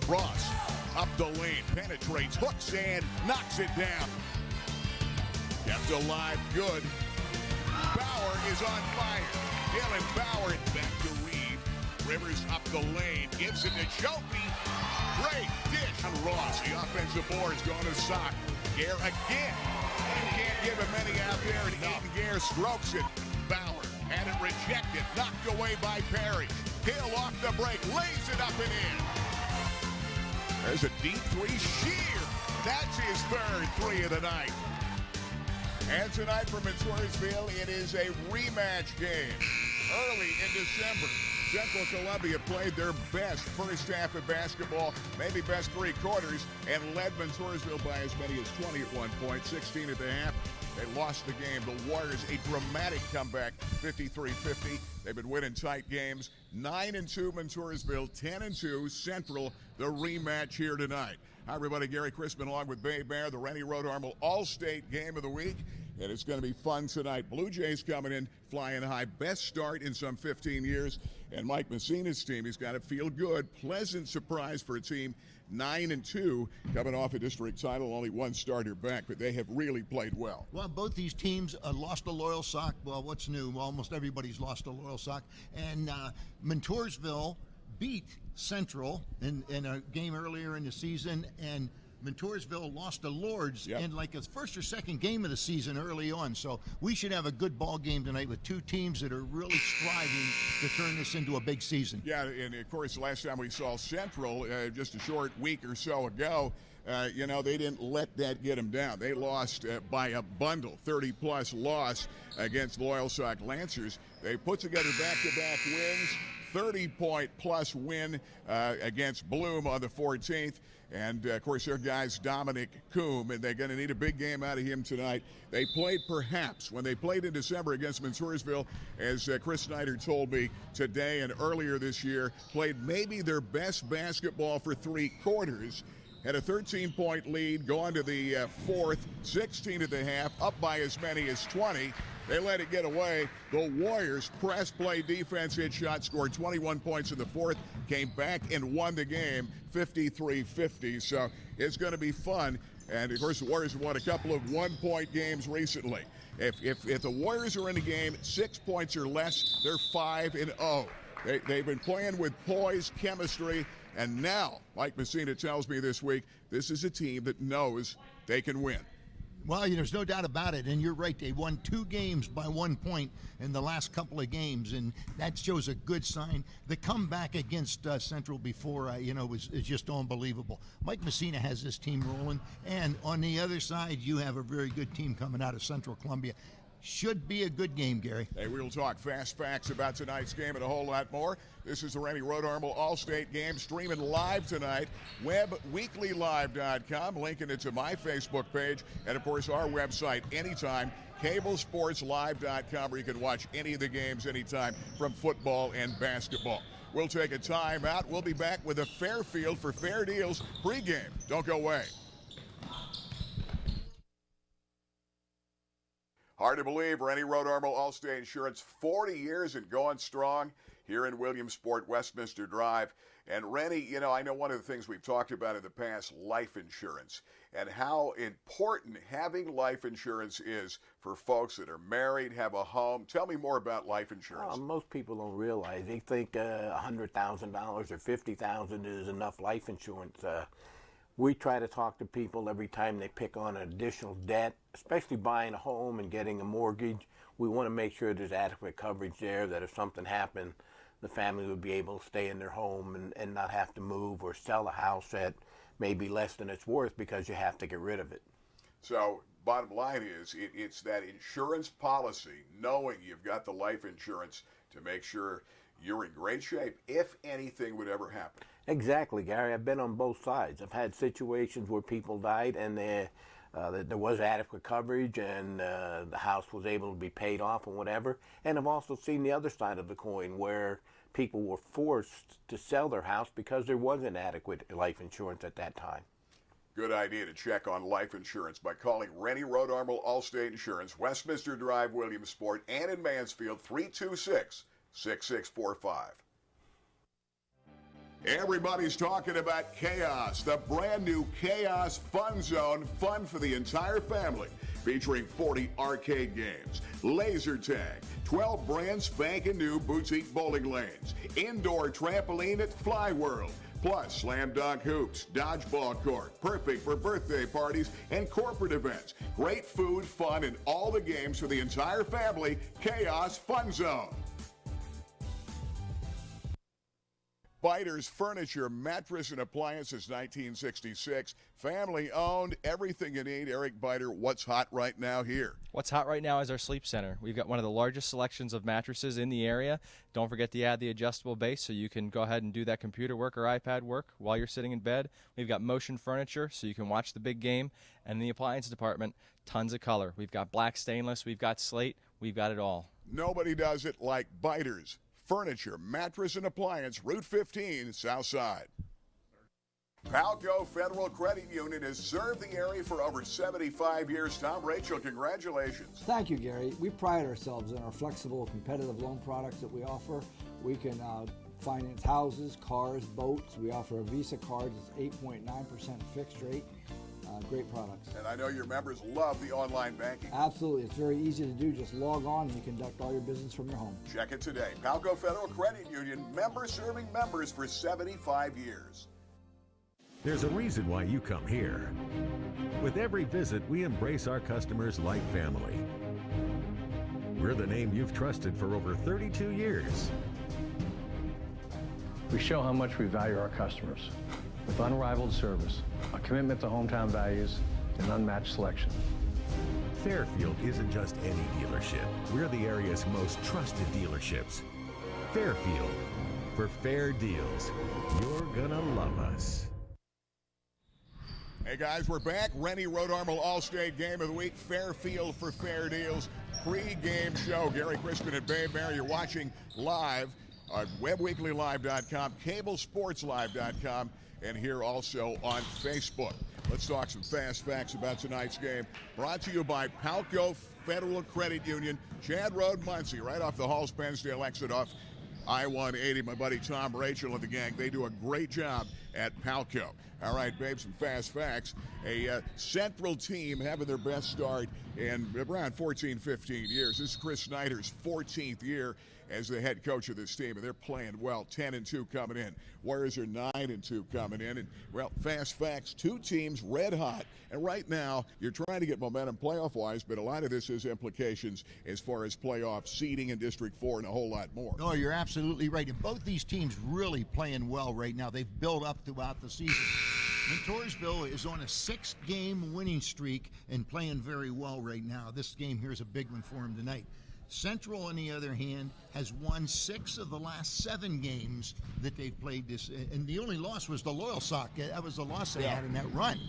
Ross up the lane, penetrates, hooks, and knocks it down. Kept alive, good. Bauer is on fire. Dylan Bauer back to Reed. Rivers up the lane, gives it to Chofie. Great dish on Ross. The offensive board's going to Sock. Gare again. You can't give him any out there, and Aiden Gare strokes it. Bauer had it rejected, knocked away by Perry. Hill off the break, lays it up and in. There's a deep three, Shear. That's his third three of the night. And tonight from Montoursville, it is a rematch game. Early in December, Central Columbia played their best first half of basketball, maybe best three quarters, and led Montoursville by as many as 20 at one point, 16 at the half. They lost the game. The Warriors, a dramatic comeback, 53-50. They've been winning tight games. 9-2 Montoursville, 10-2 Central, the rematch here tonight. Hi, everybody. Gary Crispin along with Bay Bear, the Rennie Road Armel All-State Game of the Week. And it's going to be fun tonight. Blue Jays coming in, flying high. Best start in some 15 years. And Mike Messina's team, he's got to feel good. Pleasant surprise for a team 9-2, coming off a district title, only one starter back, but they have really played well. Well, both these teams lost a loyal sock. Well, what's new? Almost everybody's lost a loyal sock. And Montoursville beat Central in a game earlier in the season, and Montoursville lost to Lourdes in like its first or second game of the season early on. So we should have a good ball game tonight with two teams that are really striving to turn this into a big season. Yeah, and of course, last time we saw Central, just a short week or so ago, they didn't let that get them down. They lost by a bundle, 30-plus loss against Loyal Sock Lancers. They put together back-to-back wins, 30-point-plus win against Bloom on the 14th. And, of course, their guy's Dominic Coombe, and they're going to need a big game out of him tonight. They played perhaps, when they played in December against Montoursville, as Chris Snyder told me today and earlier this year, played maybe their best basketball for three quarters. Had a 13-point lead, go on to the fourth, 16 at the half, up by as many as 20. They let it get away. The Warriors press, play, defense, hit shot, scored 21 points in the fourth, came back and won the game 53-50. So it's going to be fun. And, of course, the Warriors have won a couple of one-point games recently. If the Warriors are in the game 6 points or less, they're 5-0. They've been playing with poise, chemistry, and now, Mike Messina tells me this week, this is a team that knows they can win. Well, there's no doubt about it, and you're right. They won 2 games by 1 point in the last couple of games, and that shows a good sign. The comeback against Central before, is just unbelievable. Mike Messina has this team rolling, and on the other side, you have a very good team coming out of Central Columbia. Should be a good game, Gary. Hey, we'll talk fast facts about tonight's game and a whole lot more. This is the Rennie Road Armel All-State Game, streaming live tonight. WebWeeklyLive.com, linking it to my Facebook page, and, of course, our website anytime, CableSportsLive.com, where you can watch any of the games anytime from football and basketball. We'll take a time out. We'll be back with a Fairfield for Fair Deals pregame. Don't go away. Hard to believe, Rennie Road Armel Allstate Insurance, 40 years and going strong here in Williamsport, Westminster Drive. And Rennie, I know one of the things we've talked about in the past, life insurance, and how important having life insurance is for folks that are married, have a home. Tell me more about life insurance. Most people don't realize. They think $100,000 or $50,000 is enough life insurance. We try to talk to people every time they pick on an additional debt, especially buying a home and getting a mortgage. We want to make sure there's adequate coverage there, that if something happened, the family would be able to stay in their home and not have to move or sell a house that may be less than it's worth because you have to get rid of it. So bottom line is it's that insurance policy, knowing you've got the life insurance to make sure you're in great shape if anything would ever happen. Exactly, Gary. I've been on both sides. I've had situations where people died and there was adequate coverage and the house was able to be paid off and whatever. And I've also seen the other side of the coin where people were forced to sell their house because there wasn't adequate life insurance at that time. Good idea to check on life insurance by calling Rennie Road Armel Allstate Insurance, Westminster Drive, Williamsport, and in Mansfield, 326-6645. Everybody's talking about KAOS, the brand new KAOS Fun Zone, fun for the entire family, featuring 40 arcade games, laser tag, 12 brand spanking new boutique bowling lanes, indoor trampoline at Fly World, plus slam dunk hoops, dodgeball court, perfect for birthday parties and corporate events. Great food, fun, and all the games for the entire family. KAOS Fun Zone. BEITER'S Furniture, Mattress, and Appliances, 1966. Family owned, everything you need. Eric Beiter, what's hot right now here? What's hot right now is our sleep center. We've got one of the largest selections of mattresses in the area. Don't forget to add the adjustable base so you can go ahead and do that computer work or iPad work while you're sitting in bed. We've got motion furniture so you can watch the big game. And in the appliance department, tons of color. We've got black stainless, we've got slate, we've got it all. Nobody does it like BEITER'S Furniture, Mattress, and Appliance, Route 15, South Side. Palco Federal Credit Union has served the area for over 75 years. Tom, Rachel, congratulations. Thank you, Gary. We pride ourselves in our flexible, competitive loan products that we offer. We can finance houses, cars, boats. We offer a Visa card that's 8.9% fixed rate. Great products. And I know your members love the online banking. Absolutely. It's very easy to do. Just log on and you conduct all your business from your home. Check it today. Palco Federal Credit Union, member serving members for 75 years. There's a reason why you come here. With every visit, we embrace our customers like family. We're the name you've trusted for over 32 years. We show how much we value our customers with unrivaled service, a commitment to hometown values, and unmatched selection. Fairfield isn't just any dealership. We're the area's most trusted dealerships. Fairfield. For fair deals. You're gonna love us. Hey guys, we're back. Rennie Road Armor All-State Game of the Week. Fairfield for fair deals. Pre-game show. Gary Crispin and Babe Mary. You're watching live on webweeklylive.com, cablesportslive.com, and here also on Facebook. Let's talk some fast facts about tonight's game. Brought to you by Palco Federal Credit Union, Chad Road, Muncie, right off the Halls-Pennsdale exit off I-180. My buddy Tom, Rachel, and the gang, they do a great job at Palco. All right, babe, some fast facts. A Central team having their best start in around 14, 15 years. This is Chris Snyder's 14th year as the head coach of this team, and they're playing well. 10-2 coming in. Warriors are 9-2 coming in. And, well, fast facts, two teams red hot. And right now, you're trying to get momentum playoff-wise, but a lot of this has implications as far as playoff seeding in District 4 and a whole lot more. No, you're absolutely right. And both these teams really playing well right now. They've built up throughout the season. Montoursville is on a 6-game winning streak and playing very well right now. This game here is a big one for them tonight. Central, on the other hand, has won 6 of the last 7 games that they've played this, and the only loss was the Loyal Sock. That was the loss they had in that run.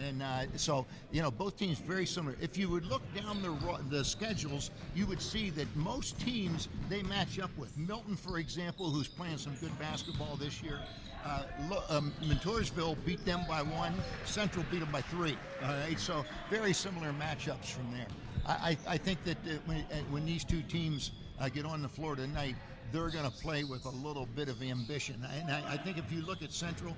And so, you know, both teams very similar. If you would look down the schedules, you would see that most teams they match up with. Milton, for example, who's playing some good basketball this year. Montoursville beat them by 1. Central beat them by 3. All right, so very similar matchups from there. I think that when these two teams get on the floor tonight, they're going to play with a little bit of ambition. And I think if you look at Central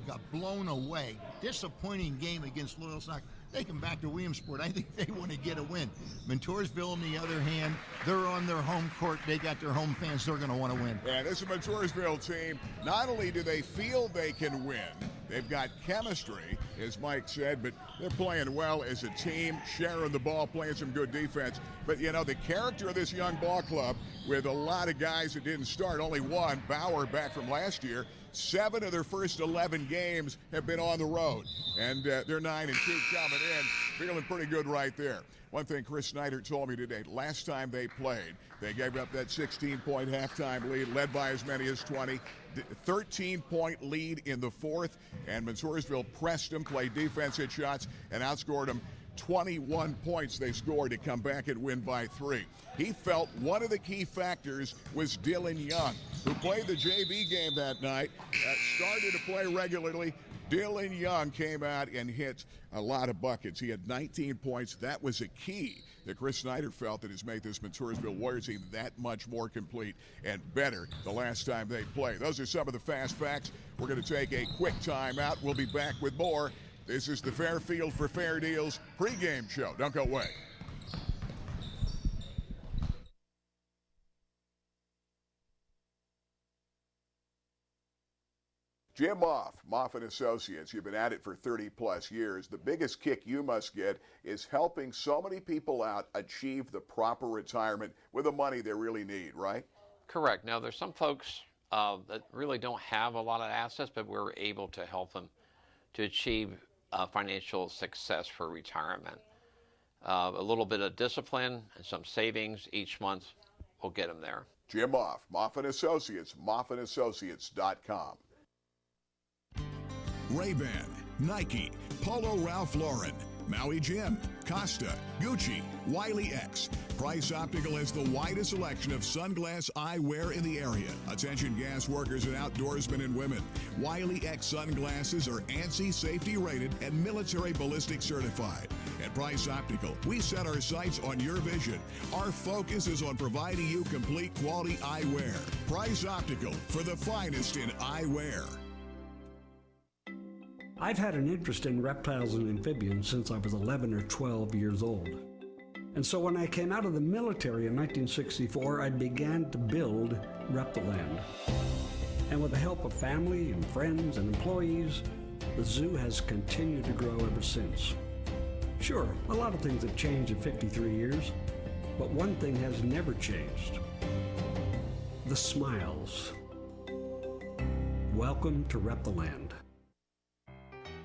got blown away. Disappointing game against Loyal Sock. They come back to Williamsport. I think they want to get a win. Montoursville, on the other hand, they're on their home court. They got their home fans. They're going to want to win. Yeah, this is a Montoursville team. Not only do they feel they can win, they've got chemistry, as Mike said, but they're playing well as a team, sharing the ball, playing some good defense. But, you know, the character of this young ball club with a lot of guys that didn't start, only one, Bauer, back from last year, 7 of their first 11 games have been on the road. And they're 9-2 coming in, feeling pretty good right there. One thing Chris Snyder told me today, last time they played, they gave up that 16-point halftime lead, led by as many as 20. 13-point lead in the fourth, and Montoursville pressed them, played defense, hit shots, and outscored them. 21 points they scored to come back and win by 3. He felt one of the key factors was Dylan Young, who played the JV game that night, started to play regularly. Dylan Young came out and hit a lot of buckets. He had 19 points. That was a key that Chris Snyder felt that has made this Montoursville Warriors team that much more complete and better the last time they played. Those are some of the fast facts. We're going to take a quick timeout. We'll be back with more. This is the Fairfield for Fair Deals pregame show. Don't go away. Jim Moff and Associates, you've been at it for 30 plus years. The biggest kick you must get is helping so many people out achieve the proper retirement with the money they really need, right? Correct. Now, there's some folks that really don't have a lot of assets, but we're able to help them to achieve financial success for retirement. A little bit of discipline and some savings each month will get them there. Jim Moff and Associates, moffandassociates.com. Ray-Ban, Nike, Polo Ralph Lauren, Maui Jim, Costa, Gucci, Wiley X. Price Optical has the widest selection of sunglass eyewear in the area. Attention gas workers and outdoorsmen and women. Wiley X sunglasses are ANSI safety rated and military ballistic certified. At Price Optical, we set our sights on your vision. Our focus is on providing you complete quality eyewear. Price Optical, for the finest in eyewear. I've had an interest in reptiles and amphibians since I was 11 or 12 years old. And so when I came out of the military in 1964, I began to build Reptiland. And with the help of family and friends and employees, the zoo has continued to grow ever since. Sure, a lot of things have changed in 53 years, but one thing has never changed. The smiles. Welcome to Reptiland.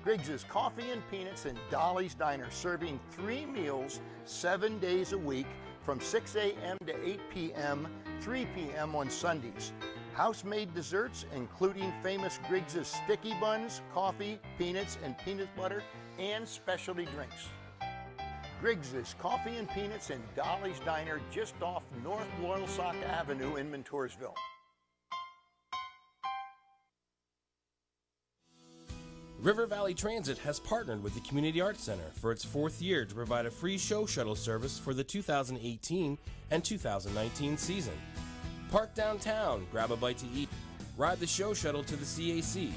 Griggs' Coffee and Peanuts and Dolly's Diner, serving 3 meals 7 days a week from 6 a.m. to 8 p.m., 3 p.m. on Sundays. House-made desserts, including famous Griggs' sticky buns, coffee, peanuts, and peanut butter, and specialty drinks. Griggs' Coffee and Peanuts and Dolly's Diner, just off North Loyalsock Avenue in Montoursville. River Valley Transit has partnered with the Community Arts Center for its 4th year to provide a free show shuttle service for the 2018 and 2019 season. Park downtown, grab a bite to eat, ride the show shuttle to the CAC,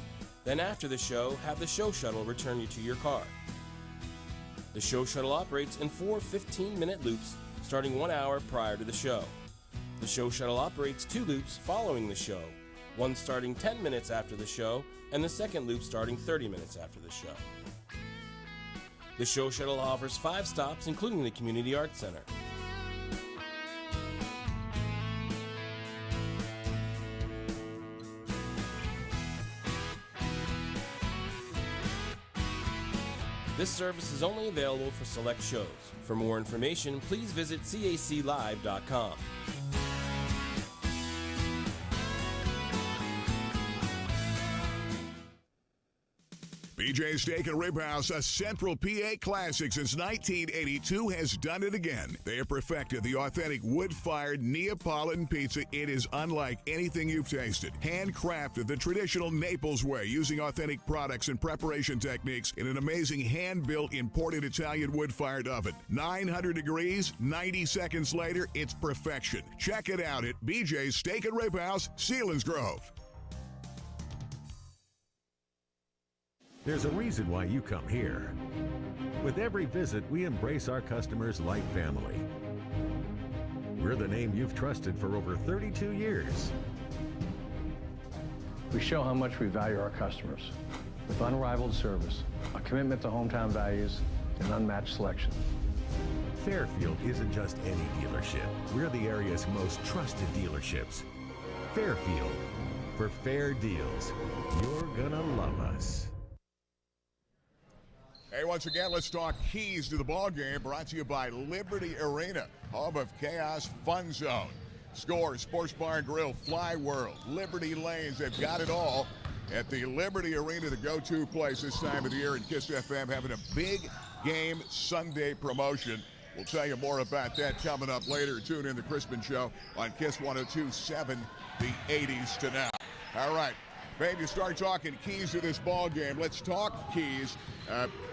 then after the show, have the show shuttle return you to your car. The show shuttle operates in 4 15-minute loops starting 1 hour prior to the show. The show shuttle operates 2 loops following the show, one starting 10 minutes after the show and the second loop starting 30 minutes after the show. The show shuttle offers 5 stops, including the Community Arts Center. This service is only available for select shows. For more information, please visit caclive.com. BJ's Steak and Rib House, a Central PA classic since 1982, has done it again. They have perfected the authentic wood-fired Neapolitan pizza. It is unlike anything you've tasted. Handcrafted the traditional Naples way, using authentic products and preparation techniques in an amazing hand-built imported Italian wood-fired oven. 900 degrees, 90 seconds later, it's perfection. Check it out at BJ's Steak and Rib House, Selinsgrove. There's a reason why you come here. With every visit, we embrace our customers like family. We're the name you've trusted for over 32 years. We show how much we value our customers with unrivaled service, a commitment to hometown values, and unmatched selection. Fairfield isn't just any dealership. We're the area's most trusted dealerships. Fairfield, for fair deals. You're gonna love us. Hey, once again, let's talk keys to the ball game. Brought to you by Liberty Arena, home of KAOS Fun Zone. Score, Sports Bar and Grill, Fly World, Liberty Lanes. They've got it all at the Liberty Arena, the go-to place this time of the year. And KISS FM having a big game Sunday promotion. We'll tell you more about that coming up later. Tune in the Crispin Show on KISS 102.7, the 80s to now. All right. Babe, you start talking keys to this ball game. Let's talk keys.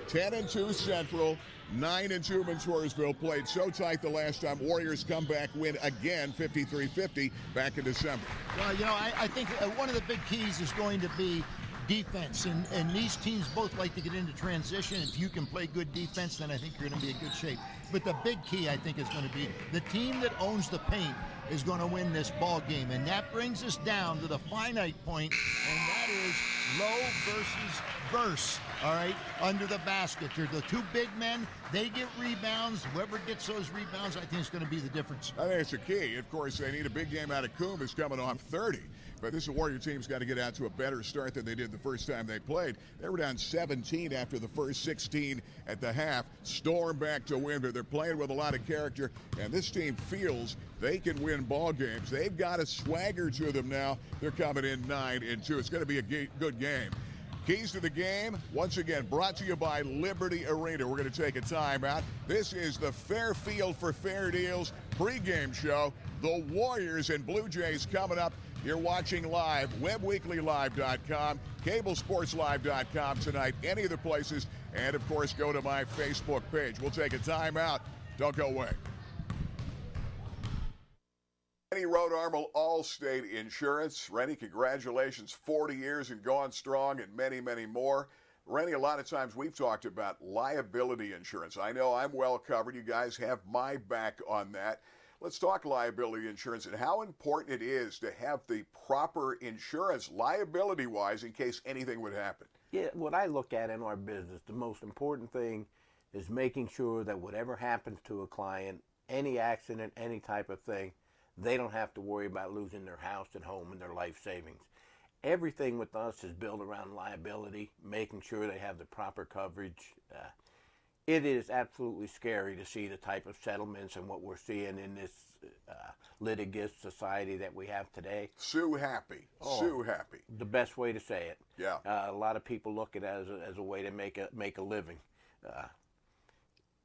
10-2 Central. 9-2 Montoursville, played so tight the last time. Warriors come back, win again, 53-50 back in December. Well, I think one of the big keys is going to be defense, and these teams both like to get into transition. If you can play good defense, then I think you're going to be in good shape. But the big key, I think, is going to be the team that owns the paint is going to win this ball game, and that brings us down to the finite point, and that is low versus verse. All right, under the basket. They're the two big men. They get rebounds. Whoever gets those rebounds, I think, is going to be the difference. I think it's the key. Of course, they need a big game out of Coombs coming off 30. But this Warrior team's got to get out to a better start than they did the first time they played. They were down 17 after the first 16 at the half. Storm back to win, but they're playing with a lot of character, and this team feels they can win ball games. They've got a swagger to them now. They're coming in 9-2. It's going to be a good game. Keys to the game, once again, brought to you by Liberty Arena. We're going to take a timeout. This is the Fairfield for Fair Deals pregame show. The Warriors and Blue Jays coming up. You're watching live, webweeklylive.com, cablesportslive.com tonight, any of the places, and, of course, go to my Facebook page. We'll take a timeout. Don't go away. Rennie Road Armor Allstate Insurance. Rennie, congratulations, 40 years and gone strong, and many, many more. Rennie, a lot of times we've talked about liability insurance. I know I'm well covered. You guys have my back on that. Let's talk liability insurance and how important it is to have the proper insurance liability-wise in case anything would happen. Yeah, what I look at in our business, the most important thing is making sure that whatever happens to a client, any accident, any type of thing, they don't have to worry about losing their house and home and their life savings. Everything with us is built around liability, making sure they have the proper coverage. It is absolutely scary to see the type of settlements and what we're seeing in this litigious society that we have today. Sue happy. Oh, Sue happy. The best way to say it. Yeah. A lot of people look at it as a way to make a living.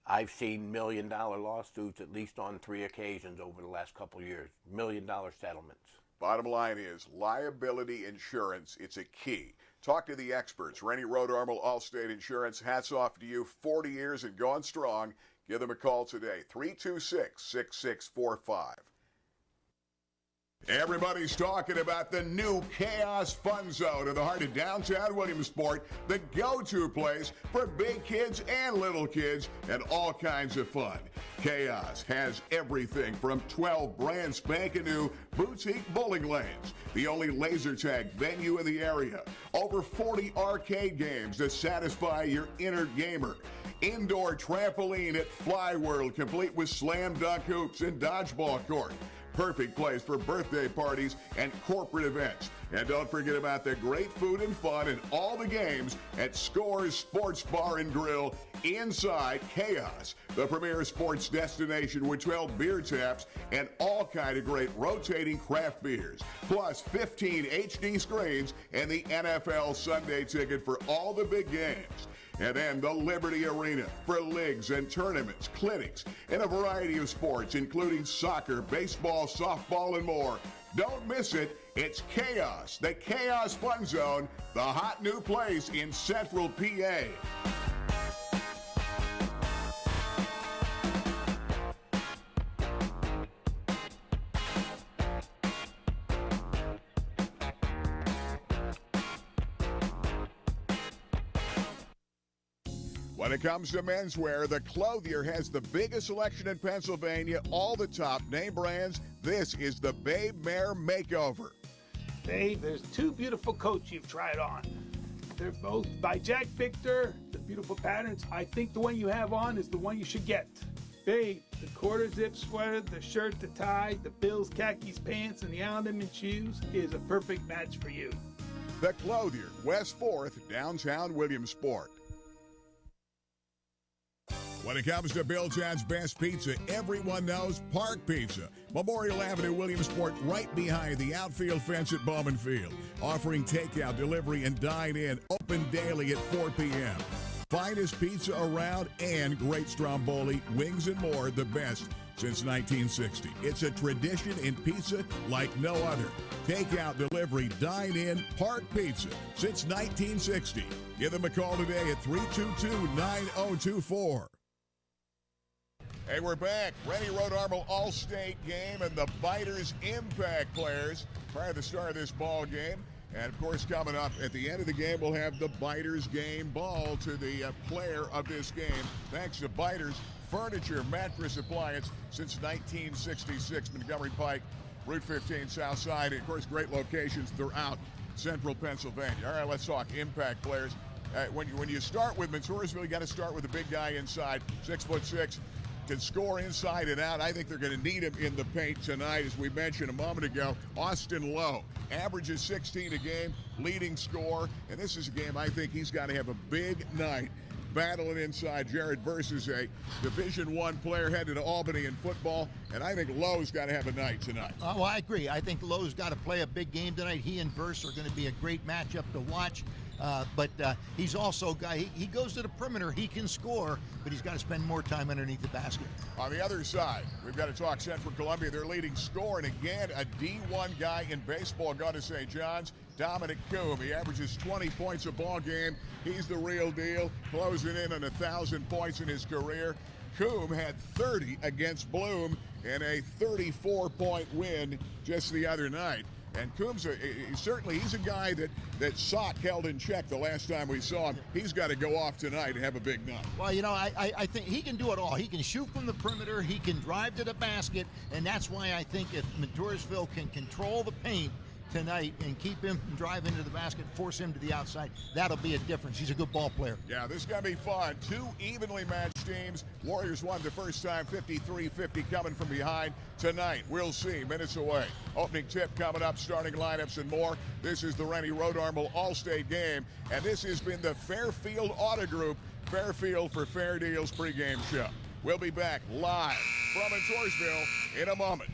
I've seen $1 million lawsuits at least on 3 occasions over the last couple of years. $1 million settlements. Bottom line is liability insurance, it's a key. Talk to the experts. Rennie Road Armor Allstate Insurance. Hats off to you. 40 years and gone strong. Give them a call today. 326-6645. Everybody's talking about the new KAOS Fun Zone in the heart of downtown Williamsport, the go-to place for big kids and little kids and all kinds of fun. KAOS has everything from 12 brand spanking new boutique bowling lanes, the only laser tag venue in the area, over 40 arcade games that satisfy your inner gamer, indoor trampoline at Fly World complete with slam dunk hoops and dodgeball court. Perfect place for birthday parties and corporate events. And don't forget about the great food and fun and all the games at Scores Sports Bar and Grill inside KAOS, the premier sports destination with 12 beer taps and all kind of great rotating craft beers. Plus 15 HD screens and the NFL Sunday ticket for all the big games. And then the Liberty Arena for leagues and tournaments, clinics, and a variety of sports, including soccer, baseball, softball, and more. Don't miss it. It's KAOS, the KAOS Fun Zone, the hot new place in Central PA. When it comes to menswear, the Clothier has the biggest selection in Pennsylvania, all the top name brands. This is the Babe Mare Makeover. Babe, there's 2 beautiful coats you've tried on. They're both by Jack Victor, the beautiful patterns. I think the one you have on is the one you should get. Babe, the quarter zip sweater, the shirt, the tie, the Bills khakis pants, and the Alderman shoes is a perfect match for you. The Clothier, West 4th, downtown Williamsport. When it comes to Billtown's best pizza, everyone knows Park Pizza. Memorial Avenue, Williamsport, right behind the outfield fence at Bowman Field. Offering takeout, delivery, and dine-in. Open daily at 4 p.m. Finest pizza around and great stromboli, wings, and more. The best since 1960. It's a tradition in pizza like no other. Takeout, delivery, dine-in, Park Pizza since 1960. Give them a call today at 322-9024. Hey, we're back. Rennie Road Armel All-State game and the BEITER'S impact players prior to the start of this ball game. And, of course, coming up at the end of the game, we'll have the BEITER'S game ball to the player of this game. Thanks to BEITER'S Furniture Mattress Appliance since 1966, Montgomery Pike, Route 15 South Side. And, of course, great locations throughout central Pennsylvania. All right, let's talk impact players. When you start with Montoursville, you got to start with the big guy inside, 6'6", can score inside and out. I think they're going to need him in the paint tonight, as we mentioned a moment ago. Austin Lowe averages 16 a game, leading scorer, and this is a game I think he's got to have a big night. Battling inside Jared versus a Division I player headed to Albany in football, and I think Lowe's got to have a night tonight. Well, I agree. I think Lowe's got to play a big game tonight. He and Verse are going to be a great matchup to watch. But he's also a guy, he goes to the perimeter, he can score, but he's got to spend more time underneath the basket. On the other side, we've got to talk Central Columbia, their leading scorer, and again, a D1 guy in baseball, got to St. John's, Dominic Coombe. He averages 20 points a ball game. He's the real deal, closing in on 1,000 points in his career. Coombe had 30 against Bloom in a 34-point win just the other night. And Coombs, he's a guy that Sock held in check the last time we saw him. He's got to go off tonight and have a big night. Well, I think he can do it all. He can shoot from the perimeter. He can drive to the basket. And that's why I think if Montoursville can control the paint tonight and keep him from driving to the basket, force him to the outside, that'll be a difference. He's a good ball player. Yeah, this is going to be fun. Two evenly matched teams. Warriors won the first time, 53-50 coming from behind. Tonight, we'll see, minutes away. Opening tip coming up, starting lineups and more. This is the Rennie Road Armel All-State game, and this has been the Fairfield Auto Group Fairfield for Fair Deals pregame show. We'll be back live from Montoursville in a moment.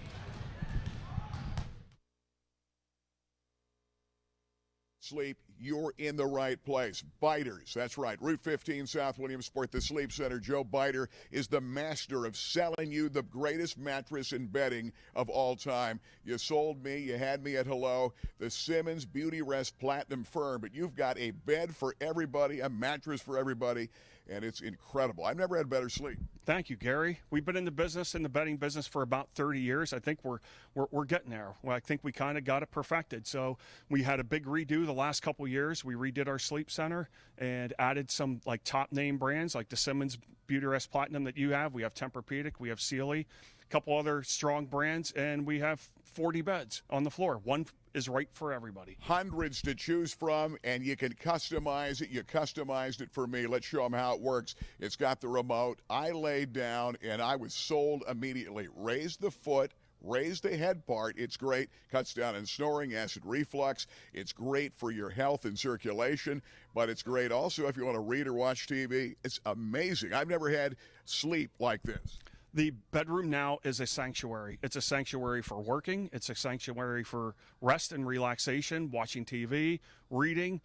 Sleep, you're in the right place. BEITER'S, that's right. Route 15 South Williamsport, the Sleep Center. Joe BEITER is the master of selling you the greatest mattress and bedding of all time. You sold me, you had me at hello, the Simmons Beauty Rest Platinum Firm, but you've got a bed for everybody, a mattress for everybody, and it's incredible. I've never had better sleep. Thank you, Gary. We've been in the bedding business for about 30 years. I think we're getting there. Well, I think we kind of got it perfected. So we had a big redo the last couple years. We redid our sleep center and added some like top name brands like the Simmons Beauty Rest Platinum that you have. We have Tempur-Pedic, we have Sealy, a couple other strong brands, and we have 40 beds on the floor. One is right for everybody. Hundreds to choose from, and you can customize it. You customized it for me. Let's show them how it works. It's got the remote. I laid down, and I was sold immediately. Raise the foot, raise the head part. It's great. Cuts down on snoring, acid reflux. It's great for your health and circulation, but it's great also if you want to read or watch TV. It's amazing. I've never had sleep like this. The bedroom now is a sanctuary. It's a sanctuary for working. It's a sanctuary for rest and relaxation, watching TV, reading.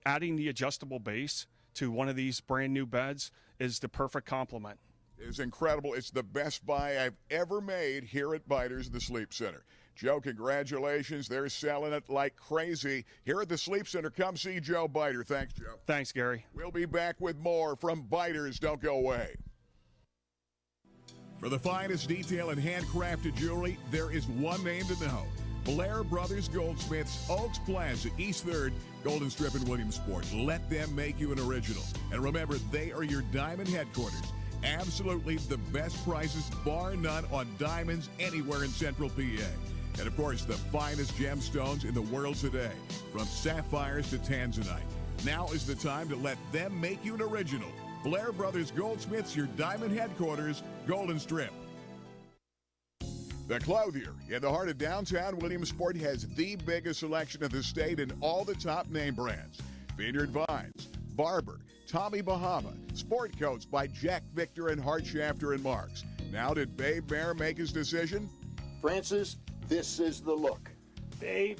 Adding the adjustable base to one of these brand new beds is the perfect complement. It's incredible. It's the best buy I've ever made here at BEITER'S, the Sleep Center. Joe, congratulations. They're selling it like crazy. Here at the Sleep Center, come see Joe BEITER. Thanks, Joe. Thanks, Gary. We'll be back with more from BEITER'S. Don't go away. For the finest detail and handcrafted jewelry, there is one name to know. Blair Brothers Goldsmiths, Oaks Plaza, East 3rd, Golden Strip in Williamsport. Let them make you an original. And remember, they are your diamond headquarters. Absolutely the best prices, bar none, on diamonds anywhere in Central PA. And of course, the finest gemstones in the world today, from sapphires to tanzanite. Now is the time to let them make you an original. Blair Brothers Goldsmiths, your diamond headquarters, Golden Strip. The Clothier in the heart of downtown Williamsport has the biggest selection of the state in all the top name brands. Vineyard Vines, Barber, Tommy Bahama, Sport Coats by Jack Victor and Hart Shafter and Marks. Now, did Babe Bear make his decision? Francis, this is the look. Babe,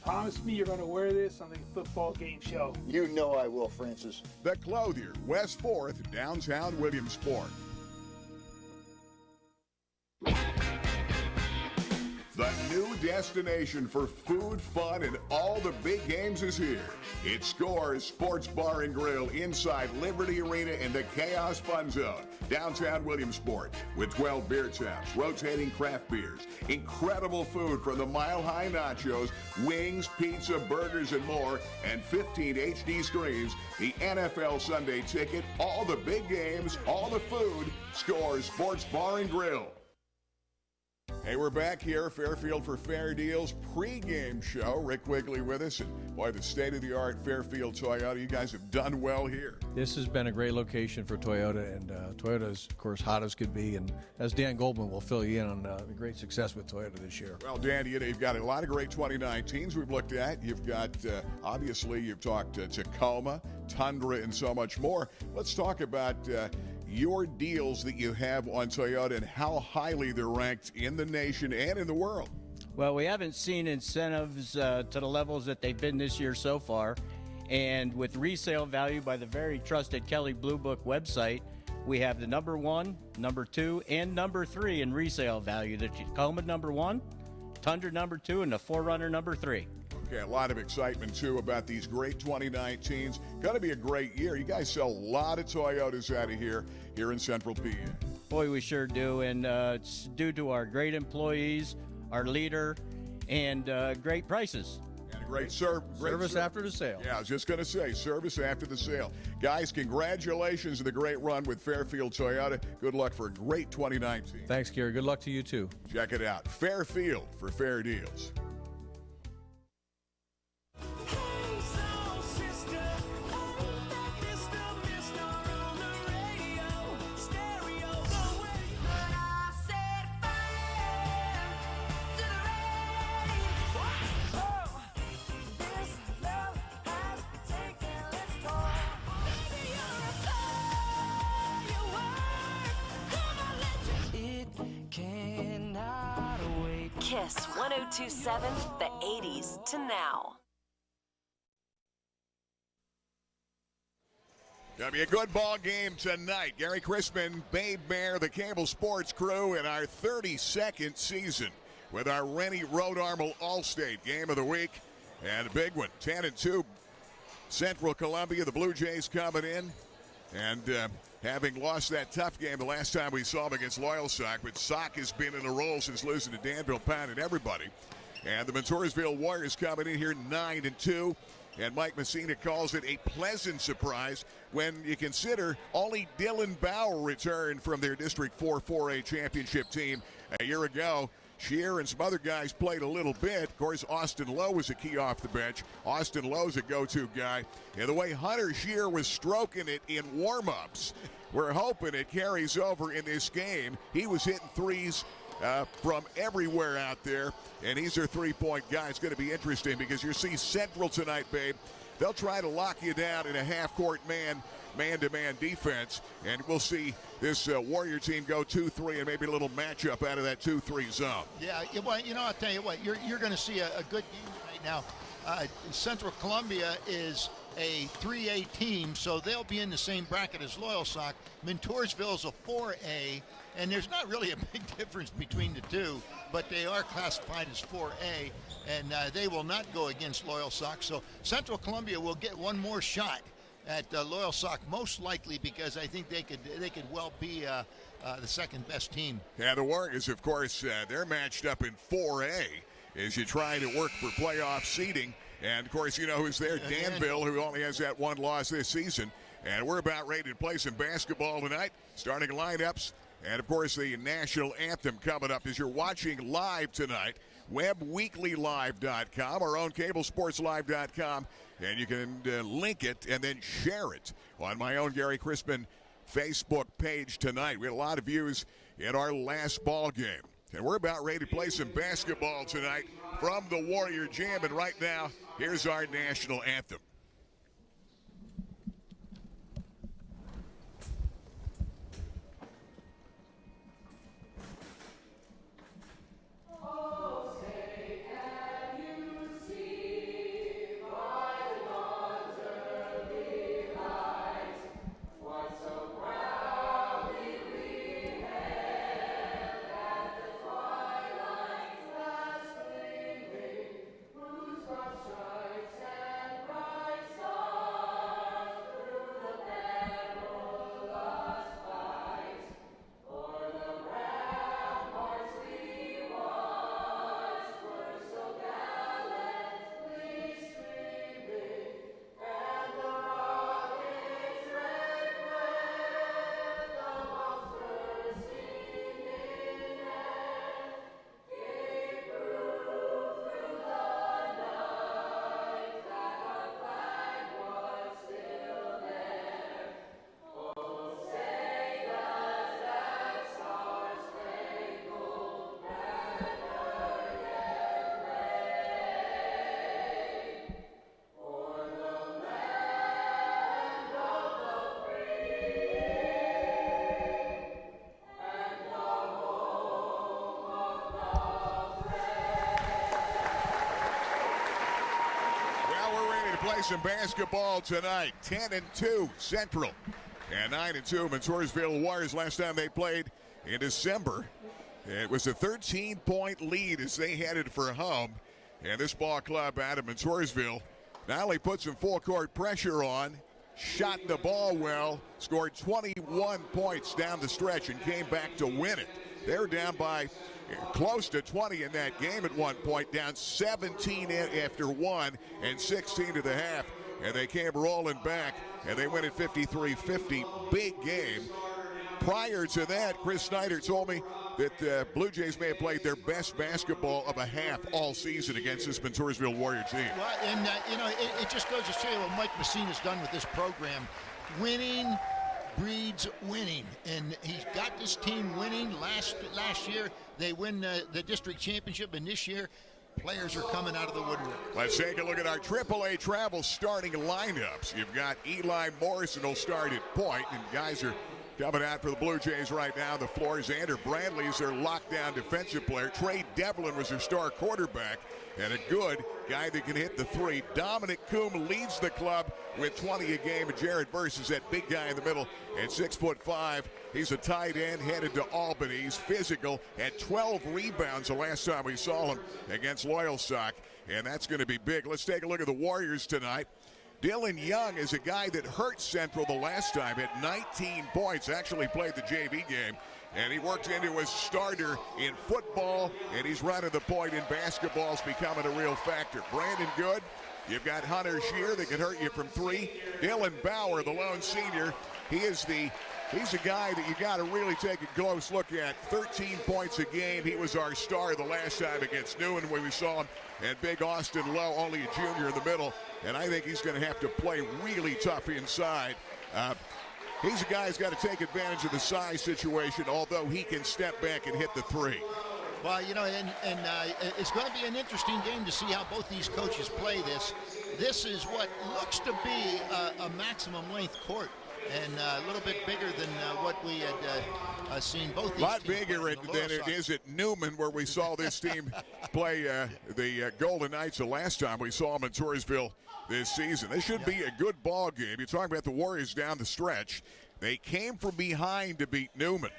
promise me you're going to wear this on the football game show. You know I will, Francis. The Clothier, West 4th, downtown Williamsport. The new destination for food, fun, and all the big games is here. It Scores Sports Bar and Grill inside Liberty Arena in the KAOS Fun Zone, downtown Williamsport, with 12 beer taps, rotating craft beers, incredible food from the Mile High Nachos, wings, pizza, burgers, and more, and 15 HD screens, the NFL Sunday Ticket, all the big games, all the food. Scores Sports Bar and Grill. Hey, we're back here, Fairfield for Fair Deals pregame show. Rick Quigley with us, and boy, the state-of-the-art Fairfield Toyota. You guys have done well here. This has been a great location for Toyota, and Toyota is, of course, hot as could be. And as Dan Goldman will fill you in on the great success with Toyota this year. Well, Dan, you've got a lot of great 2019s we've looked at. You've got, obviously, you've talked Tacoma, Tundra, and so much more. Let's talk about your deals that you have on Toyota and how highly they're ranked in the nation and in the world. Well, we haven't seen incentives to the levels that they've been this year so far. And with resale value by the very trusted Kelley Blue Book website, we have the number 1, number 2, and number 3 in resale value. The Tacoma number 1, Tundra number 2, and the 4Runner number 3. Okay, a lot of excitement, too, about these great 2019s. Going to be a great year. You guys sell a lot of Toyotas out of here in Central PA. Boy, we sure do, and it's due to our great employees, our leader, and great prices. And a great service after the sale. Yeah, I was just going to say, service after the sale. Guys, congratulations on the great run with Fairfield Toyota. Good luck for a great 2019. Thanks, Gary. Good luck to you, too. Check it out. Fairfield for Fair Deals. Kiss 1027, the 80s to now. Gonna be a good ball game tonight. Gary Crispin, Babe Bear, the Cable Sports crew in our 32nd season with our Rennie Road Armor All-State Game of the Week. And a big one, 10-2. Central Columbia, the Blue Jays coming in. And having lost that tough game the last time we saw him against Loyal Sock, but Sock has been in a roll since losing to Danville, Pound, and everybody. And the Montoursville Warriors coming in here 9-2. And Mike Messina calls it a pleasant surprise when you consider only Dylan Bauer returned from their District 4 4A championship team a year ago. Shear and some other guys played a little bit. Of course, Austin Lowe was a key off the bench. Austin Lowe's a go-to guy. And the way Hunter Shear was stroking it in warm-ups, we're hoping it carries over in this game. He was hitting threes from everywhere out there, and he's their three-point guy. It's going to be interesting because you see Central tonight, babe. They'll try to lock you down in a half-court man-to-man defense, and we'll see this Warrior team go 2-3 and maybe a little matchup out of that 2-3 zone. Yeah, well, I'll tell you what, you're going to see a good game tonight. Now, Central Columbia is a 3A team, so they'll be in the same bracket as Loyal Sock. Montoursville is a 4A, and there's not really a big difference between the two, but they are classified as 4A, and they will not go against Loyal Sock. So Central Columbia will get one more shot at Loyal Sock, most likely, because I think they could well be the second best team. Yeah, the Warriors, of course, they're matched up in 4A as you try to work for playoff seeding. And, of course, you know who's there, Danville, who only has that one loss this season. And we're about ready to play some basketball tonight, starting lineups. And, of course, the national anthem coming up as you're watching live tonight, webweeklylive.com, our own cablesportslive.com. And you can link it and then share it on my own Gary Crispin Facebook page tonight. We had a lot of views in our last ball game. And we're about ready to play some basketball tonight from the Warrior Jam. And right now, here's our national anthem. play some basketball tonight. 10-2 Central and 9-2 Montoursville Warriors. Last time they played in December, it was a 13-point lead as they headed for home. And this ball club out of Montoursville not only put some full-court pressure on, shot the ball well, scored 21 points down the stretch, and came back to win it. They're down by close to 20 in that game at one point, down 17 after one and 16 to the half. And they came rolling back, and they win at 53-50. Big game. Prior to that, Chris Snyder told me that the Blue Jays may have played their best basketball of a half all season against this Montoursville Warrior team. Well, and, it just goes to show you what Mike Messina's done with this program. Winning breeds winning, and he's got this team winning. Last year, they win the district championship, and this year, players are coming out of the woodwork. Let's take a look at our AAA travel starting lineups. You've got Eli Morrison will start at point, and guys are coming out for the Blue Jays right now. The floor is Xander Bradley is their lockdown defensive player. Trey Devlin was their star quarterback, and a good guy that can hit the three. Dominic Coombe leads the club with 20 a game, and Jared Verse is that big guy in the middle at 6'5". He's a tight end headed to Albany. He's physical, had 12 rebounds the last time we saw him against Loyalsock, and that's going to be big. Let's take a look at the Warriors tonight. Dylan Young is a guy that hurt Central the last time, had 19 points, actually played the JV game, and he worked into a starter in football, and he's running the point in basketball, is becoming a real factor. Brandon Good, you've got Hunter Shear that can hurt you from three. Dylan Bauer, the lone senior, he's a guy that you got to really take a close look at. 13 points a game. He was our star the last time against Newman when we saw him. And big Austin Lowe, only a junior in the middle. And I think he's going to have to play really tough inside. He's a guy who's got to take advantage of the size situation, although he can step back and hit the three. Well, it's going to be an interesting game to see how both these coaches play this. This is what looks to be a maximum length court, and a little bit bigger than what we had seen both these teams. A lot bigger than it is at Newman, where we saw this team play the Golden Knights the last time we saw them in Montoursville this season. This should be a good ball game. You're talking about the Warriors down the stretch. They came from behind to beat Newman.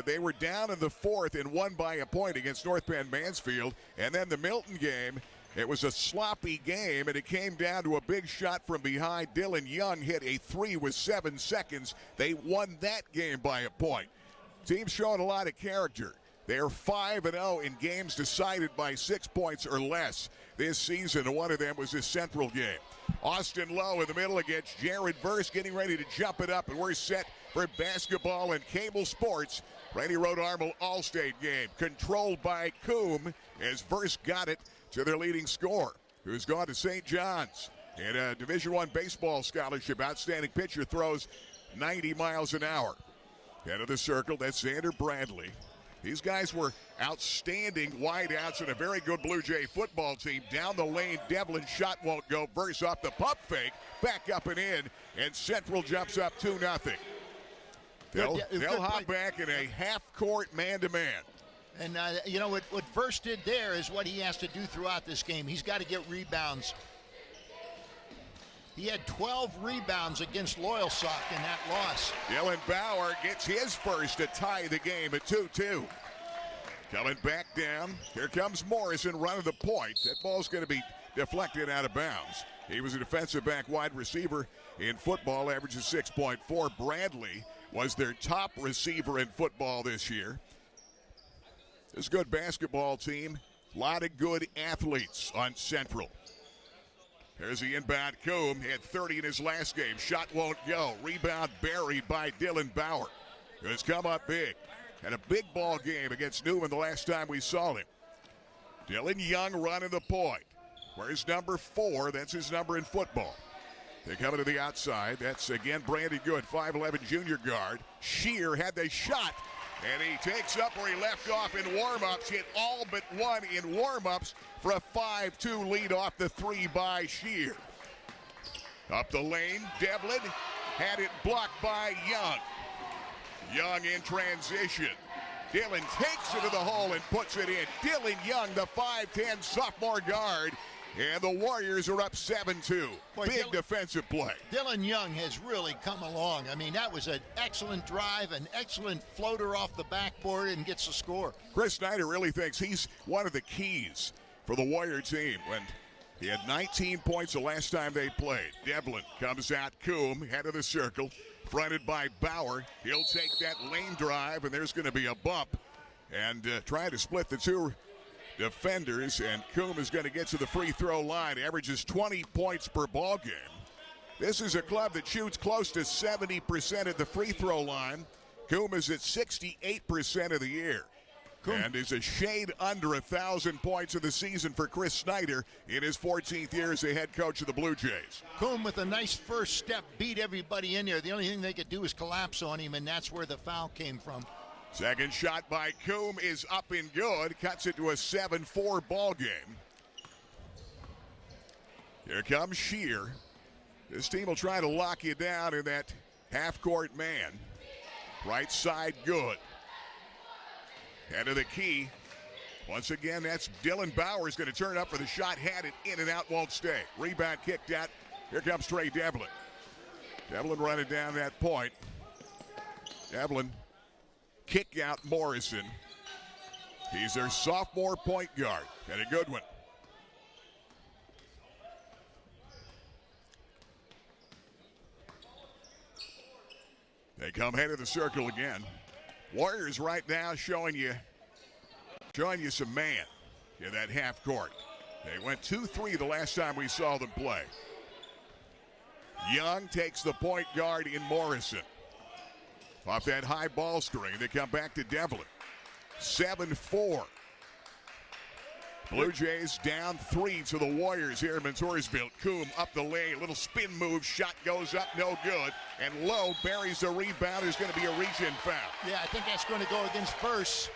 They were down in the fourth and won by a point against North Penn Mansfield. And then the Milton game, it was a sloppy game, and it came down to a big shot from behind. Dylan Young hit a three with 7 seconds. They won that game by a point. Team's showing a lot of character. They're 5-0 in games decided by 6 points or less this season. One of them was this Central game. Austin Lowe in the middle against Jared Verse, getting ready to jump it up, and we're set for basketball and cable sports. Randy Road Armel All-State game, controlled by Coombe as Verse got it to their leading scorer, who's gone to St. John's in a Division I baseball scholarship. Outstanding pitcher, throws 90 miles an hour. Head of the circle, that's Xander Bradley. These guys were outstanding wideouts and a very good Blue Jay football team. Down the lane, Devlin shot won't go. Verse off the pump fake, back up and in, and Central jumps up 2-0. They'll hop back in a half-court man-to-man. And, what Verse did there is what he has to do throughout this game. He's got to get rebounds. He had 12 rebounds against Loyalsock in that loss. Dylan Bauer gets his first to tie the game at 2-2. Coming back down, here comes Morrison running the point. That ball's going to be deflected out of bounds. He was a defensive back wide receiver in football, averages 6.4. Bradley was their top receiver in football this year. This is a good basketball team. A lot of good athletes on Central. There's the inbound. Coombe had 30 in his last game. Shot won't go. Rebound buried by Dylan Bauer, who has come up big. Had a big ball game against Newman the last time we saw him. Dylan Young running the point. Where's number 4? That's his number in football. They're coming to the outside. That's, again, Brandon Good, 5'11 junior guard. Shear had the shot, and he takes up where he left off in warm-ups. Hit all but one in warm-ups for a 5-2 lead off the 3 by Shear. Up the lane, Devlin had it blocked by Young. Young in transition. Dylan takes it to the hole and puts it in. Dylan Young, the 5'10 sophomore guard, And the Warriors are up 7-2. Big defensive play. Dylan Young has really come along. I mean, that was an excellent drive, an excellent floater off the backboard, and gets the score. Chris Snyder really thinks he's one of the keys for the Warrior team. When he had 19 points the last time they played. Devlin comes out, Coombe, head of the circle, fronted by Bauer. He'll take that lane drive, and there's going to be a bump. And trying to split the two defenders, and Coombe is going to get to the free throw line. Averages 20 points per ball game. This is a club that shoots close to 70% at the free throw line. Coombe is at 68% of the year. And is a shade under 1,000 points of the season for Chris Snyder in his 14th year as the head coach of the Blue Jays. Coombe with a nice first step, beat everybody in there. The only thing they could do is collapse on him, and that's where the foul came from. Second shot by Coombe is up and good. Cuts it to a 7-4 ball game. Here comes Shear. This team will try to lock you down in that half-court man. Right side good. Head of the key. Once again, that's Dylan Bauer's going to turn up for the shot. Had it in and out, won't stay. Rebound kicked out. Here comes Trey Devlin. Devlin running down that point. Devlin kick out Morrison. He's their sophomore point guard, and a good one. They come head of the circle again. Warriors right now showing you some man in that half court. They went 2-3 the last time we saw them play. Young takes the point guard in Morrison. Off that high ball screen, they come back to Devlin. 7-4. Blue Jays down 3 to the Warriors here in Montoursville. Coombe up the lane, little spin move, shot goes up, no good. And Lowe buries the rebound. There's going to be a reach-in foul. Yeah, I think that's going to go against First.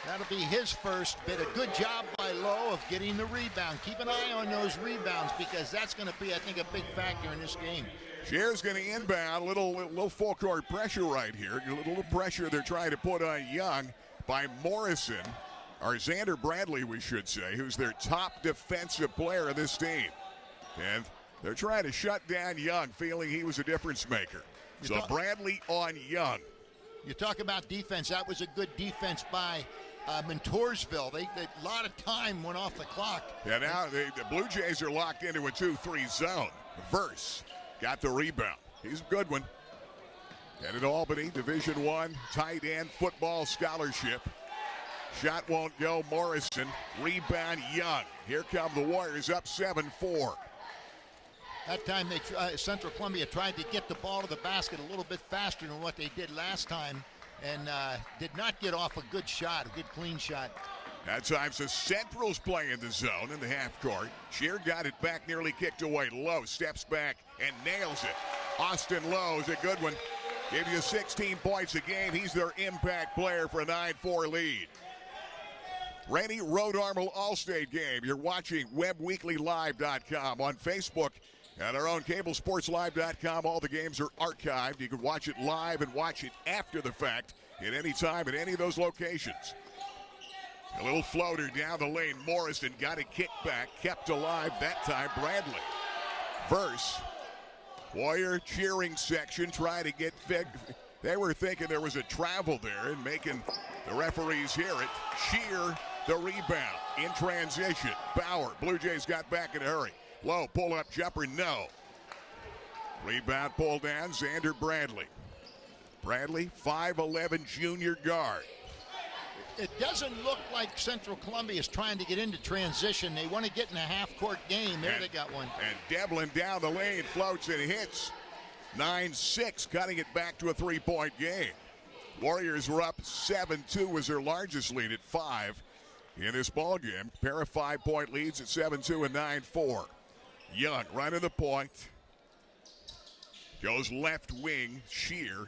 That'll be his first, but a good job by Lowe of getting the rebound. Keep an eye on those rebounds because that's going to be, I think, a big factor in this game. Shear's going to inbound. Little full court pressure right here. A little pressure they're trying to put on Young by Morrison. Or Xander Bradley, we should say, who's their top defensive player of this team. And they're trying to shut down Young, feeling he was a difference maker. So Bradley on Young. You talk about defense. That was a good defense by Montoursville. A lot of time went off the clock. Yeah, now the Blue Jays are locked into a 2-3 zone. Verse got the rebound. He's a good one. Headed to Albany, Division I tight end football scholarship. Shot won't go. Morrison. Rebound Young. Here come the Warriors up 7-4. That time Central Columbia tried to get the ball to the basket a little bit faster than what they did last time and did not get off a good shot, a good clean shot. That time the Central's playing the zone in the half court. Shear got it back, nearly kicked away. Lowe steps back and nails it. Austin Lowe is a good one. Gave you 16 points a game. He's their impact player for a 9-4 lead. Rainy Road Armor All-State game. You're watching webweeklylive.com on Facebook. At our own cablesportslive.com, all the games are archived. You can watch it live and watch it after the fact at any time at any of those locations. A little floater down the lane. Morrison got a kick back, kept alive that time. Bradley. Verse. Warrior cheering section trying to get they were thinking there was a travel there and making the referees hear it. Shear the rebound in transition. Bauer. Blue Jays got back in a hurry. Low pull-up jumper, no. Rebound pulled down, Xander Bradley. Bradley, 5'11" junior guard. It doesn't look like Central Columbia is trying to get into transition. They want to get in a half-court game. There they got one. And Devlin down the lane, floats and hits. 9-6, cutting it back to a three-point game. Warriors were up 7-2 was their largest lead at 5 in this ball game. Pair of 5-point leads at 7-2 and 9-4. Young running the point. Goes left wing, Shear.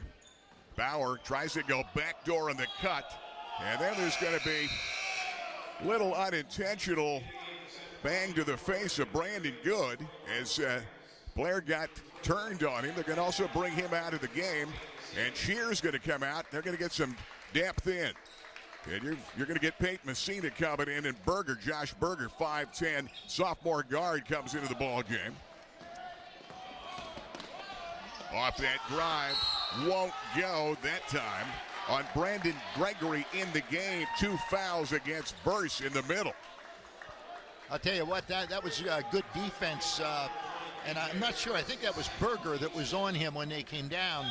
Bauer tries to go backdoor on the cut. And then there's going to be little unintentional bang to the face of Brandon Good as Blair got turned on him. They're going to also bring him out of the game. And Shear's going to come out. They're going to get some depth in. And you're going to get Peyton Messina coming in, and Josh Berger, 5'10", sophomore guard, comes into the ball game. Off that drive, won't go that time on Brandon Gregory in the game. 2 fouls against Verse in the middle. I'll tell you what, that was good defense, and I'm not sure. I think that was Berger that was on him when they came down,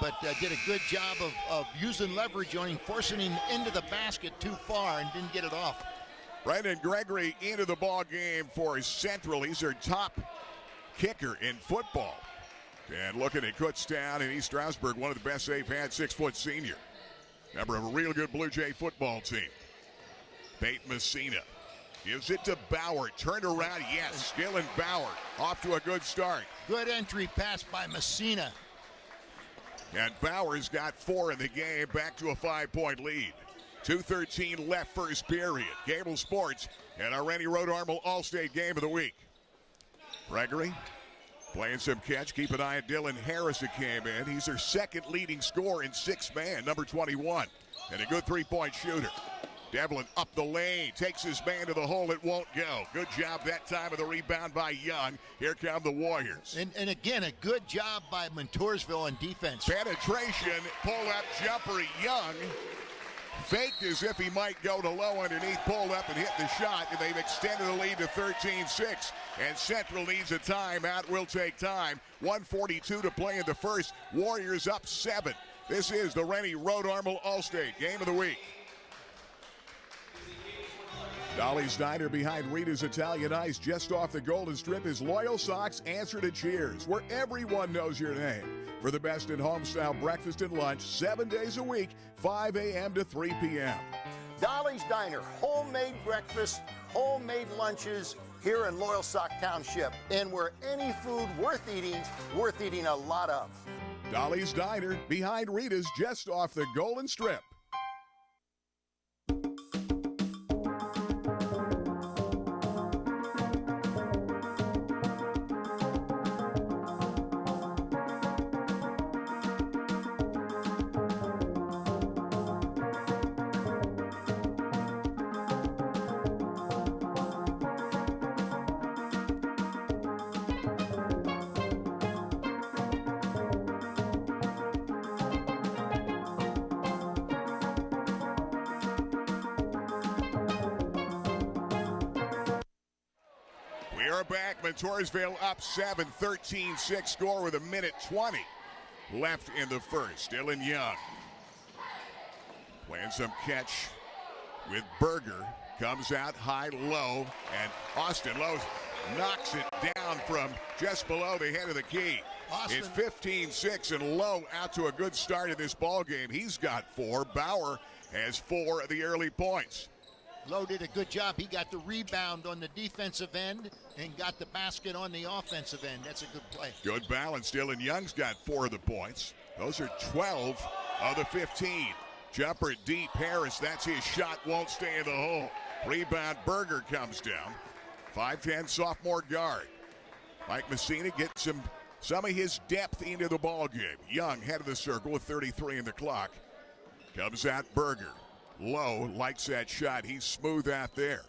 but did a good job of using leverage on him, forcing him into the basket too far and didn't get it off. Brandon Gregory into the ball game for Central. He's their top kicker in football. And looking at Kutztown and East Stroudsburg, one of the best they've had, 6-foot senior. Member of a real good Blue Jay football team. Peyton Messina gives it to Bauer. Turned around, yes. Dylan Bauer off to a good start. Good entry pass by Messina. And Bauer's got 4 in the game, back to a 5-point lead. 2:13 left first period. Cable Sports and our Rennie Road Armel All-State Game of the Week. Gregory playing some catch. Keep an eye on Dylan Harris that came in. He's their second leading scorer in 6-man, number 21. And a good 3-point shooter. Devlin up the lane, takes his man to the hole. It won't go. Good job that time of the rebound by Young. Here come the Warriors. And again, a good job by Montoursville on defense. Penetration, pull-up jumper. Young faked as if he might go to low underneath, pulled up and hit the shot, and they've extended the lead to 13-6. And Central needs a timeout. Will take time. 1:42 to play in the first. Warriors up 7. This is the Rennie Road Armel All-State Game of the Week. Dolly's Diner behind Rita's Italian Ice, just off the Golden Strip, is Loyal Sock's answer to cheers, where everyone knows your name. For the best in home-style breakfast and lunch, 7 days a week, 5 a.m. to 3 p.m. Dolly's Diner, homemade breakfast, homemade lunches here in Loyal Sock Township. And where any food worth eating a lot of. Dolly's Diner behind Rita's, just off the Golden Strip. Back, Montoursville up 7, 13-6 score with 1:20 left in the first. Dylan Young playing some catch with Berger. Comes out high-low, and Austin Lowe knocks it down from just below the head of the key. It's 15-6, and Lowe out to a good start in this ball game. He's got 4. Bauer has 4 of the early points. Lowe did a good job. He got the rebound on the defensive end and got the basket on the offensive end. That's a good play. Good balance. Dylan Young's got 4 of the points. Those are 12 of the 15. Jumper deep. Harris, that's his shot. Won't stay in the hole. Rebound. Berger comes down. 5'10" sophomore guard. Mike Messina gets some of his depth into the ball game. Young head of the circle with 33 in the clock. Comes out Berger. Lowe likes that shot. He's smooth out there.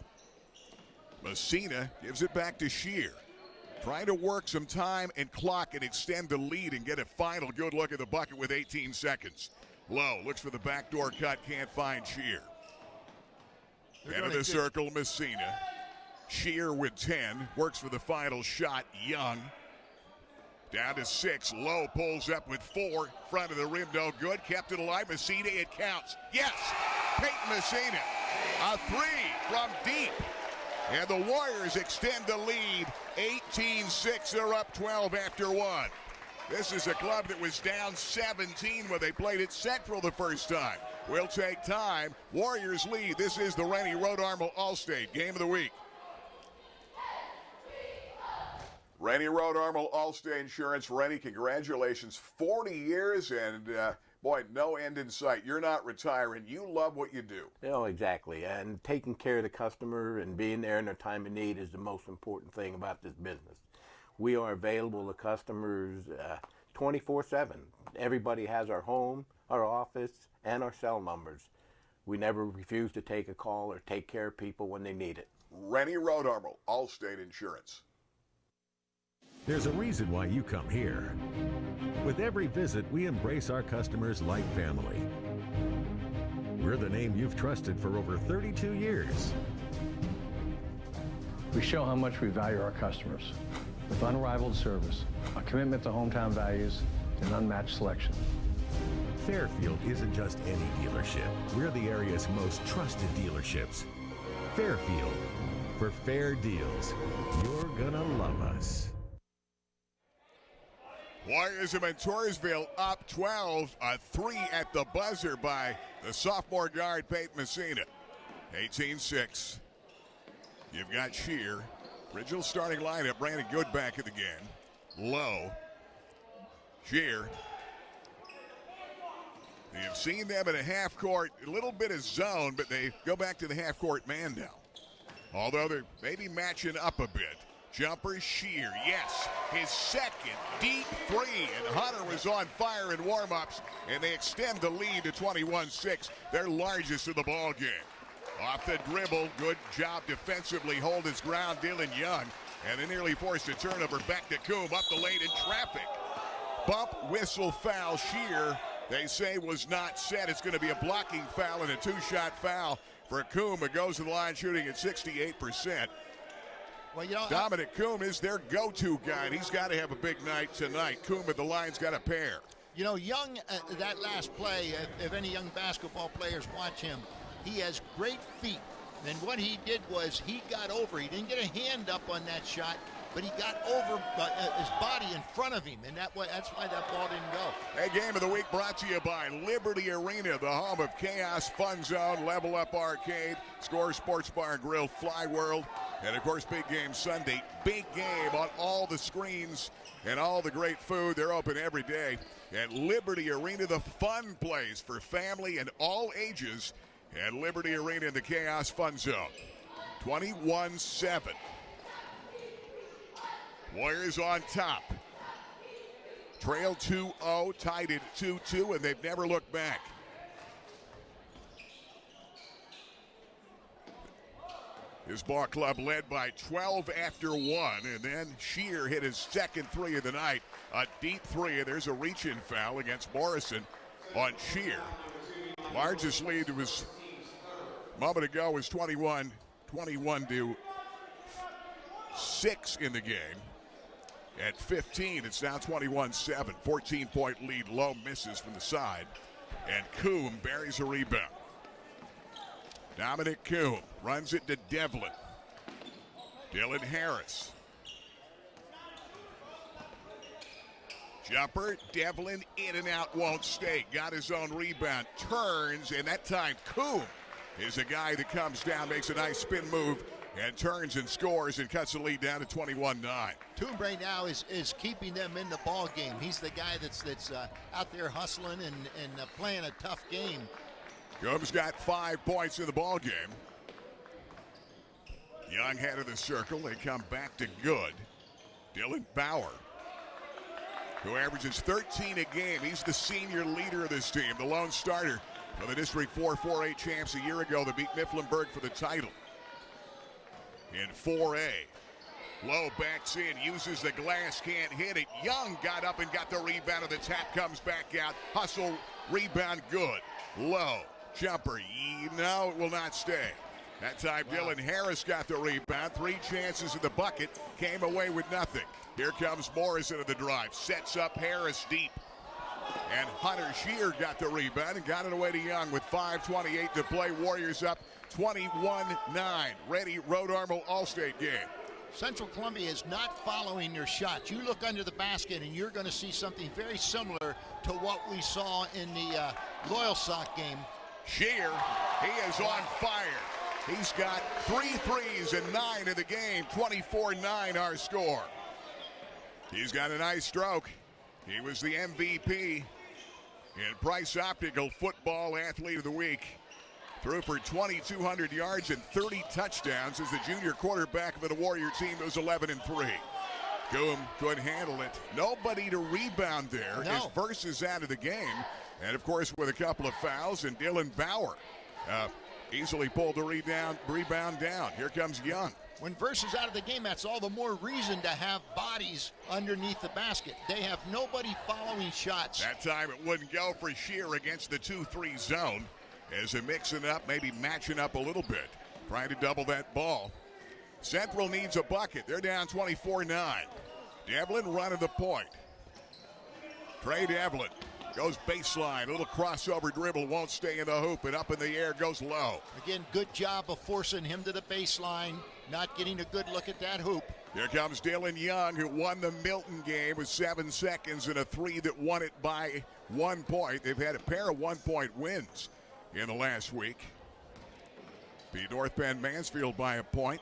Messina gives it back to Shear. Trying to work some time and clock and extend the lead and get a final good look at the bucket with 18 seconds. Lowe looks for the backdoor cut, can't find Shear. Head of the circle, Messina. Shear with 10, works for the final shot. Young down to 6. Lowe pulls up with 4. Front of the rim, no good. Kept it alive. Messina, it counts. Yes! Peyton Messina, a 3 from deep. And the Warriors extend the lead. 18-6. They're up 12 after 1. This is a club that was down 17 when they played at Central the first time. Will take time. Warriors lead. This is the Rennie Road Armel All-State Game of the Week. Rennie Road Armel All-State Insurance. Rennie, congratulations. 40 years and, boy, no end in sight. You're not retiring. You love what you do. Oh, exactly. And taking care of the customer and being there in their time of need is the most important thing about this business. We are available to customers 24/7. Everybody has our home, our office, and our cell numbers. we never refuse to take a call or take care of people when they need it. Rennie Road Armor, Allstate Insurance. There's a reason why you come here. With every visit, we embrace our customers like family. We're the name you've trusted for over 32 years. We show how much we value our customers with unrivaled service, a commitment to hometown values, and unmatched selection. Fairfield isn't just any dealership. We're the area's most trusted dealerships. Fairfield. For fair deals, you're gonna love us. Warriors of Montoursville up 12, a 3 at the buzzer by the sophomore guard Peyton Messina. 18-6. You've got Shear. Original starting lineup, Brandon Good back in the game. Low. Shear. You've seen them in a half court, a little bit of zone, but they go back to the half court man now. Although they're maybe matching up a bit. Jumper, Shear, yes, his second deep three, and Hunter was on fire in warm-ups, and they extend the lead to 21-6, their largest of the ball game. Off the dribble, good job defensively, hold his ground, Dylan Young, and they nearly forced a turnover. Back to Coombe, up the lane in traffic. Bump, whistle, foul. Shear, they say, was not set. It's going to be a blocking foul and a two-shot foul for Coombe, who goes to the line shooting at 68%. Well, you know, Dominic Coombe is their go-to guy. He's got to have a big night tonight. Coombe at the line's got a pair. You know, Young, that last play, if any young basketball players watch him, he has great feet. And what he did was he got over. He didn't get a hand up on that shot, but he got over his body in front of him, and that's why that ball didn't go. That game of the week brought to you by Liberty Arena, the home of KAOS, Fun Zone, Level Up Arcade, Score Sports Bar and Grill, Fly World, and of course Big Game Sunday. Big game on all the screens and all the great food. They're open every day at Liberty Arena, the fun place for family and all ages at Liberty Arena in the KAOS Fun Zone. 21-7. Warriors on top. Trail 2-0, tied at 2-2, and they've never looked back. This ball club led by 12 after 1, and then Shear hit his second three of the night, a deep three, and there's a reach-in foul against Morrison on Shear. Largest lead was a moment ago was 21 to 6 in the game. At 15, it's now 21-7. 14-point lead. Low misses from the side. And Coombe buries a rebound. Dominic Coombe runs it to Devlin. Dylan Harris. Jumper, Devlin in and out, won't stay. Got his own rebound. Turns, and that time Coombe is a guy that comes down, makes a nice spin move, and turns and scores and cuts the lead down to 21-9. Coombe right now is keeping them in the ball game. He's the guy that's out there hustling and playing a tough game. Coombe's got 5 points in the ball game. Young head of the circle. They come back to Good. Dylan Bauer, who averages 13 a game. He's the senior leader of this team, the lone starter for the District 4 4A champs a year ago that beat Mifflinburg for the title. In 4A, Lowe backs in, uses the glass, can't hit it. Young got up and got the rebound, and the tap comes back out. Hustle, rebound, Good. Lowe, jumper, no, it will not stay. That time, Dylan Harris got the rebound. 3 chances at the bucket, came away with nothing. Here comes Morrison of the drive, sets up Harris deep. And Hunter Shear got the rebound and got it away to Young with 5:28 to play. Warriors up 21-9. Ready, Road Armor Allstate game. Central Columbia is not following their shots. You look under the basket and you're going to see something very similar to what we saw in the Loyal Sock game. Shear, he is on fire. He's got 3 threes and 9 in the game. 24-9 our score. He's got a nice stroke. He was the MVP and Price Optical Football Athlete of the Week. Threw for 2,200 yards and 30 touchdowns as the junior quarterback of the Warrior team. Those 11-3. Coombe couldn't handle it. Nobody to rebound there. No. His verse is out of the game. And, of course, with a couple of fouls, and Dylan Bauer Easily pulled the rebound down. Here comes Young. When Verse is out of the game, that's all the more reason to have bodies underneath the basket. They have nobody following shots. That time it wouldn't go for Shear against the 2-3 zone as they're mixing up, maybe matching up a little bit, trying to double that ball. Central needs a bucket. They're down 24-9. Devlin running the point. Trey Devlin goes baseline. A little crossover dribble, won't stay in the hoop, and up in the air goes low. Again, good job of forcing him to the baseline, not getting a good look at that hoop. Here comes Dylan Young, who won the Milton game with 7 seconds and a 3 that won it by 1 point. They've had a pair of 1-point wins in the last week. Beat North Bend Mansfield by a point.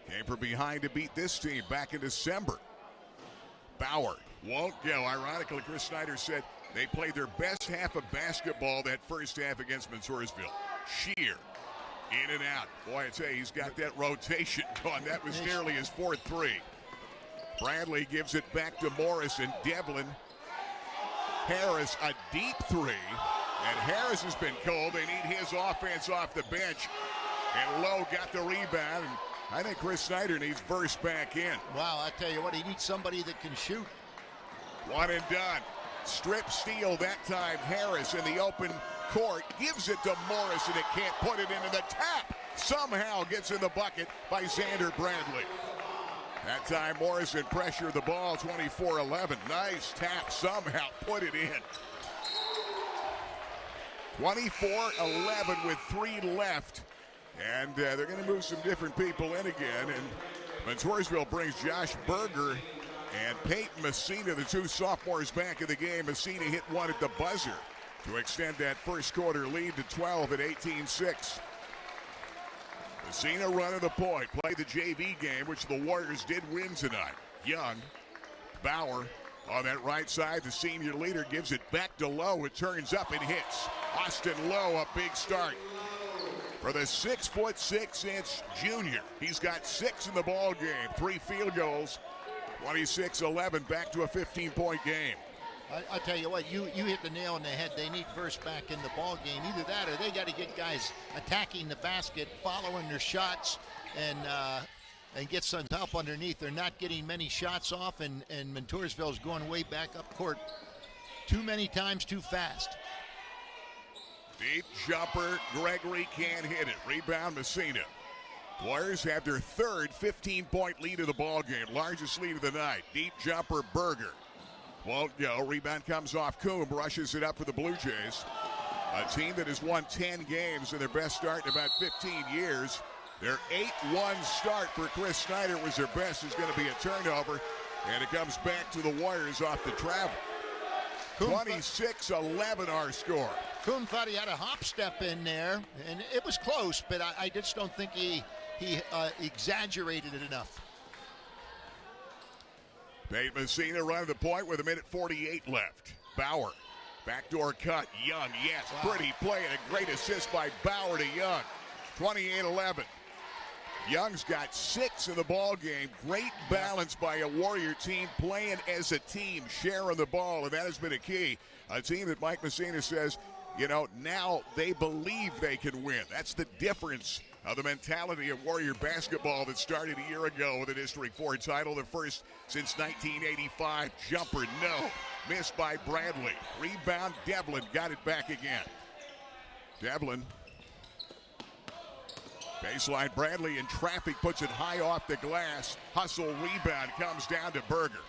Came from behind to beat this team back in December. Bauer won't go. Ironically, Chris Snyder said they played their best half of basketball that first half against Montoursville. Shear in and out. Boy, I tell you, he's got that rotation going. That was nearly his 4th 3. Bradley gives it back to Morris and Devlin. Harris, a deep 3. And Harris has been cold. They need his offense off the bench. And Lowe got the rebound. And I think Chris Snyder needs Verse back in. Wow, I tell you what, he needs somebody that can shoot. 1 and done. Strip steal that time. Harris in the open court gives it to Morris, and it can't put it into the tap. Somehow gets in the bucket by Xander Bradley. That time Morrison pressured the ball. 24-11. Nice tap. Somehow put it in. 24-11 with 3 left. And they're going to move some different people in again. And Montoursville brings Josh Berger and Peyton Messina, the 2 sophomores, back in the game. Messina hit 1 at the buzzer to extend that first quarter lead to 12 at 18-6. Messina running the point. Played the JV game, which the Warriors did win tonight. Young, Bauer on that right side. The senior leader gives it back to Lowe. It turns up and hits. Austin Lowe, a big start for the 6'6" junior. He's got 6 in the ball game. 3 field goals. 26-11, back to a 15-point game. I tell you what, you hit the nail on the head. They need Verse back in the ball game. Either that or they got to get guys attacking the basket, following their shots, and get some help underneath. They're not getting many shots off, and Montoursville's going way back up court too many times too fast. Deep jumper. Gregory can't hit it. Rebound Messina. Warriors have their 3rd 15-point lead of the ball game. Largest lead of the night. Deep jumper Berger. Won't go. Rebound comes off. Coombe rushes it up for the Blue Jays. A team that has won 10 games in their best start in about 15 years. Their 8-1 start for Chris Snyder was their best. Is going to be a turnover. And it comes back to the Warriors off the travel. 26-11 our score. Coombe thought he had a hop step in there, and it was close, but I just don't think he exaggerated it enough. Peyton Messina running the point with 1:48 left. Bauer, backdoor cut. Young, yes, wow. Pretty play and a great assist by Bauer to Young. 28-11. Young's got 6 in the ball game. Great balance by a Warrior team playing as a team, sharing the ball, and that has been a key. A team that Mike Messina says, you know, now they believe they can win. That's the difference of the mentality of Warrior basketball that started a year ago with a District 4 title, the first since 1985. Jumper, no. Missed by Bradley. Rebound, Devlin got it back again. Devlin. Baseline, Bradley in traffic, puts it high off the glass. Hustle, rebound, comes down to Berger.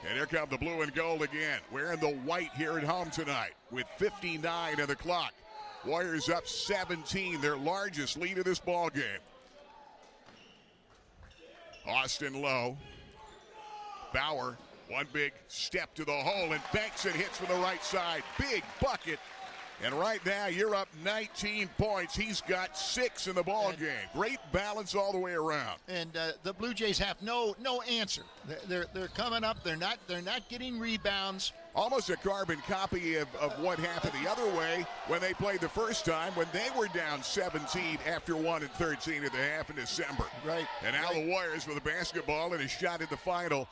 And here come the blue and gold again. Wearing the white here at home tonight with 59 on the clock. Warriors up 17, their largest lead of this ball game. Austin Lowe. Bauer, one big step to the hole, and banks and hits from the right side. Big bucket. And right now, you're up 19 points. He's got 6 in the ball game. Great balance all the way around. And the Blue Jays have no answer. They're coming up. They're not getting rebounds. Almost a carbon copy of what happened the other way when they played the first time, when they were down 17 after 1 and 13 at the half in December. Right. And now the Warriors with a basketball and a shot at the final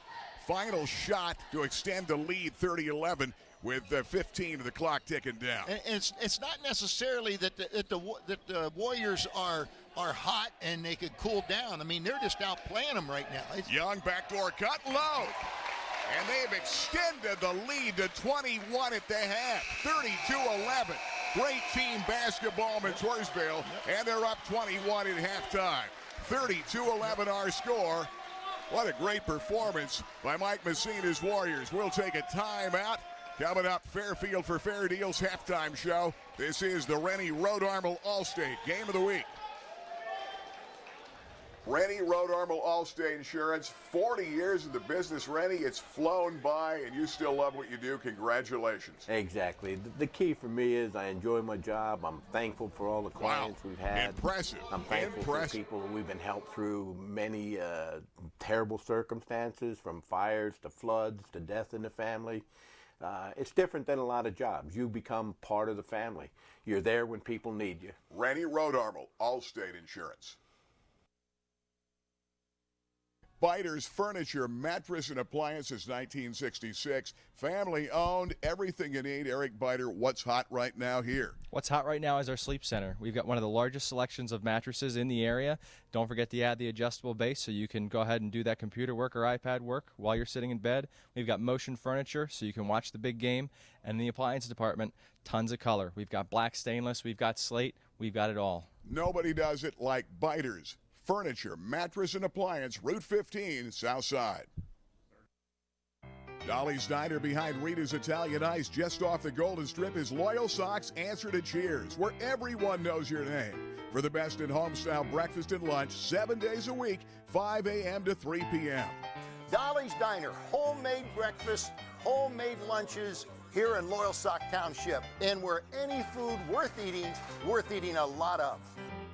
shot to extend the lead 30-11. with 15 of the clock ticking down. And it's not necessarily that the Warriors are hot and they could cool down. I mean, they're just outplaying them right now. Young backdoor cut low. And they've extended the lead to 21 at the half, 32-11. Great team basketball, Montoursville, and they're up 21 at halftime. 32-11 our score. What a great performance by Mike Messina's Warriors. We'll take a timeout. Coming up, Fairfield for Fair Deals halftime show. This is the Rennie Road Armel Allstate Game of the Week. Rennie Road Armel Allstate Insurance, 40 years in the business, Rennie. It's flown by, and you still love what you do. Congratulations. Exactly. The key for me is I enjoy my job. I'm thankful for all the clients we've had. Impressive. I'm thankful for people we've been helped through many terrible circumstances, from fires to floods to death in the family. It's different than a lot of jobs. You become part of the family. You're there when people need you. Rennie Road Armel Allstate Insurance. BEITER'S Furniture, Mattress, and Appliances, 1966. Family owned, everything you need. Eric Beiter, what's hot right now here? What's hot right now is our sleep center. We've got one of the largest selections of mattresses in the area. Don't forget to add the adjustable base so you can go ahead and do that computer work or iPad work while you're sitting in bed. We've got motion furniture so you can watch the big game. And in the appliance department, tons of color. We've got black stainless, we've got slate, we've got it all. Nobody does it like BEITER'S Furniture, Mattress, and Appliance, Route 15, South Side. Dolly's Diner behind Rita's Italian Ice, just off the Golden Strip, is Loyal Sock's answer to cheers, where everyone knows your name. For the best in home-style breakfast and lunch, 7 days a week, 5 a.m. to 3 p.m. Dolly's Diner, homemade breakfast, homemade lunches here in Loyal Sock Township, and where any food worth eating a lot of.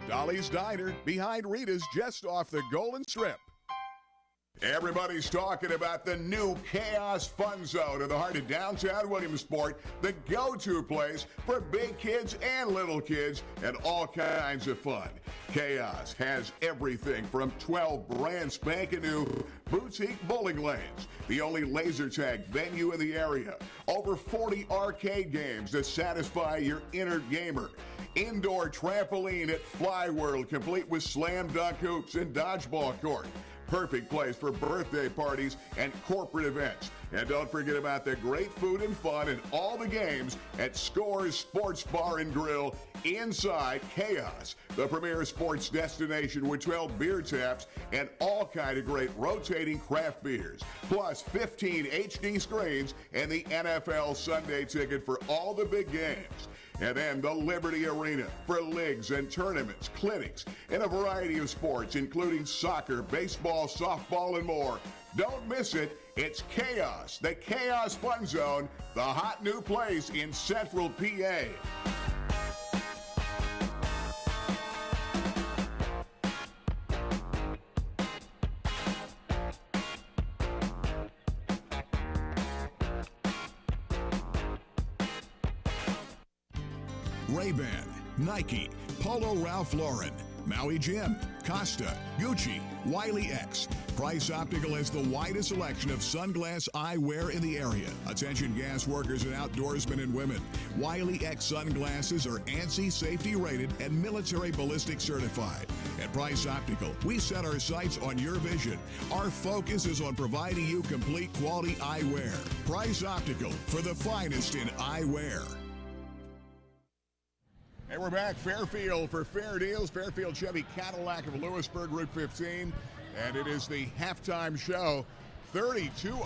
Dolly's Diner behind Rita's, just off the Golden Strip. Everybody's talking about the new KAOS Fun Zone in the heart of downtown Williamsport, the go-to place for big kids and little kids and all kinds of fun. KAOS has everything from 12 brand spanking new boutique bowling lanes, the only laser tag venue in the area, over 40 arcade games that satisfy your inner gamer, indoor trampoline at Fly World, complete with slam dunk hoops and dodgeball court. Perfect place for birthday parties and corporate events. And don't forget about the great food and fun and all the games at Scores Sports Bar and Grill inside KAOS, the premier sports destination with 12 beer taps and all kind of great rotating craft beers. Plus 15 HD screens and the NFL Sunday ticket for all the big games. And then the Liberty Arena for leagues and tournaments, clinics, and a variety of sports, including soccer, baseball, softball, and more. Don't miss it. It's KAOS, the KAOS Fun Zone, the hot new place in Central PA. Ray-Ban, Nike, Polo Ralph Lauren, Maui Jim, Costa, Gucci, Wiley X. Price Optical has the widest selection of sunglass eyewear in the area. Attention gas workers and outdoorsmen and women. Wiley X sunglasses are ANSI safety rated and military ballistic certified. At Price Optical, we set our sights on your vision. Our focus is on providing you complete quality eyewear. Price Optical, for the finest in eyewear. And we're back, Fairfield for Fair Deals. Fairfield Chevy Cadillac of Lewisburg, Route 15. And it is the halftime show. 32-11,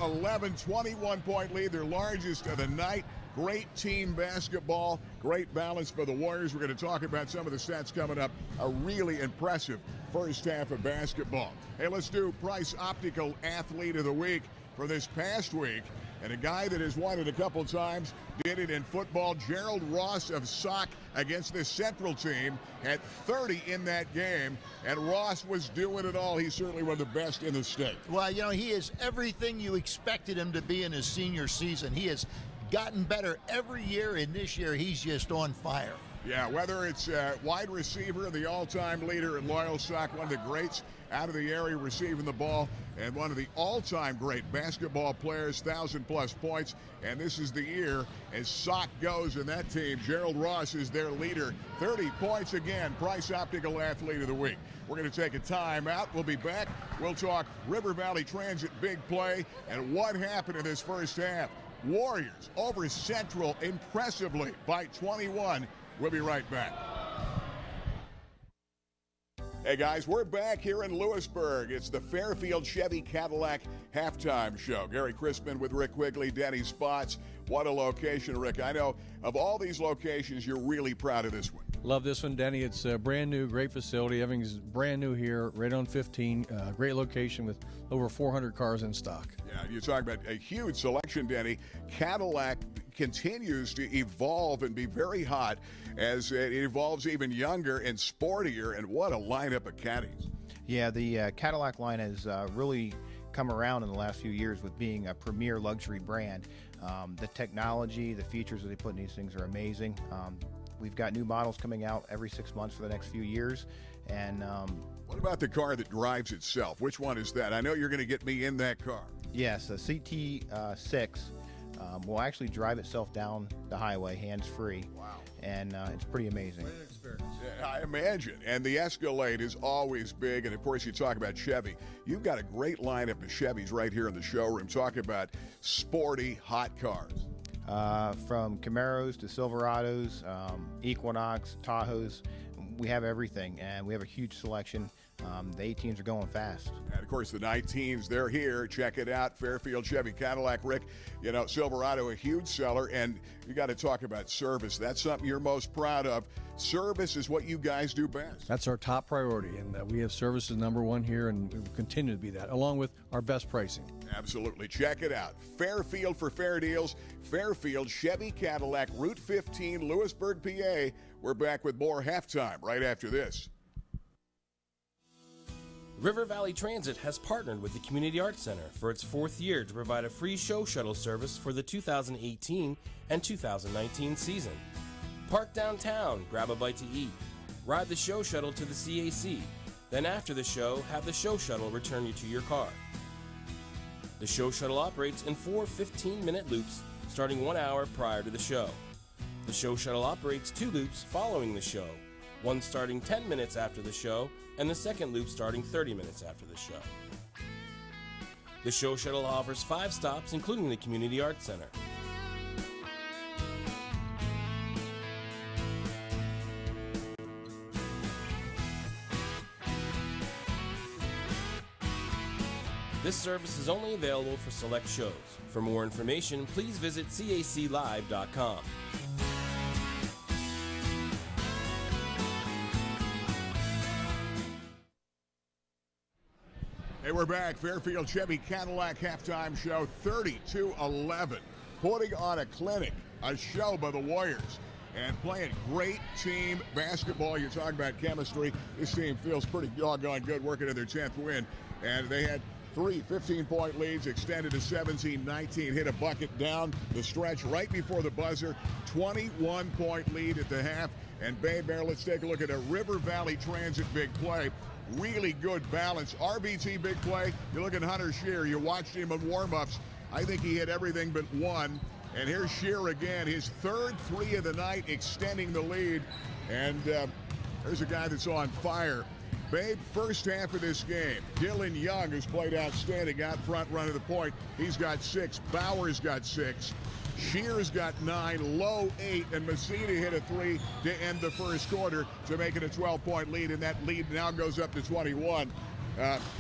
21-point lead, their largest of the night. Great team basketball, great balance for the Warriors. We're going to talk about some of the stats coming up. A really impressive first half of basketball. Hey, let's do Price Optical Athlete of the Week for this past week. And a guy that has won it a couple times, did it in football. Gerald Ross of Sauk against the Central team, had 30 in that game, and Ross was doing it all. He's certainly one of the best in the state. Well, you know, he is everything you expected him to be in his senior season. He has gotten better every year, and this year he's just on fire. Yeah, whether it's wide receiver, the all-time leader in Loyal Sock, one of the greats out of the area receiving the ball, and one of the all-time great basketball players, 1,000-plus points. And this is the year as Sock goes, and that team, Gerald Ross is their leader. 30 points again, Price Optical Athlete of the Week. We're going to take a timeout. We'll be back. We'll talk River Valley Transit big play and what happened in this first half. Warriors over Central impressively by 21. We'll be right back. Hey guys, we're back here in Lewisburg. It's the Fairfield Chevy Cadillac halftime show. Gary Crispin with Rick Quigley, Denny Spots. What a location, Rick. I know of all these locations, you're really proud of this one. Love this one, Denny. It's a brand new, great facility. Everything's brand new here, right on 15. Great location with over 400 cars in stock. Yeah, you talk about a huge selection, Denny. Cadillac continues to evolve and be very hot as it evolves even younger and sportier. And what a lineup of caddies. Yeah, the Cadillac line has really come around in the last few years with being a premier luxury brand. The technology, the features that they put in these things are amazing. We've got new models coming out every 6 months for the next few years. And what about the car that drives itself? Which one is that? I know you're going to get me in that car. Yes, the CT6 will actually drive itself down the highway hands-free. Wow. And it's pretty amazing. Great experience. Yeah, I imagine. And the Escalade is always big. And, of course, you talk about Chevy. You've got a great lineup of Chevys right here in the showroom. Talk about sporty, hot cars. From Camaros to Silverados, Equinox, Tahoes, we have everything, and we have a huge selection. The 18s are going fast. And, of course, the 19s, they're here. Check it out, Fairfield Chevy Cadillac. Rick, you know, Silverado, a huge seller, and you got to talk about service. That's something you're most proud of. Service is what you guys do best. That's our top priority, and we have services number one here, and we will continue to be that, along with our best pricing. Absolutely. Check it out. Fairfield for fair deals. Fairfield Chevy Cadillac, Route 15, Lewisburg, PA. We're back with more halftime right after this. River Valley Transit has partnered with the Community Arts Center for its 4th year to provide a free show shuttle service for the 2018 and 2019 season. Park downtown, grab a bite to eat, ride the show shuttle to the CAC, then after the show, have the show shuttle return you to your car. The show shuttle operates in 4 15-minute loops starting 1 hour prior to the show. The show shuttle operates 2 loops following the show, one starting 10 minutes after the show and the second loop starting 30 minutes after the show. The show shuttle offers 5 stops, including the Community Arts Center. This service is only available for select shows. For more information, please visit caclive.com. Hey, we're back. Fairfield Chevy Cadillac halftime show, 30-11. Putting on a clinic, a show by the Warriors, and playing great team basketball. You're talking about chemistry. This team feels pretty doggone good working in their 10th win. And they had 3 15-point leads, extended to 17-19, hit a bucket down the stretch right before the buzzer. 21-point lead at the half. And Bay Bear, let's take a look at a River Valley Transit big play. Really good balance. RVT big play. You look at Hunter Shear. You watched him in warm-ups. I think he hit everything but one. And here's Shear again, his 3rd 3 of the night, extending the lead. And there's a guy that's on fire. Babe, first half of this game, Dylan Young, who's played outstanding out front, running the point. He's got 6. Bauer's got 6. Shear's got 9, Lowe 8, and Messina hit a 3 to end the first quarter to make it a 12-point lead, and that lead now goes up to 21.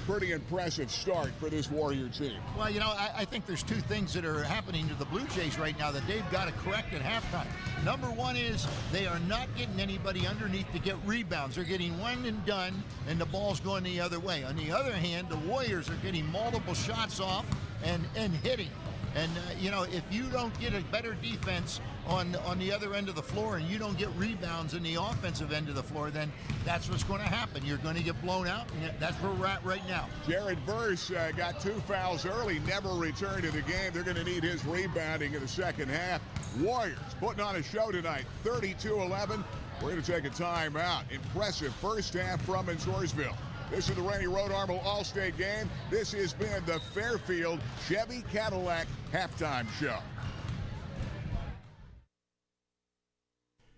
Pretty impressive start for this Warrior team. Well, you know, I think there's 2 things that are happening to the Blue Jays right now that they've got to correct at halftime. Number one is they are not getting anybody underneath to get rebounds. They're getting one and done, and the ball's going the other way. On the other hand, the Warriors are getting multiple shots off and hitting. And, you know, if you don't get a better defense on the other end of the floor and you don't get rebounds in the offensive end of the floor, then that's what's going to happen. You're going to get blown out, and that's where we're at right now. Jared Verse got 2 fouls early, never returned to the game. They're going to need his rebounding in the second half. Warriors putting on a show tonight, 32-11. We're going to take a timeout. Impressive first half from Montoursville. This is the Randy Road Armor All-State game. This has been the Fairfield Chevy Cadillac halftime show.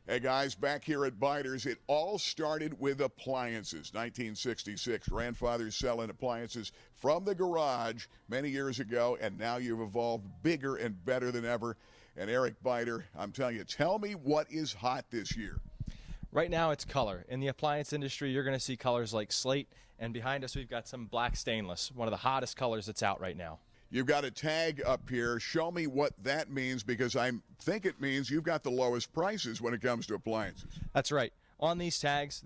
Hey guys, back here at BEITER'S, it all started with appliances. 1966, grandfathers selling appliances from the garage many years ago, and now you've evolved bigger and better than ever. And Eric Beiter, I'm telling you, tell me what is hot this year. Right now it's color. In the appliance industry, you're going to see colors like slate, and behind us we've got some black stainless, one of the hottest colors that's out right now. You've got a tag up here. Show me what that means, because I think it means you've got the lowest prices when it comes to appliances. That's right. On these tags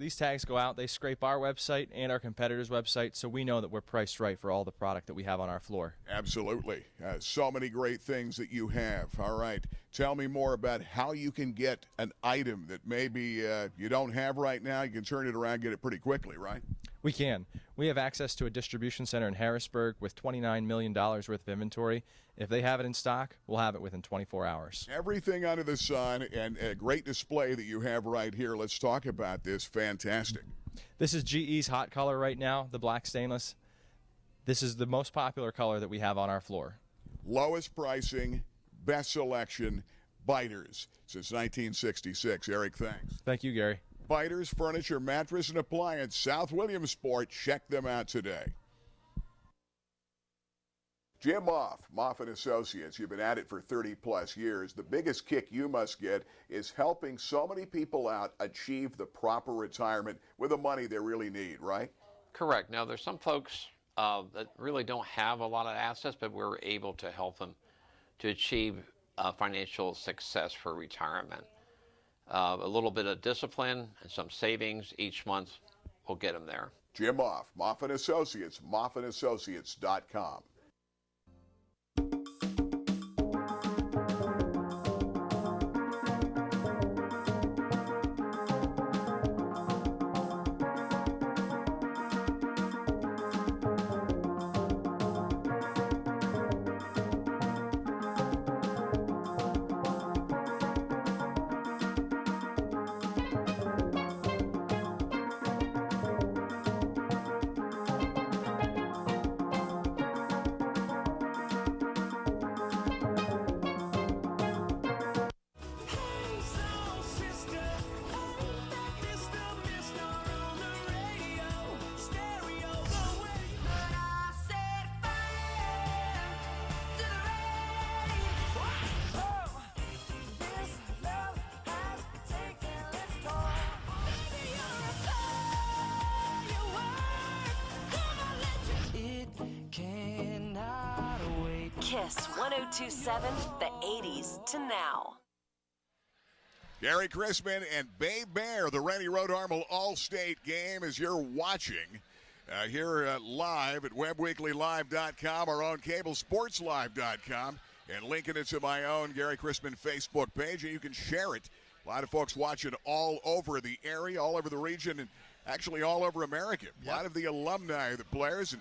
go out, they scrape our website and our competitors' website, so we know that we're priced right for all the product that we have on our floor. Absolutely. So many great things that you have. All right. Tell me more about how you can get an item that maybe you don't have right now. You can turn it around, get it pretty quickly, right? We can. We have access to a distribution center in Harrisburg with $29 million worth of inventory. If they have it in stock, we'll have it within 24 hours. Everything under the sun, and a great display that you have right here. Let's talk about this. Fantastic. This is GE's hot color right now, the black stainless. This is the most popular color that we have on our floor. Lowest pricing, best selection, BEITER'S since 1966. Eric, thanks. Thank you, Gary. BEITER'S Furniture, Mattress, and Appliance, South Williamsport. Check them out today. Jim Moff & Associates, you've been at it for 30-plus years. The biggest kick you must get is helping so many people out achieve the proper retirement with the money they really need, right? Correct. Now, there's some folks that really don't have a lot of assets, but we're able to help them to achieve financial success for retirement. A little bit of discipline and some savings each month will get them there. Jim Moff & Associates, moffandassociates.com. Kiss 1027, the 80s to now. Gary Chrisman and Bay Bear, the Randy Road Armor All-State game, as you're watching here live at webweeklylive.com, our own cablesportslive.com, and linking it to my own Gary Chrisman Facebook page, and you can share it. A lot of folks watching all over the area, all over the region, and actually all over America. A lot of the alumni, the players,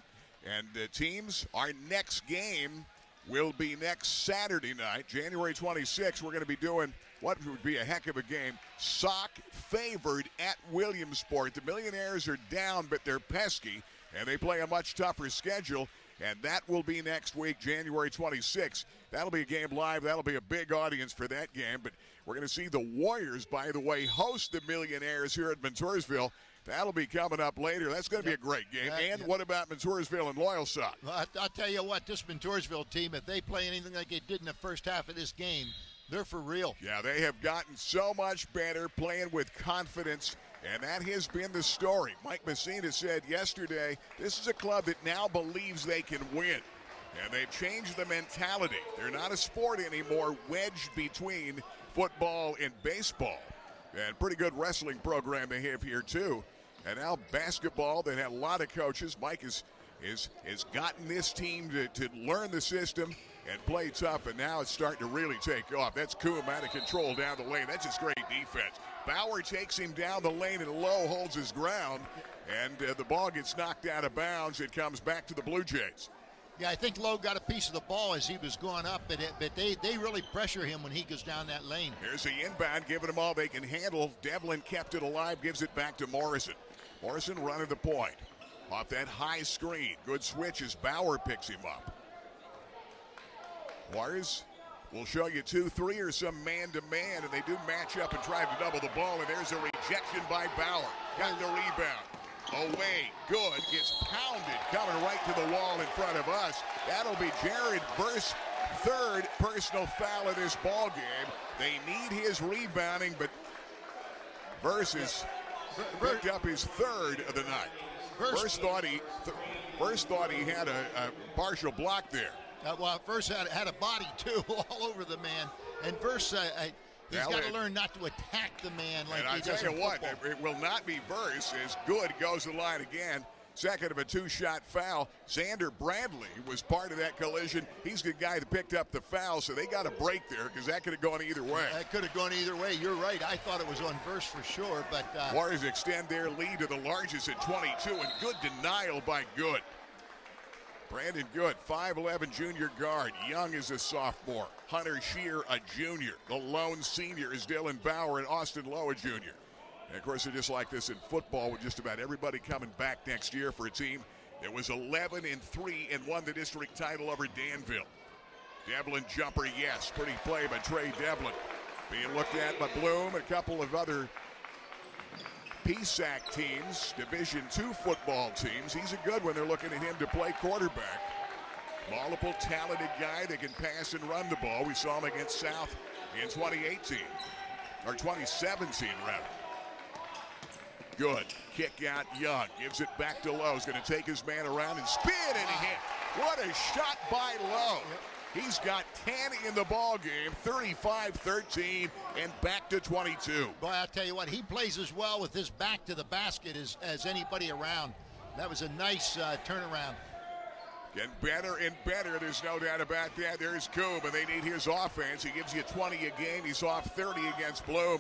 and teams. Our next game will be next Saturday night, January 26th. We're going to be doing what would be a heck of a game. Sock favored at Williamsport. The Millionaires are down, but they're pesky, and they play a much tougher schedule, and that will be next week, January 26th. That'll be a game live. That'll be a big audience for that game, but we're going to see the Warriors, by the way, host the Millionaires here at Montoursville. That'll be coming up later. That's going to be a great game. What about Montoursville and Loyal Sock? Well, I'll tell you what, this Montoursville team, if they play anything like they did in the first half of this game, they're for real. Yeah, they have gotten so much better, playing with confidence, and that has been the story. Mike Messina said yesterday, this is a club that now believes they can win, and they've changed the mentality. They're not a sport anymore wedged between football and baseball. And pretty good wrestling program they have here, too. And now basketball, they had a lot of coaches. Mike has gotten this team to learn the system and play tough, and now it's starting to really take off. That's Coom out of control down the lane. That's just great defense. Bauer takes him down the lane, and Lowe holds his ground, and the ball gets knocked out of bounds. It comes back to the Blue Jays. Yeah, I think Lowe got a piece of the ball as he was going up, but they really pressure him when he goes down that lane. Here's the inbound, giving them all they can handle. Devlin kept it alive, gives it back to Morrison. Morrison running the point. Off that high screen. Good switch as Bauer picks him up. Warriors will show you 2-3 or some man-to-man, and they do match up and try to double the ball, and there's a rejection by Bauer. Got the rebound. Away, good, gets pounded, coming right to the wall in front of us. That'll be Jared Verse, third personal foul of this ball game. They need his rebounding, but Verse has picked up his third of the night. Verse thought he had a partial block there. Well, Verse had a body, too, all over the man. And Verse, he's got to learn not to attack the man like he does in football. And I tell you what, it will not be Verse as Good goes to the line again. Second of a two-shot foul. Xander Bradley was part of that collision. He's the guy that picked up the foul, so they got a break there because that could have gone either way. That could have gone either way. You're right. I thought it was on Verse for sure, but Warriors extend their lead to the largest at 22, and good denial by Good. Brandon Good, 5'11" junior guard. Young is a sophomore. Hunter Shear, a junior. The lone senior is Dylan Bauer, and Austin Lowe, a junior. And, of course, they're just like this in football with just about everybody coming back next year for a team that was 11-3 and won the district title over Danville. Devlin jumper, yes. Pretty play by Trey Devlin. Being looked at by Bloom and a couple of other PSAC teams, Division II football teams. He's a good one. They're looking at him to play quarterback. Multiple talented guy that can pass and run the ball. We saw him against South in 2018, or 2017 rather. Good. Kick out Young. Gives it back to Lowe. He's going to take his man around and spin, and he hit. What a shot by Lowe. He's got 10 in the ball game, 35-13, and back to 22. Boy, I'll tell you what, he plays as well with his back to the basket as anybody around. That was a nice turnaround. Getting better and better, there's no doubt about that. There's Coob, and they need his offense. He gives you 20 a game. He's off 30 against Bloom.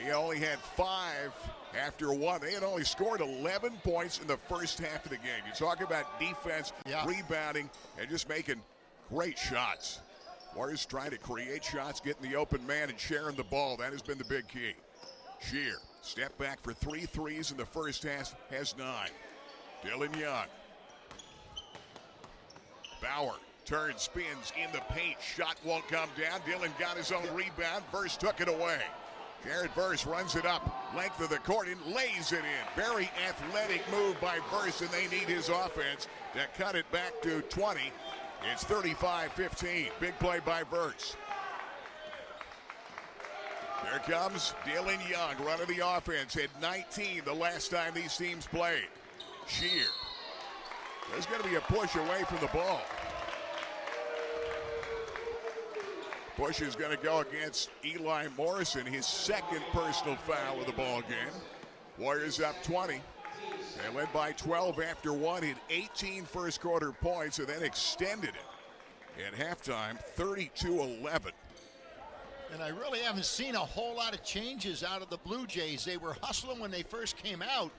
He only had 5 after 1. They had only scored 11 points in the first half of the game. You talk about defense, rebounding, and just making great shots. Warriors trying to create shots, getting the open man and sharing the ball. That has been the big key. Shear, step back for 3 threes in the first half, has 9. Dylan Young. Bauer turns, spins in the paint. Shot won't come down. Dylan got his own rebound. Verse took it away. Jared Verse runs it up, length of the court, and lays it in. Very athletic move by Verse, and they need his offense to cut it back to 20. It's 35-15. Big play by Verse. There comes Dylan Young, running the offense. Had 19 the last time these teams played. Shear. There's going to be a push away from the ball. Push is going to go against Eli Morrison, his second personal foul of the ball game. Warriors up 20. They led by 12 after 1, hit 18 first quarter points, and then extended it at halftime, 32-11. And I really haven't seen a whole lot of changes out of the Blue Jays. They were hustling when they first came out,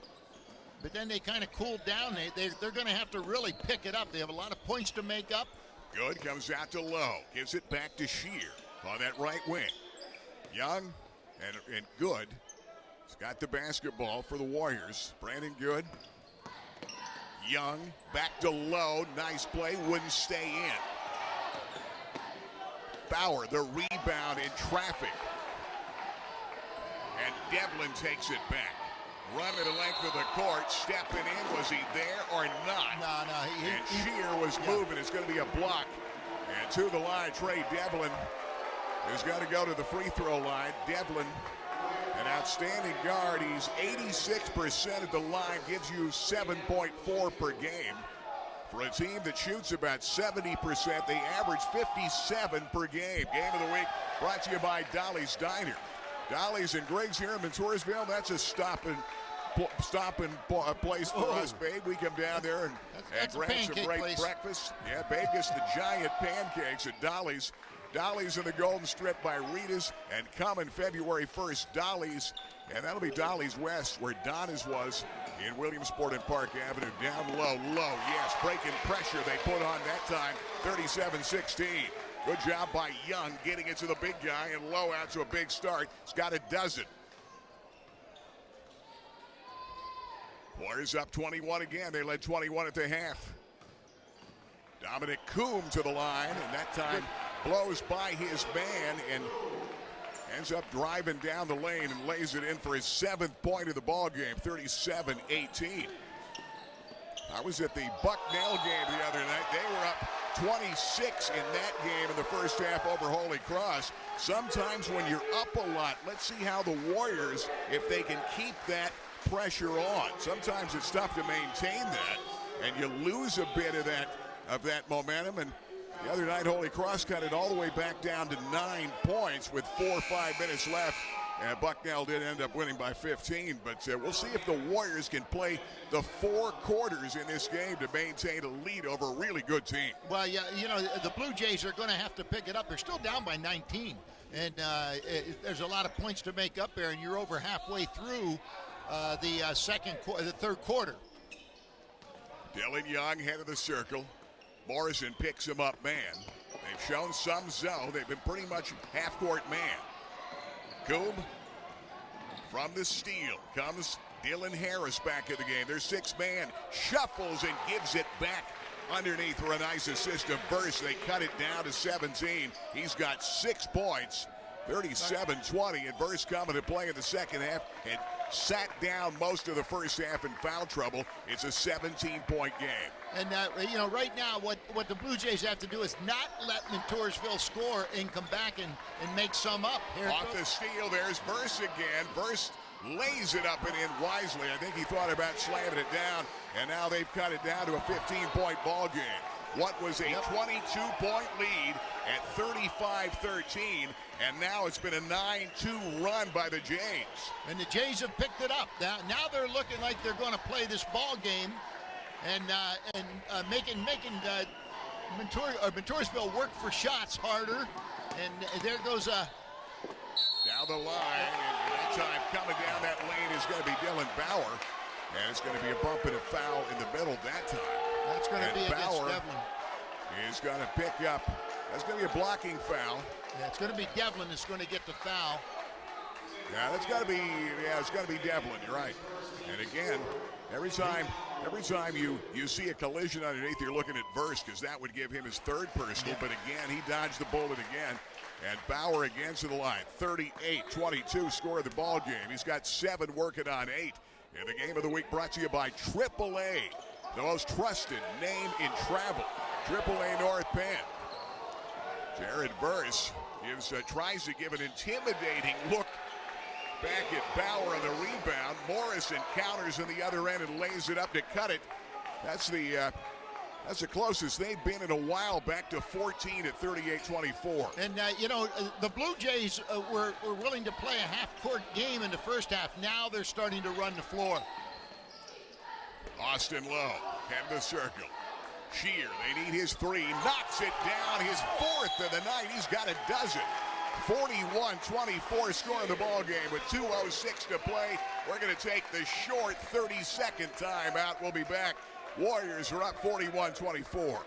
but then they kind of cooled down. They're going to have to really pick it up. They have a lot of points to make up. Good comes out to Lowe, gives it back to Shear on that right wing. Young and Good. He's got the basketball for the Warriors. Brandon Good. Young back to Lowe. Nice play, wouldn't stay in. Bauer, the rebound in traffic. And Devlin takes it back. Running the length of the court, stepping in. Was he there or not? No. And Shear was moving. It's going to be a block. And to the line, Trey Devlin has got to go to the free throw line. Devlin, an outstanding guard. He's 86% at the line, gives you 7.4 per game. For a team that shoots about 70%, they average 57 per game. Game of the week brought to you by Dolly's Diner. Dolly's and Greg's here in Montoursville. That's a stop and place for us, babe. We come down there and grab some great breakfast. Yeah, babe gets the giant pancakes at Dolly's. Dolly's in the Golden Strip by Rita's, and coming February 1st, Dolly's And that'll be Dolly's West, where Donna's was in Williamsport and Park Avenue. Down low, yes. Breaking pressure they put on that time, 37-16. Good job by Young getting it to the big guy, and Lowe out to a big start. He's got a dozen. Warriors up 21 again. They led 21 at the half. Dominic Coombe to the line, and that time blows by his man and ends up driving down the lane and lays it in for his 7th point of the ball game, 37-18. I was at the Bucknell game the other night. They were up 26 in that game in the first half over Holy Cross. Sometimes when you're up a lot, let's see how the Warriors, if they can keep that pressure on. Sometimes it's tough to maintain that, and you lose a bit of that momentum. And the other night, Holy Cross cut it all the way back down to 9 points with 4 or 5 minutes left. Bucknell did end up winning by 15, but we'll see if the Warriors can play the 4 quarters in this game to maintain a lead over a really good team. Well, yeah, the Blue Jays are going to have to pick it up. They're still down by 19, and there's a lot of points to make up there, and you're over halfway through the third quarter. Dylan Young, head of the circle. Morrison picks him up man. They've shown some zone. They've been pretty much half-court man. Coombe from the steal comes Dylan Harris back in the game. Their 6th man shuffles and gives it back underneath for a nice assist of Verse. They cut it down to 17. He's got 6 points, 37-20, and Verse coming to play in the second half and sat down most of the first half in foul trouble. It's a 17-point game. And, right now what the Blue Jays have to do is not let Montoursville score and come back and make some up. Off the steal, there's Verse again. Verse lays it up and in wisely. I think he thought about slamming it down, and now they've cut it down to a 15-point ball game. What was a 22-point lead at 35-13, and now it's been a 9-2 run by the Jays. And the Jays have picked it up. Now they're looking like they're going to play this ball game and making Montoursville work for shots harder. And there goes down the line, and that time coming down that lane is going to be Dylan Bauer, and it's going to be a bump and a foul in the middle that time. That's going to be against Bauer Devlin. Is going to pick up. That's going to be a blocking foul. Yeah, it's going to be Devlin that's going to get the foul. Yeah, it's got to be Devlin. You're right. And again, every time you see a collision underneath, you're looking at Verse, because that would give him his 3rd personal. But again, he dodged the bullet again. And Bauer again to the line. 38-22 score of the ball game. He's got 7 working on 8. And the game of the week brought to you by AAA, the most trusted name in travel. AAA North Penn. Jared Verse tries to give an intimidating look back at Bauer on the rebound. Morrison counters on the other end and lays it up to cut it. That's the closest they've been in a while, back to 14 at 38-24. And, the Blue Jays were willing to play a half-court game in the first half. Now they're starting to run the floor. Austin Lowe, head of the circle. Shear, they need his 3. Knocks it down, his 4th of the night. He's got a dozen. 41-24 score of the ball game with 2:06 to play. We're going to take the short 30-second timeout. We'll be back. Warriors are up 41-24.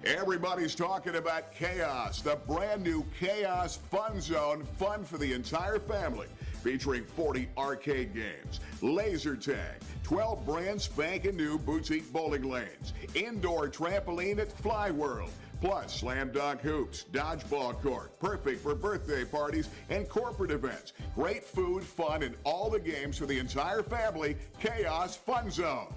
Everybody's talking about KAOS, the brand new KAOS Fun Zone, fun for the entire family, featuring 40 arcade games, laser tag, 12 brand spanking new boutique bowling lanes, indoor trampoline at Fly World, plus slam dunk hoops, dodgeball court, perfect for birthday parties and corporate events. Great food, fun, and all the games for the entire family. KAOS Fun Zone.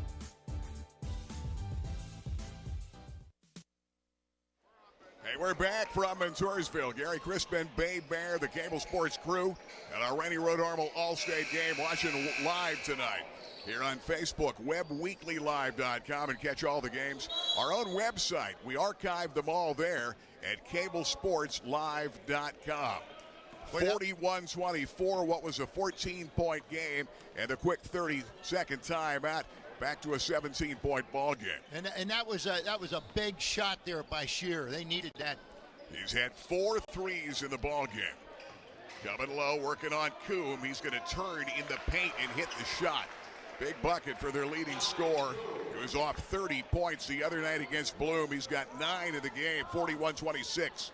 Hey, we're back from Montoursville. Gary Crispin, Bay Bear, the Cable Sports crew, and our Randy Rodarmal All-State game watching live tonight here on Facebook, webweeklylive.com, and catch all the games. Our own website, we archive them all there at cablesportslive.com. 41-24, what was a 14-point game, and a quick 30-second timeout. Back to a 17-point ball game. And that was a big shot there by Shear. They needed that. He's had 4 threes in the ball game. Coming low, working on Coombe. He's going to turn in the paint and hit the shot. Big bucket for their leading scorer. He was off 30 points the other night against Bloom. He's got 9 in the game, 41-26.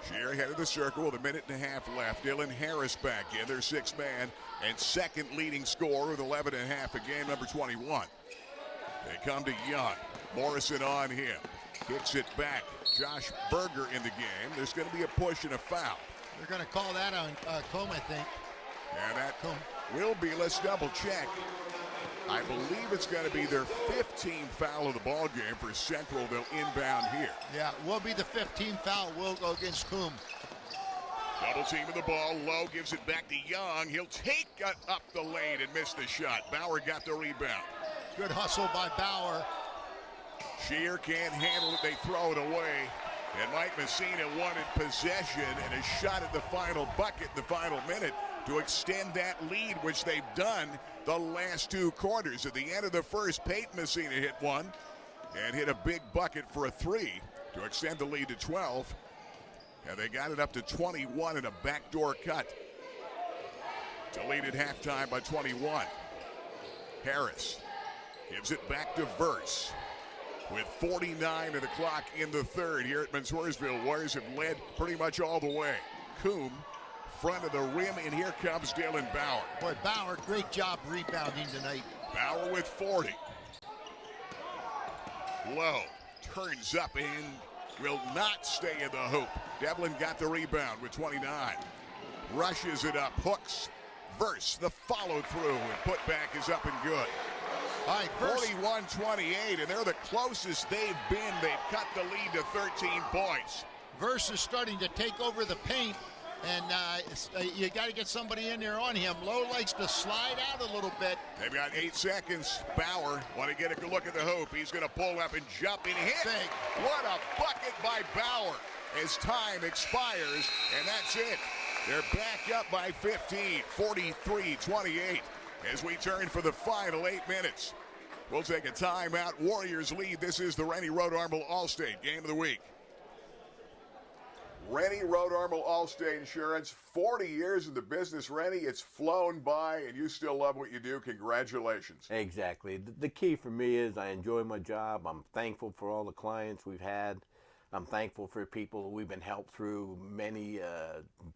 Shear head of the circle with a minute and a half left. Dylan Harris back in, their 6th man, and second leading scorer with 11 and a half a game, number 21. They come to Young. Morrison on him. Kicks it back. Josh Berger in the game. There's going to be a push and a foul. They're going to call that on Coombe, I think. And that will be, let's double check. I believe it's going to be their 15th foul of the ball game for Central. They'll inbound here. Yeah, will be the 15th foul. Will go against Coombe. Double team of the ball. Lowe gives it back to Young. He'll take it up the lane and miss the shot. Bauer got the rebound. Good hustle by Bauer. Shear can't handle it. They throw it away. And Mike Messina wanted possession and a shot at the final bucket in the final minute to extend that lead, which they've done the last 2 quarters. At the end of the first, Peyton Messina hit one and hit a big bucket for a 3 to extend the lead to 12. And they got it up to 21 in a backdoor cut to lead at halftime by 21. Harris gives it back to Verse. With 49 of the clock in the third here at Montoursville, Warriors have led pretty much all the way. Coombe, front of the rim, and here comes Dylan Bauer. Boy, Bauer, great job rebounding tonight. Bauer with 40. Lowe turns up and will not stay in the hoop. Devlin got the rebound with 29. Rushes it up, hooks. Verse, the follow through, and put back is up and good. All right, 41-28, and they're the closest they've been. They've cut the lead to 13 points. Verse is starting to take over the paint, and you got to get somebody in there on him. Lowe likes to slide out a little bit. They've got 8 seconds. Bauer want to get a good look at the hoop. He's going to pull up and jump and hit. Big. What a bucket by Bauer as time expires, and that's it. They're back up by 15, 43-28. As we turn for the final 8 minutes. We'll take a timeout. Warriors lead. This is the Rennie Road Armel Allstate Game of the Week. Rennie Road Armel Allstate Insurance, 40 years in the business, Rennie. It's flown by, and you still love what you do. Congratulations. Exactly. The key for me is I enjoy my job. I'm thankful for all the clients we've had. I'm thankful for people we've been helped through many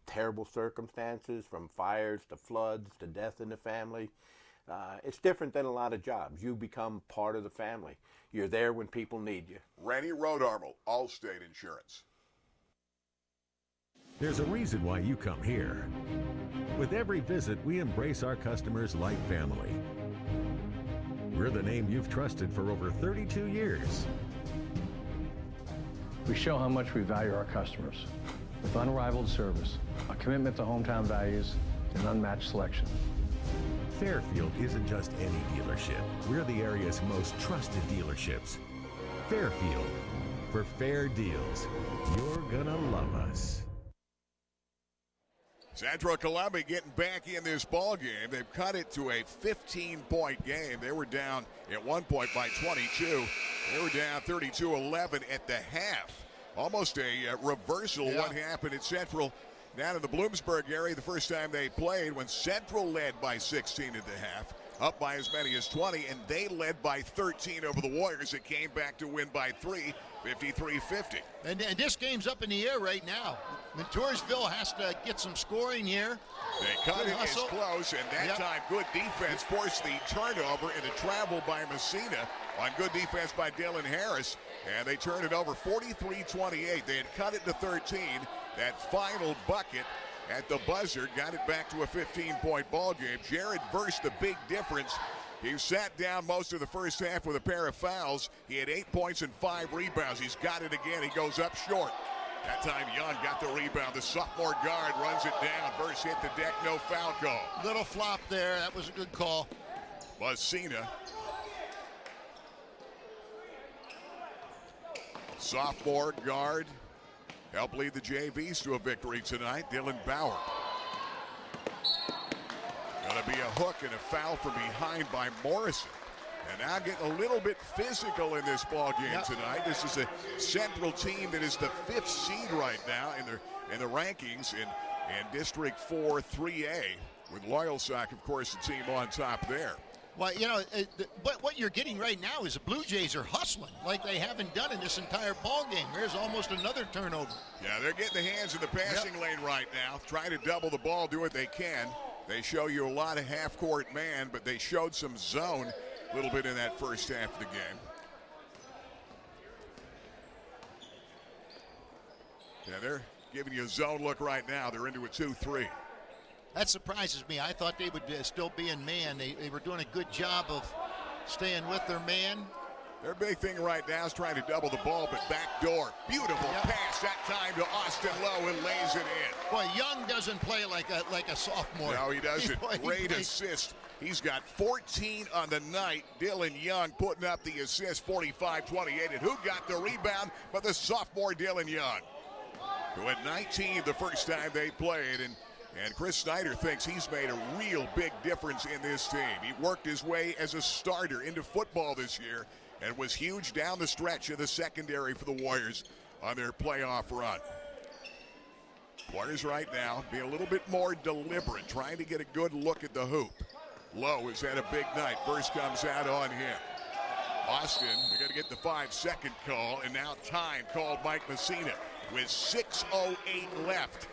terrible circumstances, from fires to floods to death in the family. It's different than a lot of jobs. You become part of the family. You're there when people need you. Rennie Road Armel, Allstate Insurance. There's a reason why you come here. With every visit, we embrace our customers like family. We're the name you've trusted for over 32 years. We show how much we value our customers with unrivaled service, a commitment to hometown values, and unmatched selection. Fairfield isn't just any dealership. We're the area's most trusted dealerships. Fairfield. For fair deals, you're gonna love us. Central Columbia getting back in this ball game. They've cut it to a 15-point game. They were down at one point by 22. They were down 32-11 at the half. Almost a reversal of what happened at Central down in the Bloomsburg area the first time they played, when Central led by 16 at the half, up by as many as 20, and they led by 13 over the Warriors. It came back to win by 3, 53-50. And this game's up in the air right now. Montoursville has to get some scoring here. They cut it as close, and that time good defense forced the turnover and the travel by Messina on good defense by Dylan Harris, and they turned it over 43-28. They had cut it to 13. That final bucket at the buzzer got it back to a 15-point ball game. Jared Verse, the big difference. He sat down most of the first half with a pair of fouls. He had 8 points and 5 rebounds. He's got it again. He goes up short. That time Young got the rebound. The sophomore guard runs it down. Verse hit the deck, no foul call. Little flop there. That was a good call. Messina. Sophomore guard helped lead the JVs to a victory tonight. Dylan Bauer. Going to be a hook and a foul from behind by Morrison. And now getting a little bit physical in this ball game tonight. This is a Central team that is the 5th seed right now in the rankings in District 4 3A, with Loyal Sock, of course, the team on top there. Well, you know, but what you're getting right now is the Blue Jays are hustling like they haven't done in this entire ball game. There's almost another turnover. Yeah, they're getting the hands in the passing lane right now, trying to double the ball, do what they can. They show you a lot of half-court man, but they showed some zone a little bit in that first half of the game. Yeah, they're giving you a zone look right now. They're into a 2-3. That surprises me. I thought they would still be in man. They were doing a good job of staying with their man. Their big thing right now is trying to double the ball, but back door. Beautiful pass that time to Austin Lowe, and lays it in. Boy, Young doesn't play like a sophomore. No, he doesn't. Great assist. He's got 14 on the night. Dylan Young putting up the assist, 45-28. And who got the rebound but the sophomore Dylan Young, who had 19 the first time they played. And Chris Snyder thinks he's made a real big difference in this team. He worked his way as a starter into football this year and was huge down the stretch of the secondary for the Warriors on their playoff run. Warriors right now being a little bit more deliberate, trying to get a good look at the hoop. Lowe has had a big night. First comes out on him. Austin, they're going to get the 5-second call, and now time called Mike Messina with 6:08 left.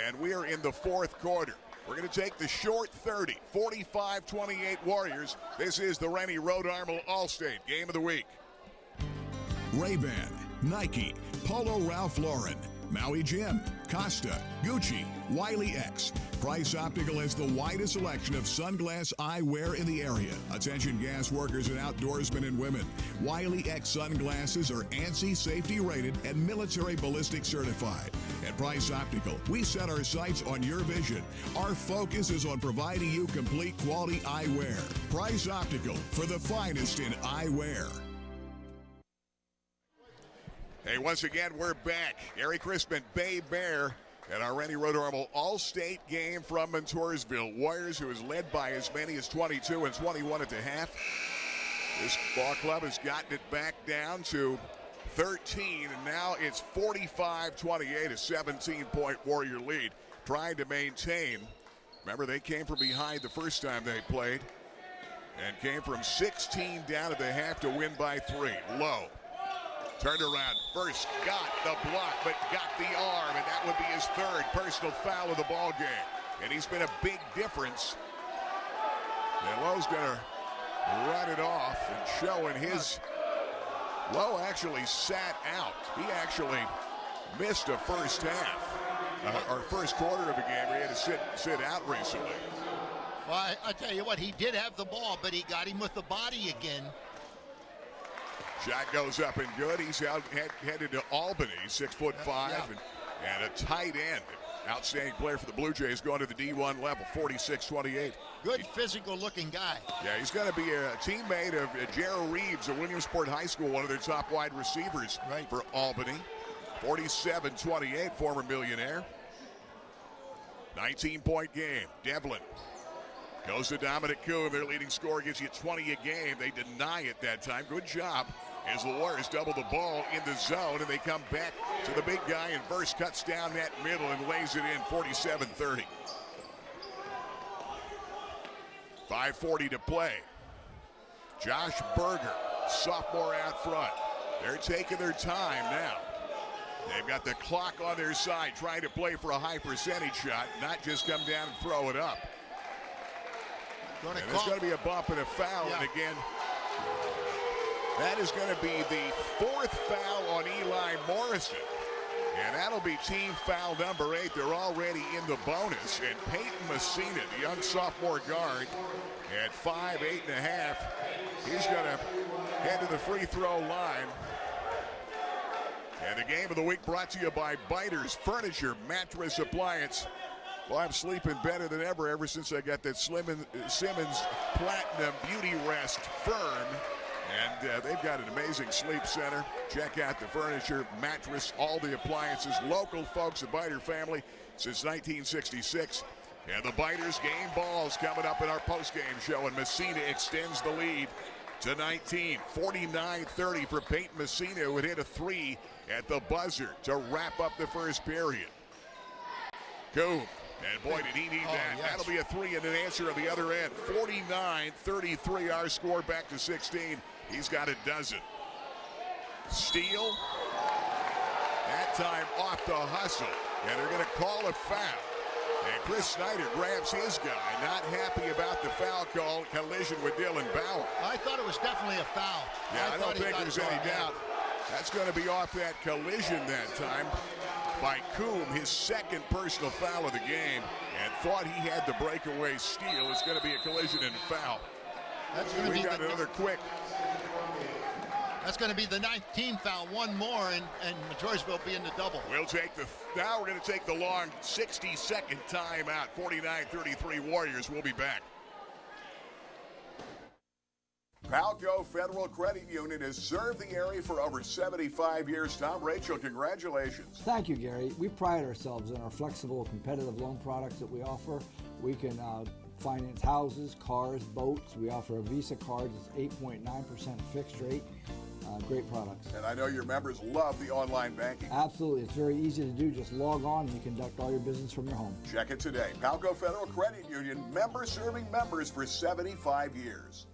And we are in the fourth quarter. We're going to take the short 30, 45-28 Warriors. This is the Rennie Rhode Armel Allstate Game of the Week. Ray-Ban, Nike, Polo Ralph Lauren, Maui Jim, Costa, Gucci, Wiley X. Price Optical has the widest selection of sunglass eyewear in the area. Attention gas workers and outdoorsmen and women. Wiley X sunglasses are ANSI safety rated and military ballistic certified. At Price Optical, we set our sights on your vision. Our focus is on providing you complete quality eyewear. Price Optical, for the finest in eyewear. Hey, once again, we're back. Gary Crispin, Bay Bear, and our Rennie Rhode Armel All-State game from Montoursville. Warriors, who is led by as many as 22 and 21 at the half. This ball club has gotten it back down to 13, and now it's 45-28, a 17-point Warrior lead, trying to maintain. Remember, they came from behind the first time they played and came from 16 down at the half to win by 3. Low. Turned around, first got the block, but got the arm, and that would be his third personal foul of the ball game. And he's been a big difference. And Lowe's going to run it off and showing his... Lowe actually sat out. He actually missed a first half, or first quarter of a game where he had to sit out recently. Well, I tell you what, he did have the ball, but he got him with the body again. Shot goes up and good. He's headed to Albany, 6'5", and a tight end. Outstanding player for the Blue Jays, going to the D1 level, 46-28. Good physical-looking guy. Yeah, he's going to be a teammate of Jarrell Reeves of Williamsport High School, one of their top wide receivers for Albany. 47-28, former millionaire. 19-point game. Devlin goes to Dominic Coon. Their leading scorer gives you 20 a game. They deny it that time. Good job as the Warriors double the ball in the zone, and they come back to the big guy, and Verse cuts down that middle and lays it in, 47-30. 5:40 to play. Josh Berger, sophomore out front. They're taking their time now. They've got the clock on their side, trying to play for a high percentage shot, not just come down and throw it up. And there's going to be a bump and a foul, and again, that is going to be the fourth foul on Eli Morrison. And that'll be team foul number 8. They're already in the bonus. And Peyton Messina, the young sophomore guard, at 5'8.5", he's going to head to the free throw line. And the game of the week brought to you by BEITER'S Furniture, Mattress, Appliance. Well, I'm sleeping better than ever since I got that Simmons Platinum Beauty Rest Firm. And they've got an amazing sleep center. Check out the furniture, mattress, all the appliances. Local folks, the BEITER family since 1966. And the BEITER'S game balls coming up in our postgame show. And Messina extends the lead 19. 49-30 for Peyton Messina, who had hit a 3 at the buzzer to wrap up the first period. Coom. And boy, did he need that. Yes. That'll be a 3 and an answer on the other end. 49-33, our score back to 16. He's got a dozen. Steal. That time off the hustle. And they're going to call a foul. And Chris Snyder grabs his guy. Not happy about the foul call. Collision with Dylan Bauer. I thought it was definitely a foul. Yeah, I don't think there's any doubt. That's going to be off that collision that time by Coom, his second personal foul of the game, and thought he had the breakaway steal. It's going to be a collision and foul. That's going to be got another quick. That's going to be the 9th team foul. One more, and Montoursville be in the double. Now we're going to take the long 60-second timeout. 49-33 Warriors. We'll be back. Palco Federal Credit Union has served the area for over 75 years. Tom, Rachel, congratulations. Thank you, Gary. We pride ourselves in our flexible, competitive loan products that we offer. We can finance houses, cars, boats. We offer a Visa card that's 8.9% fixed rate. Great products. And I know your members love the online banking. Absolutely. It's very easy to do. Just log on and you conduct all your business from your home. Check it today. Palco Federal Credit Union, member serving members for 75 years.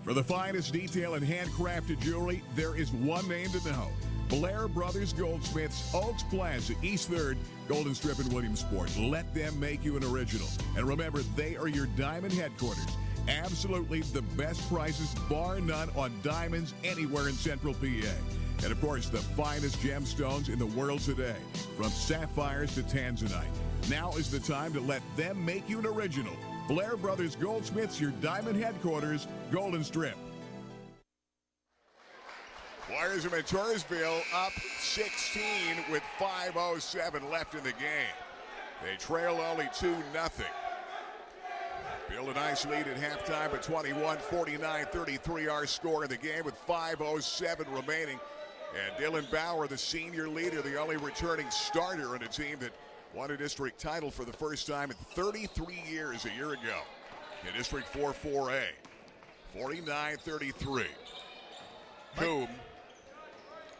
For the finest detail in handcrafted jewelry, there is one name to know. Blair Brothers Goldsmiths, Oaks Plaza, East 3rd, Golden Strip and Williamsport. Let them make you an original. And remember, they are your diamond headquarters. Absolutely the best prices, bar none, on diamonds anywhere in Central PA. And of course, the finest gemstones in the world today, from sapphires to tanzanite. Now is the time to let them make you an original. Blair Brothers Goldsmiths, your diamond headquarters, Golden Strip. Warriors of Montoursville up 16 with 5:07 left in the game. They trail only 2-0. Build a nice lead at halftime at 21, 49-33 our score in the game with 5:07 remaining. And Dylan Bauer, the senior leader, the only returning starter on a team that won a district title for the first time in 33 years a year ago in District 4-4A. 49-33. Coom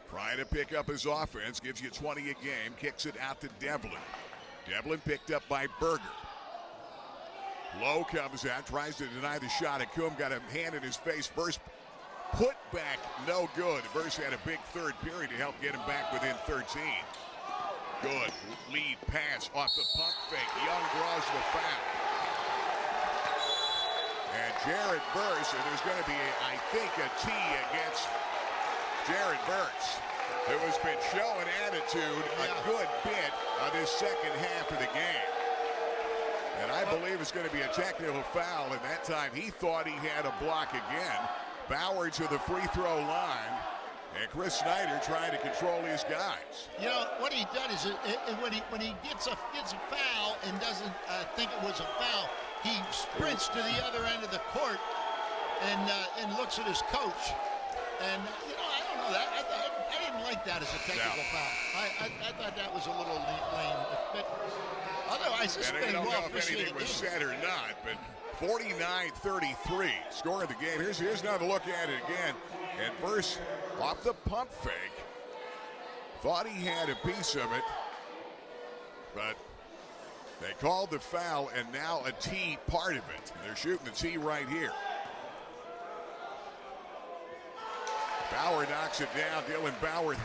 trying to pick up his offense, gives you 20 a game, kicks it out to Devlin. Devlin picked up by Berger. Lowe comes out, tries to deny the shot at Coom, got a hand in his face. First put back, no good. Verse had a big third period to help get him back within 13. Good lead pass off the pump fake. Young draws the foul. And Jared Verse, and there's going to be, I think, a T against Jared Verse, who has been showing attitude a good bit on this second half of the game. And I believe it's going to be a technical foul, and that time he thought he had a block again. Bauer to the free throw line, and Chris Snyder trying to control his guys. You know, what he done is when he gets a foul and doesn't think it was a foul, he sprints to the other end of the court and looks at his coach. And, you know, I don't know that. I didn't like that as a technical foul. I thought that was a little lame. But otherwise, this has been well. I don't know if anything was said or not, but 49-33, score of the game. Here's another look at it again. And Verse off the pump fake. Thought he had a piece of it, but they called the foul, and now a T part of it. They're shooting the T right here. Bauer knocks it down. Dylan Bauer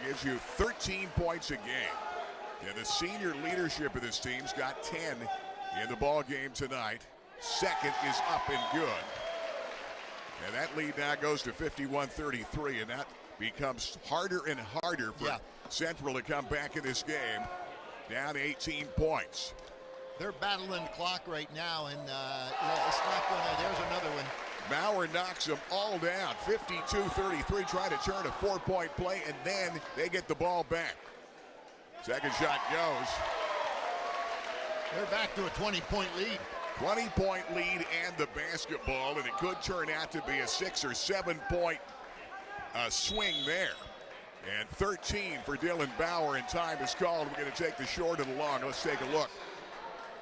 gives you 13 points a game. And the senior leadership of this team's got 10 in the ball game tonight. Second is up and good. And that lead now goes to 51-33, and that becomes harder and harder for Central to come back in this game. Down 18 points. They're battling the clock right now, and it's not going to. There's another one. Bauer knocks them all down. 52-33, trying to turn a 4-point play, and then they get the ball back. Second shot goes. They're back to a 20-point lead. 20-point lead and the basketball, and it could turn out to be a 6 or 7 point swing there. And 13 for Dylan Bauer, and time is called. We're going to take the short or the long. Let's take a look.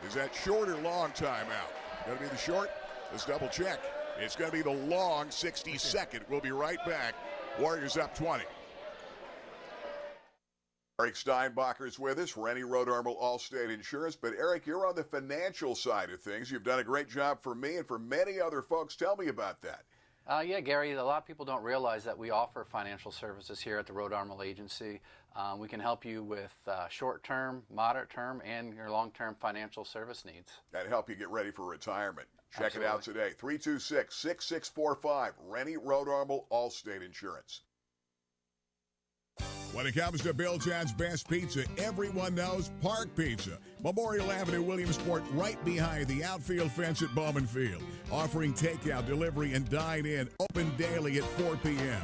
Is that short or long timeout? Going to be the short? Let's double check. It's going to be the long 60-second. We'll be right back. Warriors up 20. Eric Steinbacher's with us, Rennie Road Armor Allstate Insurance. But Eric, you're on the financial side of things. You've done a great job for me and for many other folks. Tell me about that. Yeah, Gary, a lot of people don't realize that we offer financial services here at the Road Armor Agency. We can help you with short-term, moderate-term, and your long-term financial service needs. And help you get ready for retirement. Check Absolutely. it out today. 326-6645. Rennie Road Armor Allstate Insurance. When it comes to Bill John's Best Pizza, everyone knows Park Pizza. Memorial Avenue, Williamsport, right behind the outfield fence at Bowman Field. Offering takeout, delivery, and dine-in. Open daily at 4 p.m.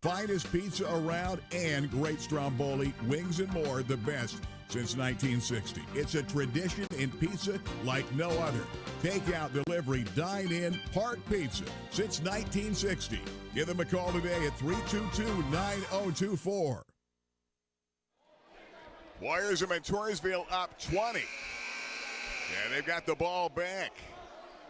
Finest pizza around and great stromboli, wings, and more. The best since 1960. It's a tradition in pizza like no other. Takeout, delivery, dine-in, Park Pizza since 1960. Give them a call today at 322-9024. Warriors of Montoursville up 20. And they've got the ball back.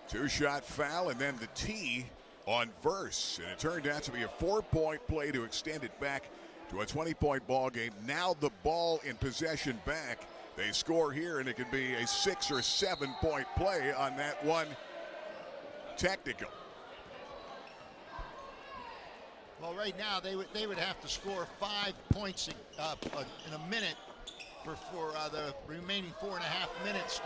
Two-shot foul and then the tee on Verse. And it turned out to be a 4-point play to extend it back to a 20-point ball game. Now the ball in possession back. They score here and it could be a 6 or 7-point play on that one technical. Well, right now they would have to score 5 points in a minute for the remaining 4.5 minutes.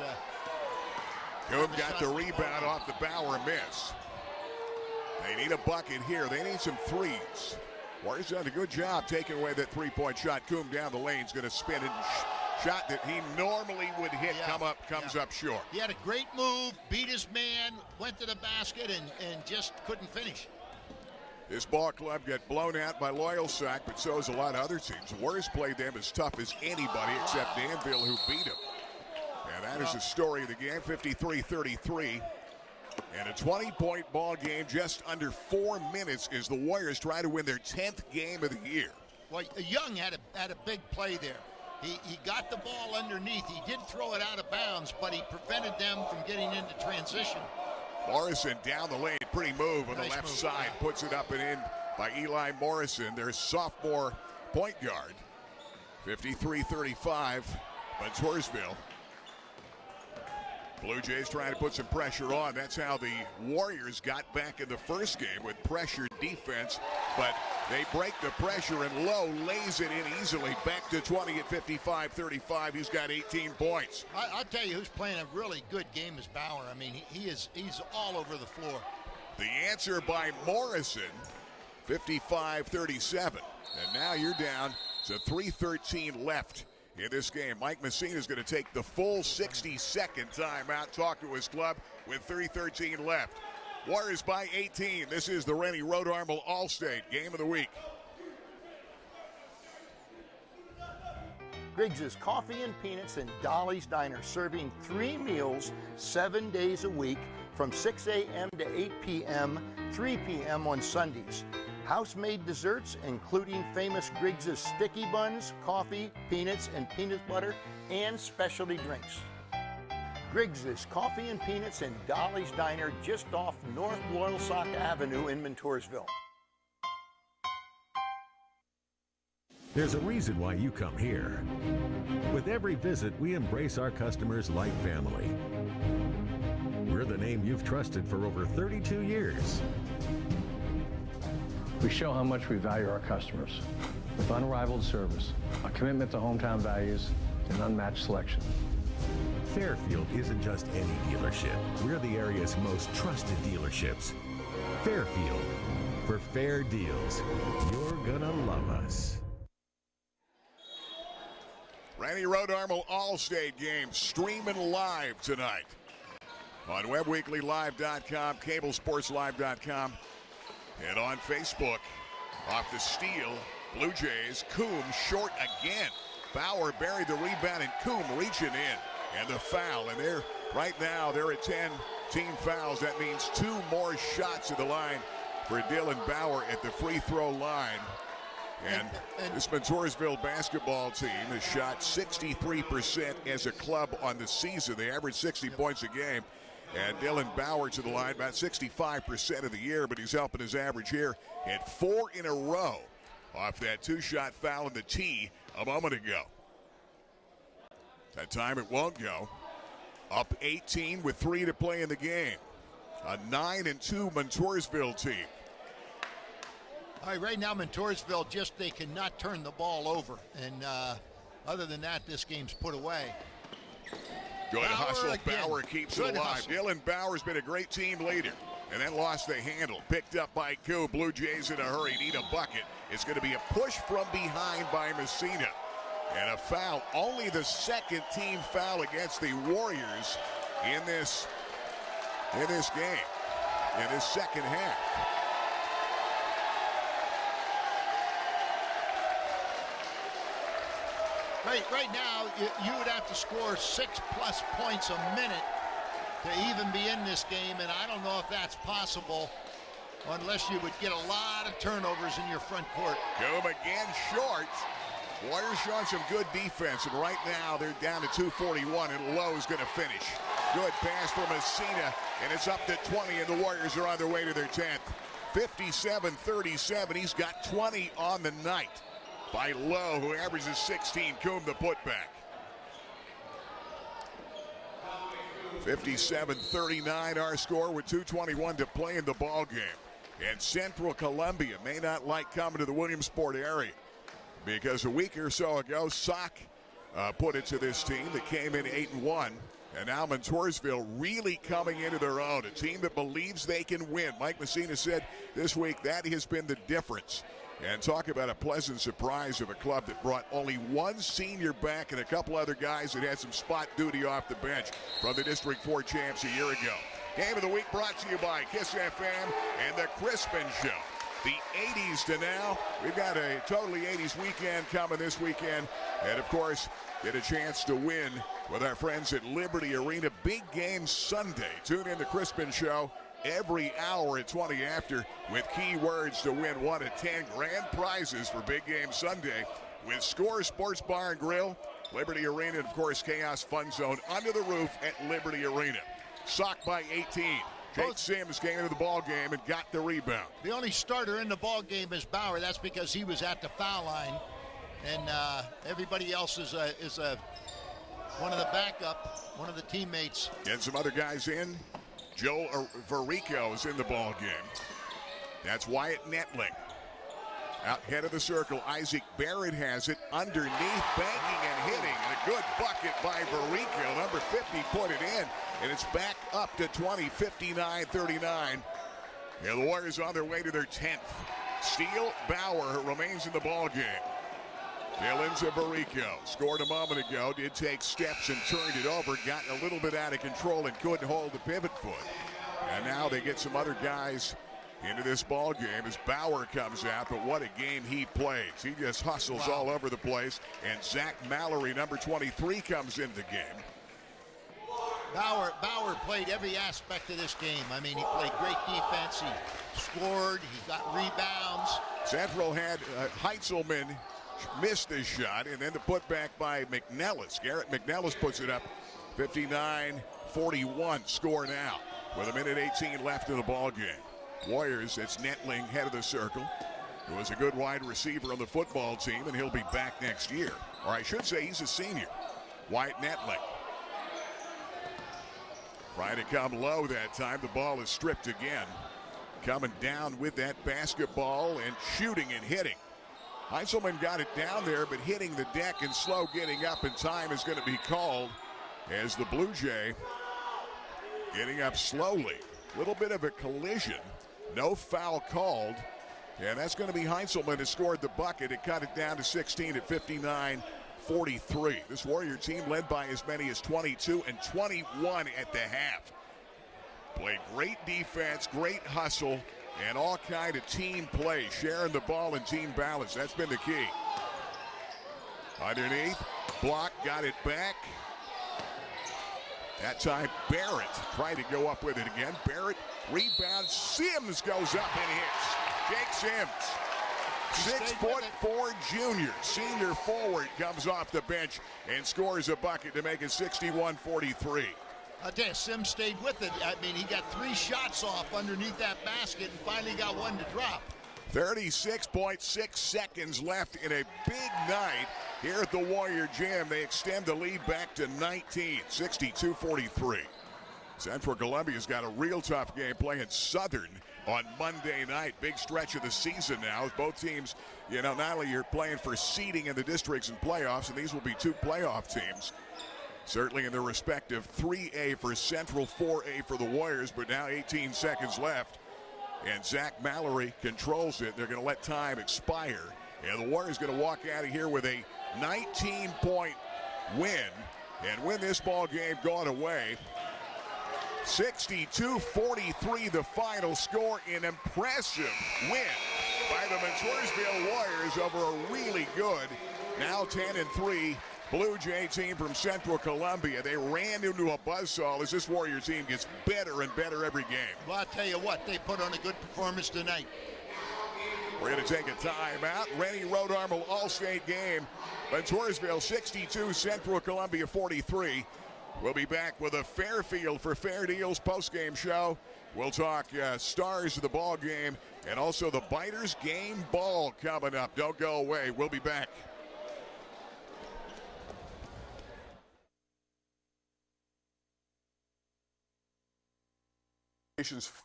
Coombe got the rebound off the Bauer miss. They need a bucket here. They need some threes. Warriors done a good job taking away that three-point shot. Coombe down the lane is going to spin it. Shot that he normally would hit comes up short. He had a great move, beat his man, went to the basket, and just couldn't finish. This ball club got blown out by Loyal Sac, but so has a lot of other teams. The Warriors played them as tough as anybody except Danville, who beat them. And that is the story of the game, 53-33. And a 20-point ball game just under 4 minutes as the Warriors try to win their 10th game of the year. Well, Young had a big play there. He got the ball underneath. He did throw it out of bounds, but he prevented them from getting into transition. Morrison down the lane, pretty move on the left side, puts it up and in by Eli Morrison, their sophomore point guard. 53-35, Montoursville. Blue Jays trying to put some pressure on. That's how the Warriors got back in the first game with pressure defense, but they break the pressure and Lowe lays it in easily. Back to 20 at 55-35. He's got 18 points. I'll tell you who's playing a really good game is Bauer. I mean, he's all over the floor. The answer by Morrison, 55-37. And now you're down to 3:13 left in this game. Mike Messina is going to take the full 60-second timeout, talk to his club with 3:13 left. Warriors by 18. This is the Rennie Road Armor Allstate Game of the Week. Griggs' Coffee and Peanuts and Dolly's Diner, serving 3 meals 7 days a week from 6 a.m. to 8 p.m., 3 p.m. on Sundays. House-made desserts, including famous Griggs' sticky buns, coffee, peanuts, and peanut butter, and specialty drinks. Griggs' Coffee and Peanuts and Dolly's Diner, just off North Loyalsock Avenue in Montoursville. There's a reason why you come here. With every visit, we embrace our customers like family. We're the name you've trusted for over 32 years. We show how much we value our customers with unrivaled service, a commitment to hometown values, and unmatched selection. Fairfield isn't just any dealership. We're the area's most trusted dealerships. Fairfield. For fair deals, you're gonna love us. Rennie Road Armor Allstate game streaming live tonight on WebWeeklyLive.com, CableSportsLive.com, and on Facebook. Off the steal, Blue Jays. Coombe short again. Bauer buried the rebound and Coombe reaching in. And the foul, and right now they're at 10 team fouls. That means 2 more shots at the line for Dylan Bauer at the free throw line. And this Montoursville basketball team has shot 63% as a club on the season. They average 60 points a game. And Dylan Bauer to the line about 65% of the year, but he's helping his average here at 4 in a row off that 2-shot foul in the tee a moment ago. That time it won't go. Up 18 with 3 to play in the game. A 9-2 Montoursville team. All right, right now Montoursville they cannot turn the ball over. And other than that, this game's put away. Good hustle. Again. Bauer keeps Good it alive. hustle. Dylan Bauer's been a great team leader. And then lost the handle. Picked up by Koo. Blue Jays in a hurry. Need a bucket. It's going to be a push from behind by Messina. And a foul. Only the second team foul against the Warriors in this game. In this second half. Right now, you would have to score 6+ points a minute to even be in this game, and I don't know if that's possible unless you would get a lot of turnovers in your front court. Come again short. Warriors showing some good defense, and right now they're down to 241, and Lowe's going to finish. Good pass from Messina, and it's up to 20, and the Warriors are on their way to their 10th. 57-37. He's got 20 on the night by Lowe, who averages 16. Coombe the putback. 57-39 our score with 2:21 to play in the ball game. And Central Columbia may not like coming to the Williamsport area because a week or so ago, Sauk put it to this team that came in 8-1. And now Montoursville really coming into their own, a team that believes they can win. Mike Messina said this week that has been the difference. And talk about a pleasant surprise of a club that brought only one senior back and a couple other guys that had some spot duty off the bench from the District 4 champs a year ago. Game of the week brought to you by KISS FM and the Crispin Show. The 80s to now. We've got a totally 80s weekend coming this weekend. And, of course, get a chance to win with our friends at Liberty Arena. Big game Sunday. Tune in to Crispin Show every hour at 20 after with keywords to win 1 of 10 grand prizes for Big Game Sunday with Score Sports Bar and Grill, Liberty Arena, and, of course, KAOS Fun Zone under the roof at Liberty Arena. Sock by 18. Jake Sims came into the ball game and got the rebound. The only starter in the ball game is Bauer. That's because he was at the foul line, and everybody else is one of the backup, one of the teammates. Get some other guys in. Joe Varico is in the ball game. That's Wyatt Netling. Out head of the circle, Isaac Barrett has it underneath, banking and hitting, and a good bucket by Varico. Number 50 put it in, and it's back up to 20, 59-39. And the Warriors on their way to their 10th. Steele Bauer remains in the ball game. Dylan Varico scored a moment ago, did take steps and turned it over, got a little bit out of control and couldn't hold the pivot foot. And now they get some other guys into this ball game as Bauer comes out, but what a game he plays. He just hustles all over the place, and Zach Mallory, number 23, comes into the game. Bauer played every aspect of this game. I mean, he played great defense, he scored, he got rebounds. Central had Heitzelman missed his shot, and then the putback by McNellis. Garrett McNellis puts it up 59-41 score now with 1:18 left in the ball game. Warriors, it's Netling head of the circle, who was a good wide receiver on the football team, and he'll be back next year. Or I should say he's a senior. Wyatt Netling. Trying to come low that time. The ball is stripped again. Coming down with that basketball and shooting and hitting. Heitzelman got it down there, but hitting the deck and slow getting up, and time is going to be called as the Blue Jay getting up slowly. A little bit of a collision. No foul called. And that's going to be Heitzelman who scored the bucket. It cut it down to 16 at 59-43. This Warrior team led by as many as 22 and 21 at the half. Played great defense, great hustle, and all kind of team play, sharing the ball and team balance. That's been the key. Underneath, block, got it back. That time Barrett tried to go up with it again. Barrett rebounds. Sims goes up and hits. Jake Sims, 6'4" junior, senior forward, comes off the bench and scores a bucket to make it 61-43. I tell you, Sim stayed with it. I mean, he got 3 shots off underneath that basket and finally got one to drop. 36.6 seconds left in a big night here at the Warrior Gym. They extend the lead back to 19, 62-43. Central Columbia's got a real tough game playing Southern on Monday night. Big stretch of the season now. Both teams, not only you're playing for seeding in the districts and playoffs, and these will be 2 playoff teams. Certainly in their respective 3A for Central, 4A for the Warriors, but now 18 seconds left. And Zach Mallory controls it. They're going to let time expire. And the Warriors going to walk out of here with a 19-point win and win this ball game going away. 62-43 the final score. An impressive win by the Montoursville Warriors over a really good, now 10-3 Blue Jay team from Central Columbia. They ran into a buzzsaw as this Warrior team gets better and better every game. Well, I'll tell you what, they put on a good performance tonight. We're going to take a timeout. Rennie Road Armel All-State game. Montoursville 62, Central Columbia 43. We'll be back with a Fairfield for Fair Deals postgame show. We'll talk stars of the ball game and also the BEITER'S game ball coming up. Don't go away. We'll be back.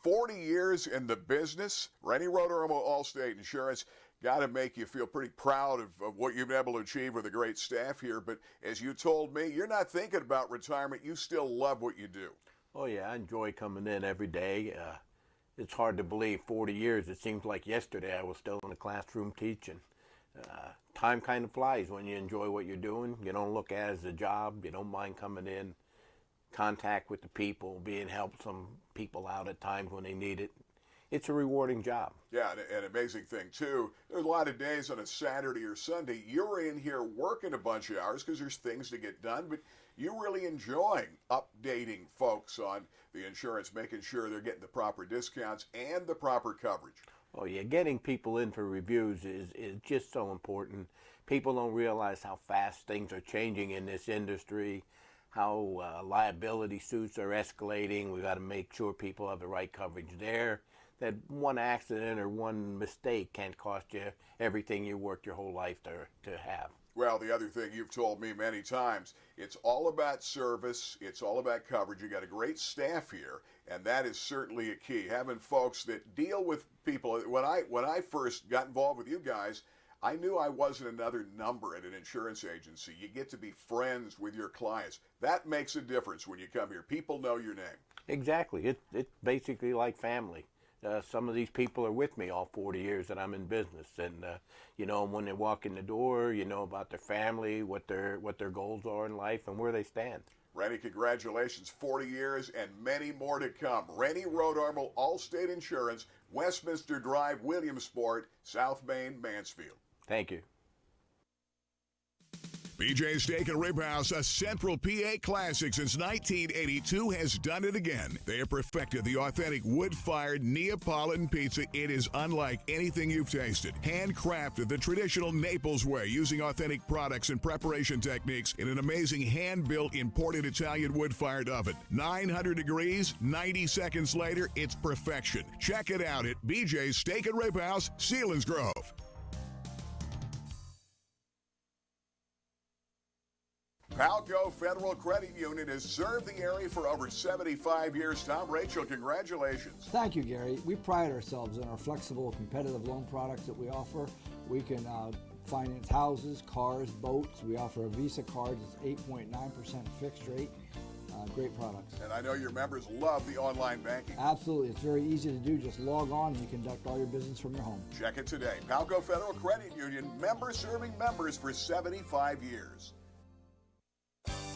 40 years in the business. Rennie Road Armel Allstate Insurance got to make you feel pretty proud of what you've been able to achieve with a great staff here. But as you told me, you're not thinking about retirement. You still love what you do. Oh, yeah, I enjoy coming in every day. It's hard to believe 40 years. It seems like yesterday I was still in the classroom teaching. Time kind of flies when you enjoy what you're doing. You don't look at it as a job. You don't mind coming in, contact with the people, being helped some people out at times when they need it. It's a rewarding job. Yeah, and an amazing thing, too. There's a lot of days on a Saturday or Sunday, you're in here working a bunch of hours because there's things to get done, but you're really enjoying updating folks on the insurance, making sure they're getting the proper discounts and the proper coverage. Oh, yeah, getting people in for reviews is just so important. People don't realize how fast things are changing in this industry, how liability suits are escalating. We've got to make sure people have the right coverage there. That one accident or one mistake can't cost you everything you worked your whole life to have. Well, the other thing you've told me many times, it's all about service, it's all about coverage. You got a great staff here, and that is certainly a key. Having folks that deal with people. When I first got involved with you guys, I knew I wasn't another number at an insurance agency. You get to be friends with your clients. That makes a difference when you come here. People know your name. Exactly. It's basically like family. Some of these people are with me all 40 years that I'm in business, and when they walk in the door, you know about their family, what their goals are in life, and where they stand. Rennie, congratulations, 40 years and many more to come. Rennie Road Armel Allstate Insurance, Westminster Drive, Williamsport, South Main, Mansfield. Thank you. BJ's Steak and Rib House, a Central PA classic since 1982, has done it again. They have perfected the authentic wood-fired Neapolitan pizza. It is unlike anything you've tasted. Handcrafted the traditional Naples way, using authentic products and preparation techniques in an amazing hand-built imported Italian wood-fired oven. 900 degrees, 90 seconds later, it's perfection. Check it out at BJ's Steak and Rib House, Selinsgrove. Palco Federal Credit Union has served the area for over 75 years. Tom, Rachel, congratulations. Thank you, Gary. We pride ourselves in our flexible, competitive loan products that we offer. We can finance houses, cars, boats. We offer a Visa card. It's 8.9% fixed rate. Great products. And I know your members love the online banking. Absolutely. It's very easy to do. Just log on and you conduct all your business from your home. Check it today. Palco Federal Credit Union, member serving members for 75 years.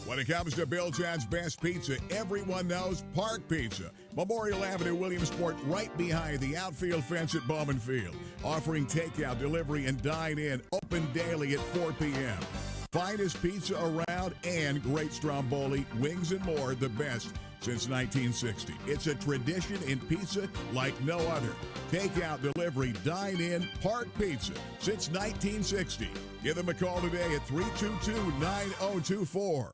When it comes to Billtown's best pizza, everyone knows Park Pizza. Memorial Avenue, Williamsport, right behind the outfield fence at Bowman Field. Offering takeout, delivery, and dine-in, open daily at 4 p.m. Finest pizza around and great stromboli, wings, and more, the best since 1960. It's a tradition in pizza like no other. Takeout, delivery, dine-in, Park Pizza since 1960. Give them a call today at 322-9024.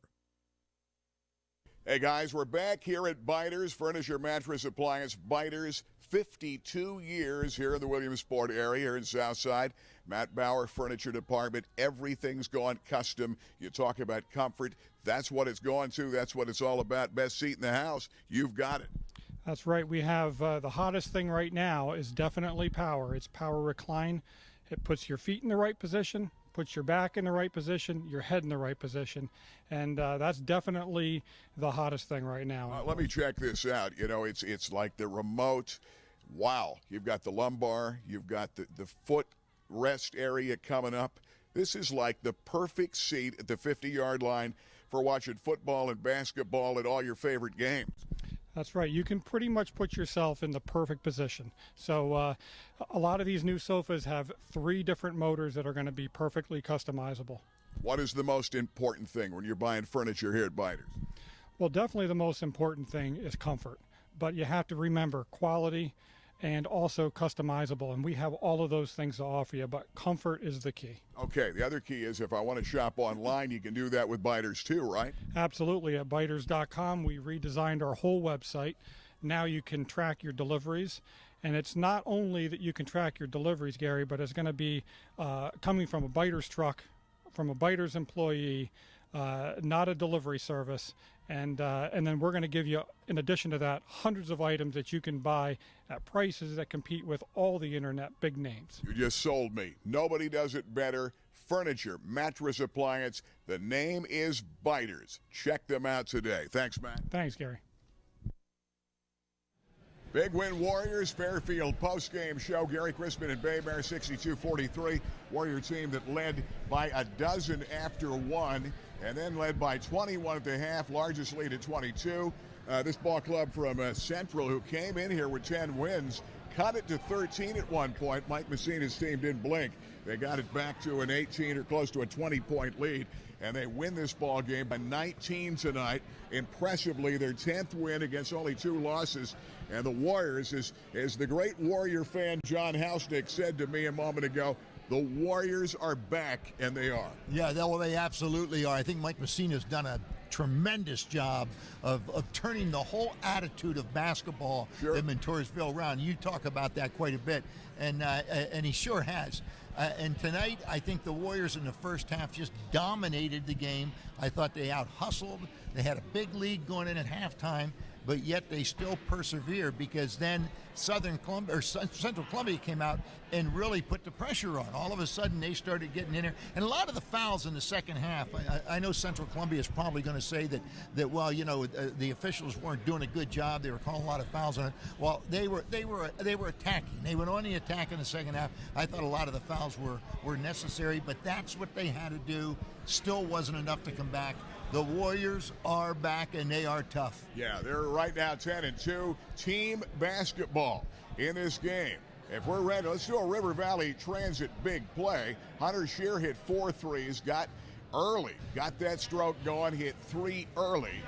Hey guys, we're back here at BEITER'S, Furniture Mattress Appliance. BEITER'S, 52 years here in the Williamsport area, here in Southside. Matt Bauer Furniture Department. Everything's gone custom. You talk about comfort. That's what it's going to. That's what it's all about. Best seat in the house. You've got it. That's right. We have the hottest thing right now is definitely power. It's power recline. It puts your feet in the right position, puts your back in the right position, your head in the right position, and that's definitely the hottest thing right now. Let me check this out. You know, it's like the remote. Wow, you've got the lumbar, you've got the foot rest area coming up. This is like the perfect seat at the 50-yard line for watching football and basketball at all your favorite games. That's right. You can pretty much put yourself in the perfect position. So a lot of these new sofas have 3 different motors that are going to be perfectly customizable. What is the most important thing when you're buying furniture here at BEITER'S? Well, definitely the most important thing is comfort. But you have to remember quality and also customizable. And we have all of those things to offer you, but comfort is the key. Okay, the other key is if I want to shop online, you can do that with BEITER'S too, right? Absolutely. At BEITER'S.com, we redesigned our whole website. Now you can track your deliveries. And it's not only that you can track your deliveries, Gary, but it's going to be coming from a BEITER'S truck, from a BEITER'S employee, not a delivery service. And then we're going to give you, in addition to that, hundreds of items that you can buy at prices that compete with all the internet big names. You just sold me. Nobody does it better. Furniture, mattress, appliance. The name is BEITER'S. Check them out today. Thanks, Matt. Thanks, Gary. Big win Warriors, Fairfield postgame show. Gary Crispin and Bay Bear 62-43. Warrior team that led by a dozen after 1 and then led by 21 at the half, largest lead at 22. This ball club from Central, who came in here with 10 wins, cut it to 13 at one point. Mike Messina's team didn't blink. They got it back to an 18 or close to a 20-point lead, and they win this ball game by 19 tonight. Impressively, their 10th win against only 2 losses. And the Warriors, as the great Warrior fan John Hausnick said to me a moment ago, the Warriors are back, and they are. Yeah, well, they absolutely are. I think Mike Messina's done a tremendous job of turning the whole attitude of basketball in Montoursville around. You talk about that quite a bit, and he sure has. And tonight, I think the Warriors in the first half just dominated the game. I thought they out-hustled. They had a big lead going in at halftime, but yet they still persevered because then Central Columbia came out and really put the pressure on. All of a sudden, they started getting in there. And a lot of the fouls in the second half, I know Central Columbia is probably going to say that well, you know, the officials weren't doing a good job. They were calling a lot of fouls on it. Well, they were attacking. They went on the attack in the second half. I thought a lot of the fouls were necessary, but that's what they had to do. Still wasn't enough to come back. The Warriors are back, and they are tough. Yeah, they're right now 10-2. Team basketball in this game. If we're ready, let's do a River Valley Transit big play. Hunter Shear hit 4 threes, got early, got that stroke going, hit 3 early.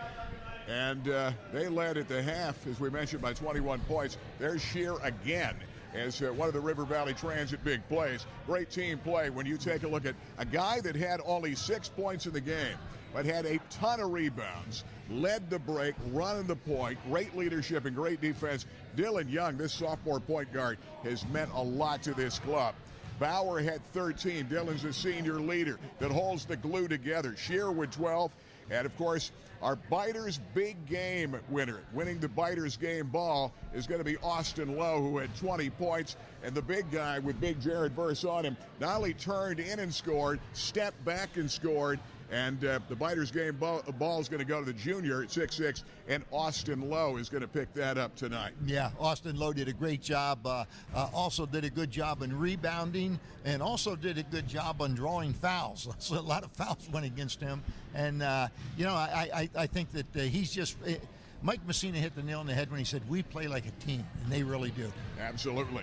And they led at the half, as we mentioned, by 21 points. There's Shear again as one of the River Valley Transit big plays. Great team play when you take a look at a guy that had only 6 points in the game, but had a ton of rebounds, led the break, running the point, great leadership and great defense. Dylan Young, this sophomore point guard, has meant a lot to this club. Bauer had 13. Dylan's a senior leader that holds the glue together. Shear with 12. And, of course, our BEITER'S big game winner, winning the BEITER'S game ball, is going to be Austin Lowe, who had 20 points. And the big guy with big Jared Verse on him not only turned in and scored, stepped back and scored. And the BEITER'S game ball is going to go to the junior at 6'6", and Austin Lowe is going to pick that up tonight. Yeah, Austin Lowe did a great job. Also did a good job in rebounding, and also did a good job on drawing fouls. So a lot of fouls went against him. And, you know, I think that he's just Mike Messina hit the nail on the head when he said, we play like a team, and they really do. Absolutely.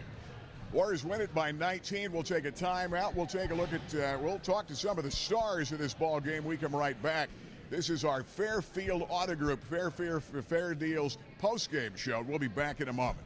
Warriors win it by 19. We'll take a timeout. We'll take a look at, we'll talk to some of the stars of this ball game. We come right back. This is our Fairfield Auto Group, Fair Deals post-game show. We'll be back in a moment.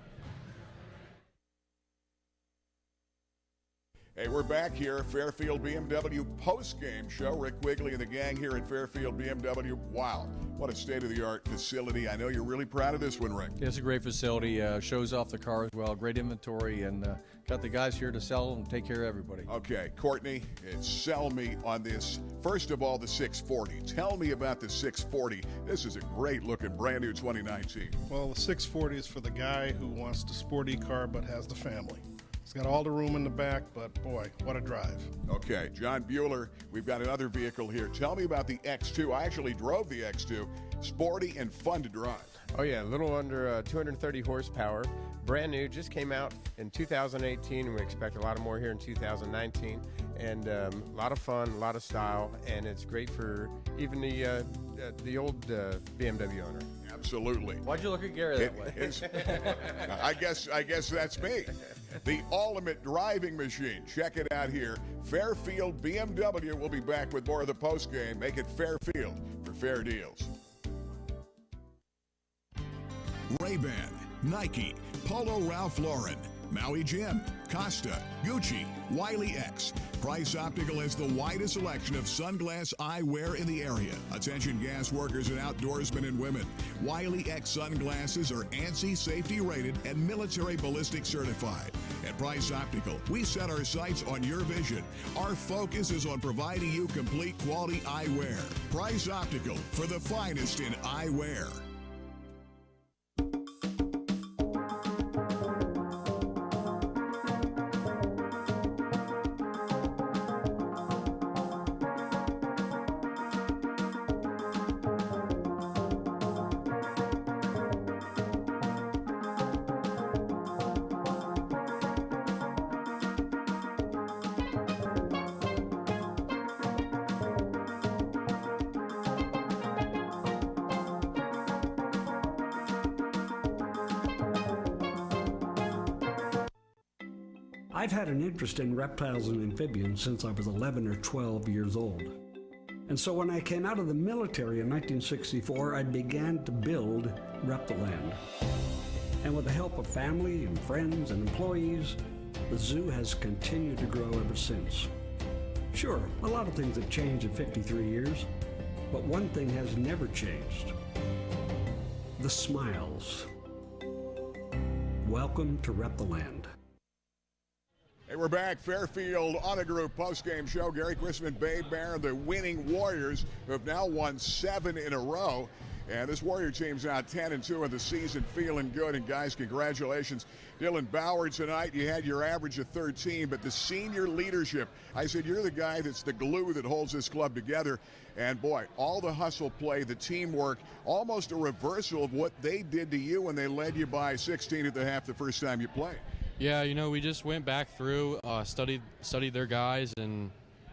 Hey, we're back here, Fairfield BMW post-game show. Rick Quigley and the gang here at Fairfield BMW. Wow, what a state-of-the-art facility. I know you're really proud of this one, Rick. Yeah, it's a great facility. Shows off the car as well. Great inventory, and got the guys here to sell and take care of everybody. Okay, Courtney, sell me on this. First of all, the 640. Tell me about the 640. This is a great-looking, brand-new 2019. Well, the 640 is for the guy who wants the sporty car but has the family. It's got all the room in the back, but boy, what a drive. Okay, John Bueller, we've got another vehicle here. Tell me about the X2. I actually drove the X2. Sporty and fun to drive. Oh yeah, a little under 230 horsepower. Brand new, just came out in 2018, and we expect a lot more here in 2019. And a lot of fun, a lot of style, and it's great for even the old BMW owner. Absolutely. Why'd you look at Gary that way? I guess that's me. The ultimate driving machine. Check it out here. Fairfield BMW. We'll be back with more of the postgame. Make it Fairfield for fair deals. Ray-Ban, Nike, Polo Ralph Lauren, Maui Jim, Costa, Gucci, Wiley X. Price Optical has the widest selection of sunglass eyewear in the area. Attention gas workers and outdoorsmen and women. Wiley X sunglasses are ANSI safety rated and military ballistic certified. At Price Optical, we set our sights on your vision. Our focus is on providing you complete quality eyewear. Price Optical, for the finest in eyewear. I've had an interest in reptiles and amphibians since I was 11 or 12 years old. And so when I came out of the military in 1964, I began to build Reptiland. And with the help of family and friends and employees, the zoo has continued to grow ever since. Sure, a lot of things have changed in 53 years, but one thing has never changed. The smiles. Welcome to Reptiland. Hey, we're back. Fairfield Auto Group postgame show. Gary Chrisman, Babe Barron, the winning Warriors, who have now won 7 in a row. And this Warrior team's now 10-2 in the season, feeling good. And guys, congratulations. Dylan Bauer tonight, you had your average of 13, but the senior leadership, I said, you're the guy that's the glue that holds this club together. And boy, all the hustle play, the teamwork, almost a reversal of what they did to you when they led you by 16 at the half the first time you played. Yeah, you know, we just went back through, studied their guys, and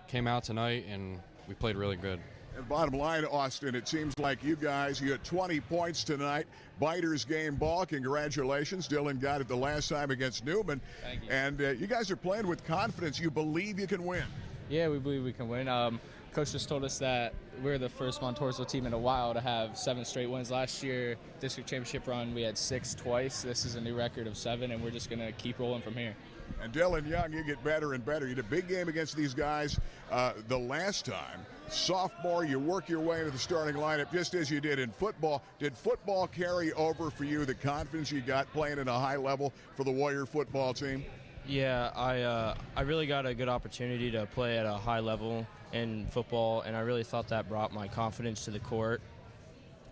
came out tonight, and we played really good. And bottom line, Austin, it seems like you guys, you had 20 points tonight. BEITER'S game ball. Congratulations. Dylan got it the last time against Newman. Thank you. And you guys are playing with confidence. You believe you can win. Yeah, we believe we can win. Coach just told us that we're the first Montoursville team in a while to have 7 straight wins. Last year, district championship run, we had 6 twice. This is a new record of 7, and we're just going to keep rolling from here. And Dylan Young, you get better and better. You had a big game against these guys the last time. Sophomore, you work your way into the starting lineup just as you did in football. Did football carry over for you, the confidence you got playing at a high level for the Warrior football team? Yeah, I really got a good opportunity to play at a high level in football, and I really thought that brought my confidence to the court.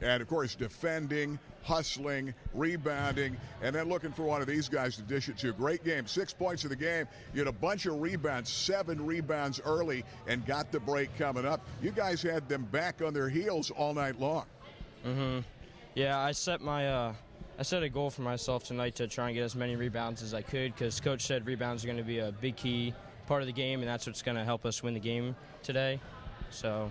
And, of course, defending, hustling, rebounding, and then looking for one of these guys to dish it to. Great game. 6 points of the game. You had a bunch of rebounds, 7 rebounds early, and got the break coming up. You guys had them back on their heels all night long. Mm-hmm. Yeah, I set a goal for myself tonight to try and get as many rebounds as I could, because Coach said rebounds are going to be a big key part of the game, and that's what's going to help us win the game today. So,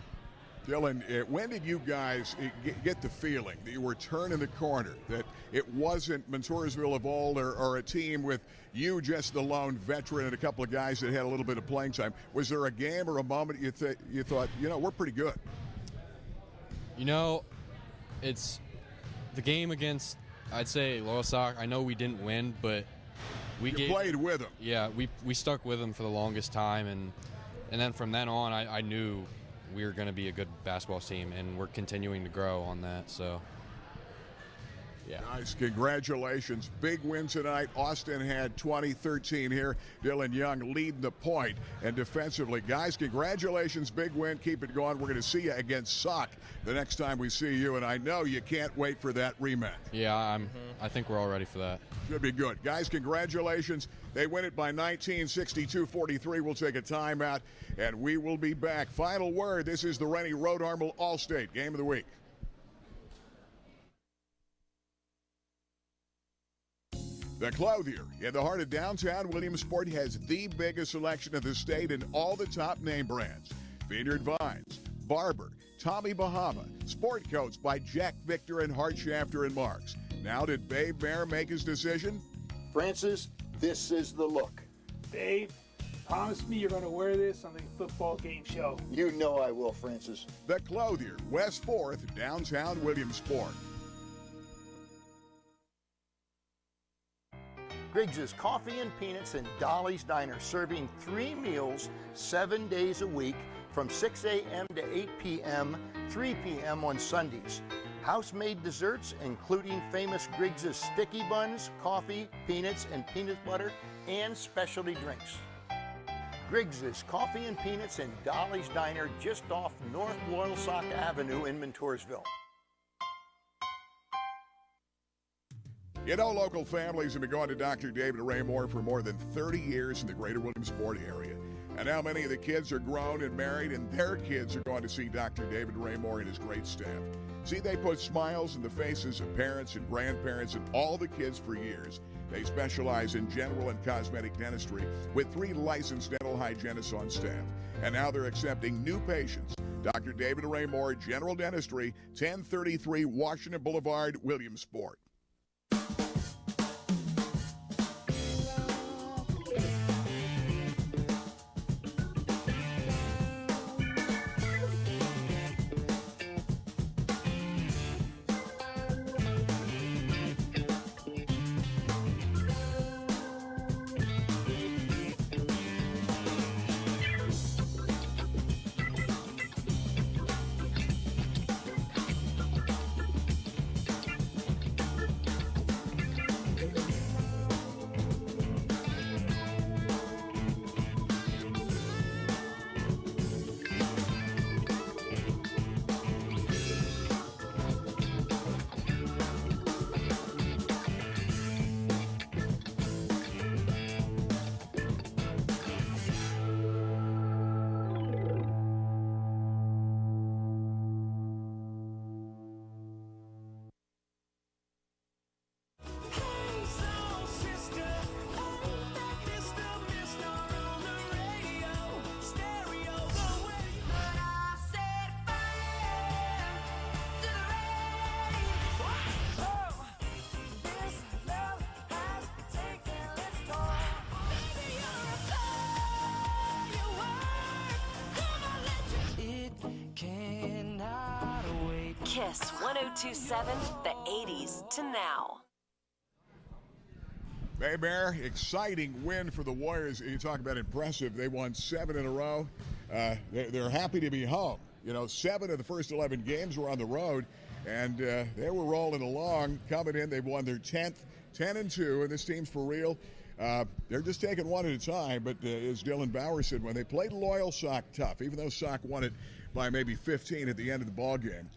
Dylan, when did you guys get the feeling that you were turning the corner, that it wasn't Montoursville of old or a team with you just the lone veteran and a couple of guys that had a little bit of playing time? Was there a game or a moment you thought, you know, we're pretty good? You know, it's the game against, I'd say, Loyal Sock. I know we didn't win, but We played with him. Yeah, we stuck with him for the longest time, and then from then on, I knew we were going to be a good basketball team, and we're continuing to grow on that. So, yeah. Guys, congratulations. Big win tonight. Austin had 20-13 here. Dylan Young leading the point. And defensively, guys, congratulations. Big win. Keep it going. We're going to see you against Sauk the next time we see you, and I know you can't wait for that rematch. Yeah, I think we're all ready for that. Should be good. Guys, congratulations. They win it by 19, 62-43. We'll take a timeout, and we will be back. Final word, this is the Rennie Road Armor All-State Game of the Week. The Clothier in the heart of downtown Williamsport has the biggest selection of the state in all the top name brands. Vineyard Vines, Barber, Tommy Bahama, Sport Coats by Jack Victor and Hart Shafter and Marks. Now did Babe Bear make his decision? Francis, this is the look. Babe, promise me you're going to wear this on the football game show. You know I will, Francis. The Clothier, West 4th, downtown Williamsport. Griggs' Coffee and Peanuts and Dolly's Diner, serving 3 meals 7 days a week from 6 a.m. to 8 p.m., 3 p.m. on Sundays. House-made desserts, including famous Griggs' sticky buns, coffee, peanuts, and peanut butter, and specialty drinks. Griggs' Coffee and Peanuts and Dolly's Diner, just off North Loyalsock Avenue in Montoursville. You know, local families have been going to Dr. David Raymore for more than 30 years in the greater Williamsport area. And now many of the kids are grown and married, and their kids are going to see Dr. David Raymore and his great staff. See, they put smiles in the faces of parents and grandparents and all the kids for years. They specialize in general and cosmetic dentistry with 3 licensed dental hygienists on staff. And now they're accepting new patients. Dr. David Raymore, General Dentistry, 1033 Washington Boulevard, Williamsport. Kiss 1027, the 80s to now. Bay Bear, exciting win for the Warriors. You talk about impressive. They won 7 in a row. They're happy to be home. You know, 7 of the first 11 games were on the road, and they were rolling along. Coming in, they've won their 10th, 10-2, and this team's for real. They're just taking one at a time, but as Dylan Bauer said, when they played Loyalsock tough, even though Sauk won it by maybe 15 at the end of the ball game,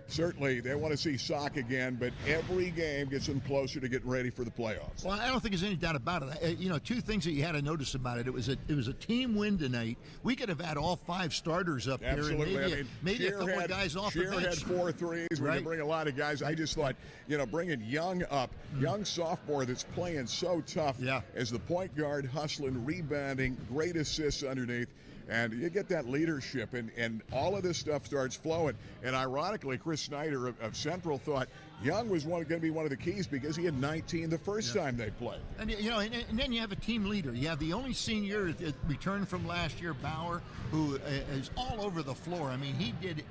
certainly they want to see Sauk again, but every game gets them closer to getting ready for the playoffs. Well, I don't think there's any doubt about it. You know, 2 things that you had to notice about it. It was a team win tonight. We could have had all 5 starters up Absolutely. there, and maybe a couple of guys off the bench. Shear had 4 threes. We can bring a lot of guys. I just thought, you know, bringing Young up, young sophomore that's playing so tough as the point guard, hustling, rebounding, great assists underneath. And you get that leadership, and all of this stuff starts flowing. And ironically, Chris Snyder of Central thought Young was going to be one of the keys because he had 19 the first time they played. And you know, and then you have a team leader. You have the only senior that returned from last year, Bauer, who is all over the floor. I mean, he did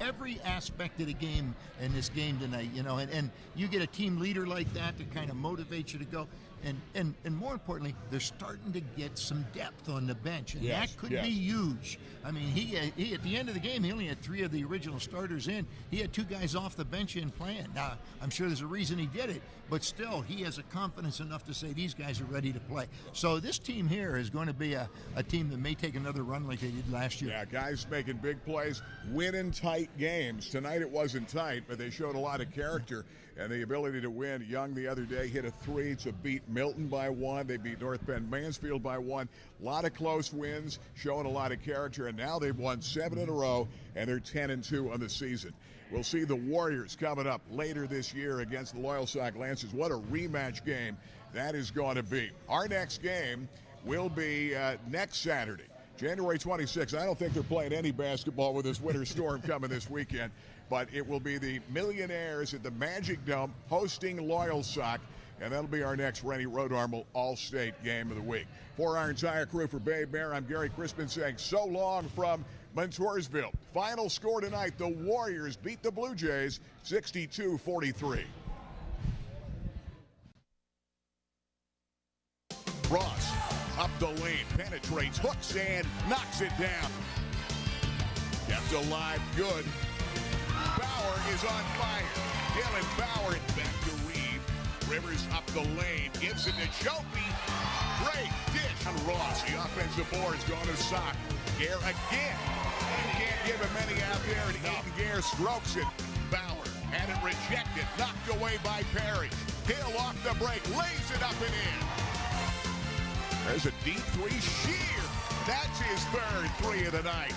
every aspect of the game in this game tonight, and you get a team leader like that to kind of motivate you to go. And more importantly, they're starting to get some depth on the bench, and that could be huge. I mean, he at the end of the game, he only had 3 of the original starters in. He had 2 guys off the bench in playing. Now, I'm sure there's a reason he did it, but still, he has a confidence enough to say these guys are ready to play. So this team here is going to be a team that may take another run like they did last year. Yeah, guys making big plays, winning tight games. Tonight it wasn't tight, but they showed a lot of character and the ability to win. Young the other day hit a 3 to beat Milton by 1. They beat North Bend Mansfield by 1. A lot of close wins, showing a lot of character, and now they've won 7 in a row, and they're 10-2 on the season. We'll see the Warriors coming up later this year against the Loyal Sock Lancers. What a rematch game that is going to be. Our next game will be next Saturday, January 26th. I don't think they're playing any basketball with this winter storm coming this weekend, but it will be the Millionaires at the Magic Dome hosting Loyal Sock, and that'll be our next Rennie Road Armel All-State game of the week. For our entire crew, for Babe Bear, I'm Gary Crispin saying so long from Montoursville. Final score tonight, the Warriors beat the Blue Jays 62-43. Ross up the lane, penetrates, hooks, and knocks it down. Kept alive, good. Bauer is on fire. Dylan Bauer back to Reeve. Rivers up the lane, gives it to Chopey. Great dish on Ross. The offensive board's going to Sock. Gare again. You can't give him any out there, and Aiden Gare strokes it. Bauer had it rejected, knocked away by Perry. Hill off the break, lays it up and in. There's a deep 3, Shear. That's his third 3 of the night.